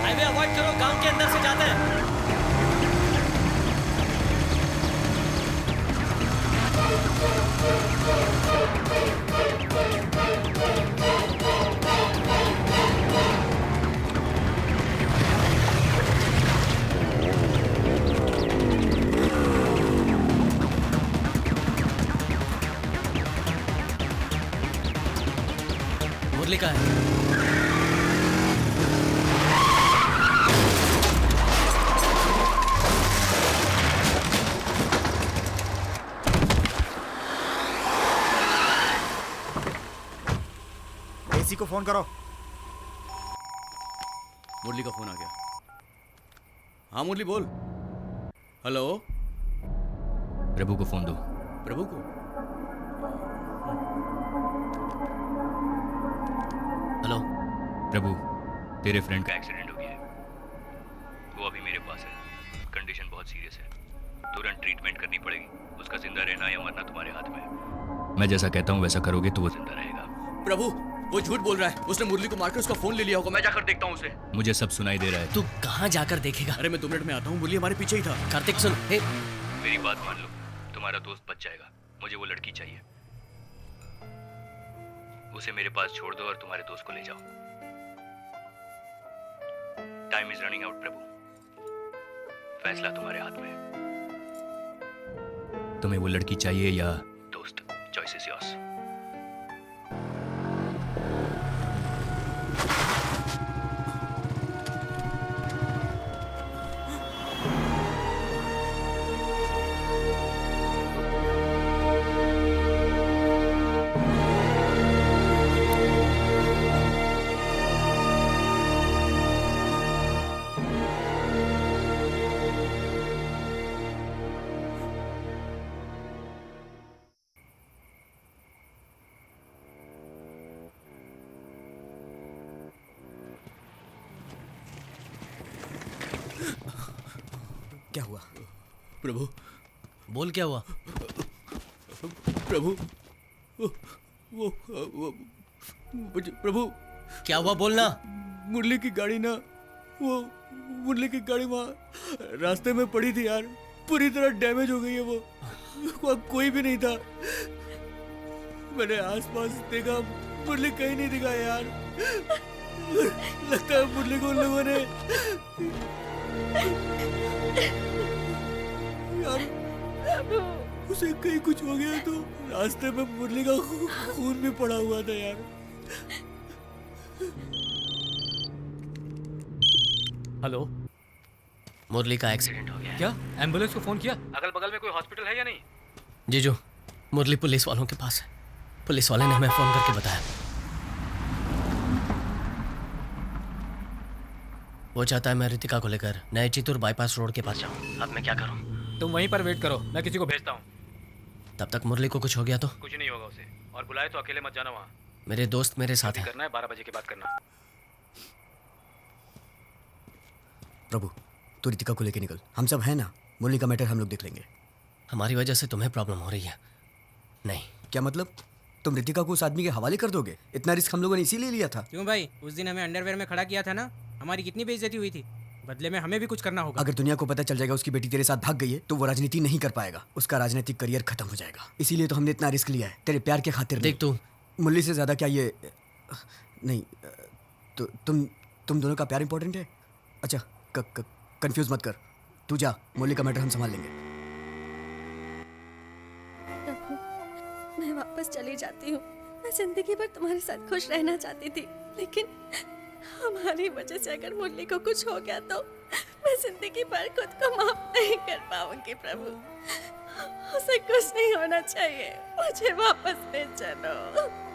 Speaker 4: हाईवे अवॉइड करो, गांव के अंदर से जाते हैं। मुरली का है।
Speaker 1: एसी को फोन करो।
Speaker 9: मुरली का फोन आ गया। हाँ मुरली बोल। हेलो,
Speaker 8: प्रभु को फोन दो।
Speaker 9: प्रभु को?
Speaker 4: हेलो
Speaker 8: प्रभु, तेरे फ्रेंड का एक्सीडेंट हो गया है। वो अभी मेरे पास है, कंडीशन बहुत सीरियस है, तुरंत ट्रीटमेंट करनी पड़ेगी। उसका जिंदा रहना या मरना तुम्हारे हाथ में है। मैं जैसा कहता हूँ वैसा करोगे तो वो जिंदा रहेगा।
Speaker 9: प्रभु, वो झूठ बोल रहा है। उसने मुरली को मारकर उसका फोन ले लिया होगा। मैं जाकर देखता हूँ उसे।
Speaker 8: मुझे सब सुनाई दे रहा है।
Speaker 4: तू कहाँ जाकर देखेगा?
Speaker 9: अरे मैं 2 मिनट में आता हूँ। मुरली हमारे पीछे ही था।
Speaker 4: कार्तिक सुन, हे
Speaker 8: मेरी बात मान लो, तुम्हारा दोस्त बच जाएगा। मुझे वो लड़की चाहिए, उसे मेरे पास छोड़ दो और तुम्हारे दोस्त को ले जाओ। टाइम इज रनिंग आउट प्रभु, फैसला तुम्हारे हाथ में है। तुम्हें वो लड़की चाहिए या दोस्त? Choice is yours.
Speaker 12: क्या हुआ?
Speaker 8: प्रभु,
Speaker 4: बोल क्या हुआ?
Speaker 8: प्रभु, वो प्रभु,
Speaker 4: क्या हुआ बोलना?
Speaker 8: मुरली की गाड़ी ना, वो मुरली की गाड़ी वहाँ रास्ते में पड़ी थी यार, पूरी तरह डैमेज हो गई है वो। वहाँ कोई भी नहीं था। मैंने आसपास देखा, मुरली कहीं नहीं दिखा यार। लगता है मुरली को उन लोगों ने यार, उसे कहीं कुछ हो गया तो रास्ते में मुरली का खून भी पड़ा हुआ था यार।
Speaker 5: हेलो,
Speaker 4: मुरली का एक्सीडेंट हो गया।
Speaker 5: क्या एम्बुलेंस को फोन किया? अगल बगल में कोई हॉस्पिटल है या नहीं?
Speaker 4: जीजू, मुरली पुलिस वालों के पास है। पुलिस वाले ने हमें फोन करके बताया। वो चाहता है मैं रितिका को लेकर नए चितूर बाईपास रोड के पास जाऊं। अब मैं क्या करूं?
Speaker 5: तुम वहीं पर वेट करो, मैं किसी को भेजता हूँ।
Speaker 4: तब तक मुरली को कुछ हो गया तो?
Speaker 5: कुछ नहीं होगा उसे, और बुलाए तो अकेले मत जाना वहाँ।
Speaker 4: मेरे दोस्त मेरे साथ हैं।
Speaker 5: करना है 12 बजे के बाद करना।
Speaker 12: प्रभु, तू रितिका को लेके निकल, हम सब हैं ना। मुरली का मैटर हम लोग देख लेंगे।
Speaker 4: हमारी वजह से तुम्हें प्रॉब्लम हो रही है? नहीं।
Speaker 12: क्या मतलब? तुम रितिका को उस आदमी के हवाले कर दोगे? इतना रिस्क हम लोगों ने इसीलिए लिया था।
Speaker 10: क्यों भाई, उस दिन हमें अंडरवेयर में खड़ा किया था ना, हमारी कितनी बेइज्जती हुई थी। बदले में हमें भी कुछ करना होगा।
Speaker 12: अगर दुनिया को पता चल जाएगा उसकी बेटी तेरे साथ भाग गई है तो वो राजनीति नहीं कर पाएगा, उसका राजनीतिक करियर खत्म हो जाएगा। इसीलिए तो हमने इतना रिस्क लिया है, तेरे प्यार के खातिर।
Speaker 4: देख तू,
Speaker 12: मुरली से ज्यादा क्या ये नहीं, तो तुम दोनों का प्यार इंपॉर्टेंट है। अच्छा, कंफ्यूज मत कर, तू जा, मुरली का मैटर हम संभाल लेंगे।
Speaker 7: प्रभु, मैं वापस चली जाती हूँ। मैं जिंदगी भर तुम्हारे साथ खुश रहना चाहती थी, लेकिन हमारी वजह से अगर मुरली को कुछ हो गया तो मैं जिंदगी भर खुद को माफ नहीं कर पाऊंगी। प्रभु, उसे कुछ नहीं होना चाहिए, मुझे वापस ले चलो।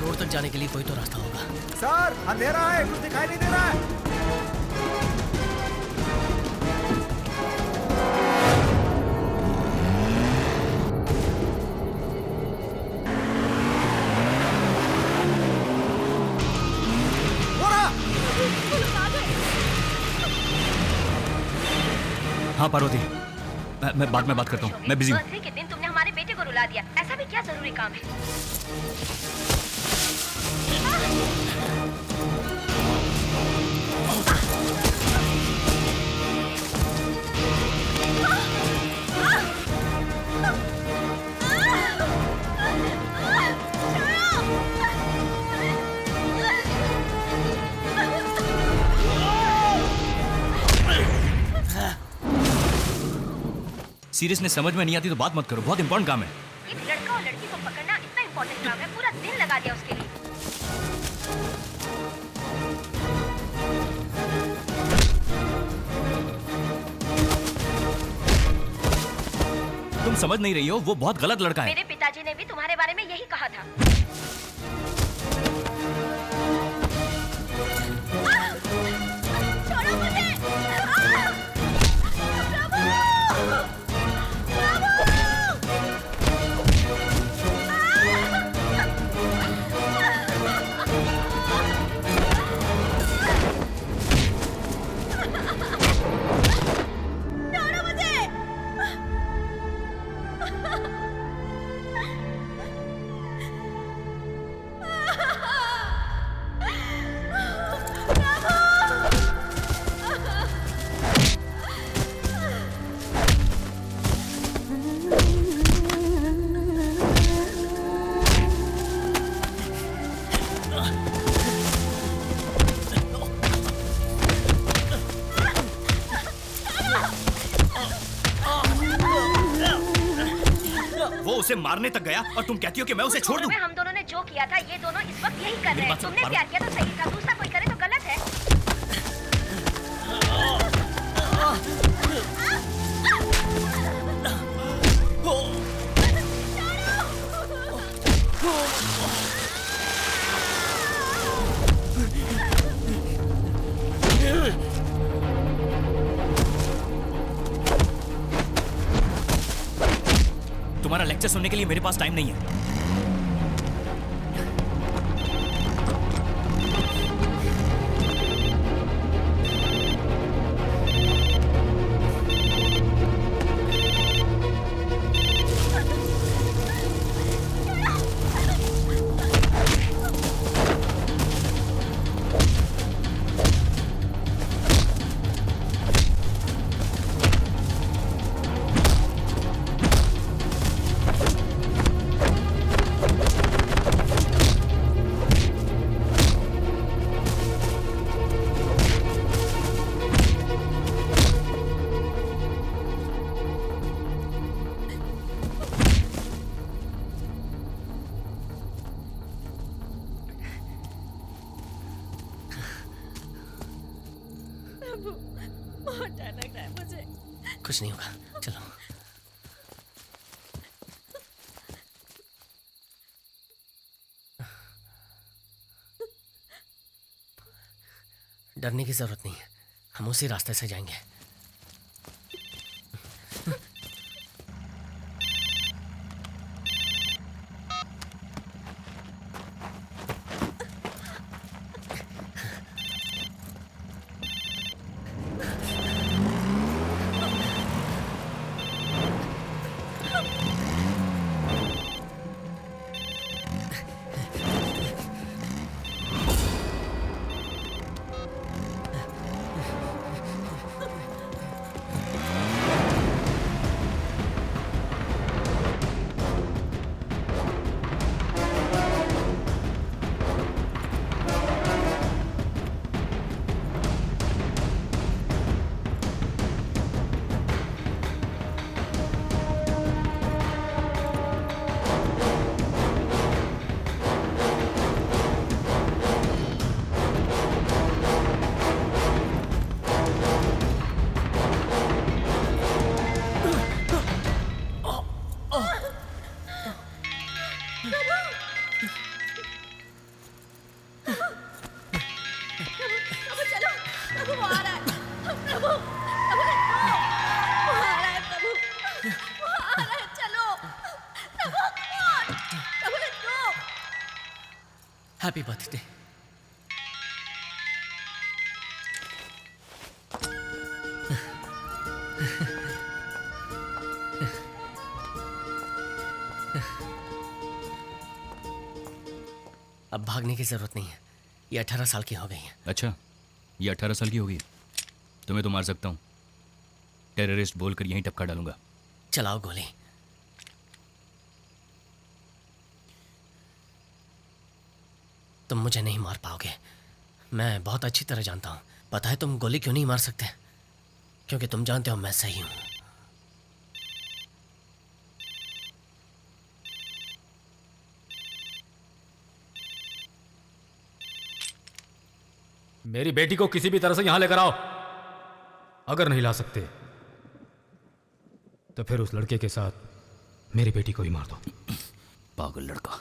Speaker 4: रोड तक जाने के लिए कोई तो रास्ता होगा।
Speaker 1: सर अंधेरा है, कुछ दिखाई नहीं दे रहा है।
Speaker 8: हाँ पार्वती, मैं बाद में बात करता हूँ, मैं बिजी हूँ।
Speaker 11: बर्थडे के दिन तुमने हमारे बेटे को रुला दिया, ऐसा भी क्या जरूरी काम है?
Speaker 8: सीरियसनेस समझ में नहीं आती तो बात मत करो, बहुत इंपॉर्टेंट काम है।
Speaker 11: एक लड़का और लड़की को पकड़ना इतना इम्पोर्टेंट काम है, पूरा दिन लगा दिया उसके लिए।
Speaker 8: तुम समझ नहीं रही हो, वो बहुत गलत लड़का है।
Speaker 11: मेरे पिताजी ने भी तुम्हारे बारे में यही कहा था। छोड़ो मुझे!
Speaker 8: उसे मारने तक गया और तुम कहती हो कि मैं उसे छोड़ दूं?
Speaker 11: हम दोनों ने जो किया था ये दोनों इस वक्त यही कर रहे हैं। तुमने प्यार किया तो सही था, दूसरा कोई करे तो गलत है।
Speaker 8: तुम्हारा लेक्चर सुनने के लिए मेरे पास टाइम नहीं है।
Speaker 11: बहुत डर लग रहा है मुझे।
Speaker 4: कुछ नहीं होगा, चलो। डरने की जरूरत नहीं है, हम उसी रास्ते से जाएंगे। Happy birthday. अब भागने की जरूरत नहीं है, ये 18 साल की हो गई है।
Speaker 8: अच्छा, ये 18 साल की होगी। तुम्हें तो मार सकता हूँ, टेररिस्ट बोलकर यहीं टपका डालूंगा।
Speaker 4: चलाओ गोली। तुम मुझे नहीं मार पाओगे, मैं बहुत अच्छी तरह जानता हूँ। पता है तुम गोली क्यों नहीं मार सकते? क्योंकि तुम जानते हो मैं सही हूँ।
Speaker 5: मेरी बेटी को किसी भी तरह से यहां लेकर आओ। अगर नहीं ला सकते तो फिर उस लड़के के साथ मेरी बेटी को ही मार दो।
Speaker 8: पागल लड़का।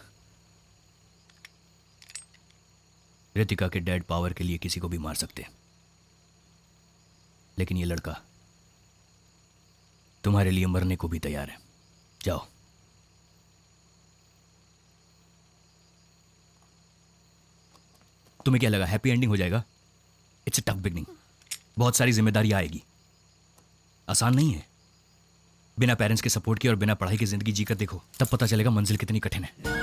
Speaker 8: रितिका के डैड पावर के लिए किसी को भी मार सकते हैं, लेकिन ये लड़का तुम्हारे लिए मरने को भी तैयार है। जाओ। तुम्हें क्या लगा हैप्पी एंडिंग हो जाएगा? It's a tough beginning. बहुत सारी जिम्मेदारी आएगी, आसान नहीं है। बिना पेरेंट्स के सपोर्ट के और बिना पढ़ाई की जिंदगी जीकर देखो, तब पता चलेगा मंजिल कितनी कठिन है।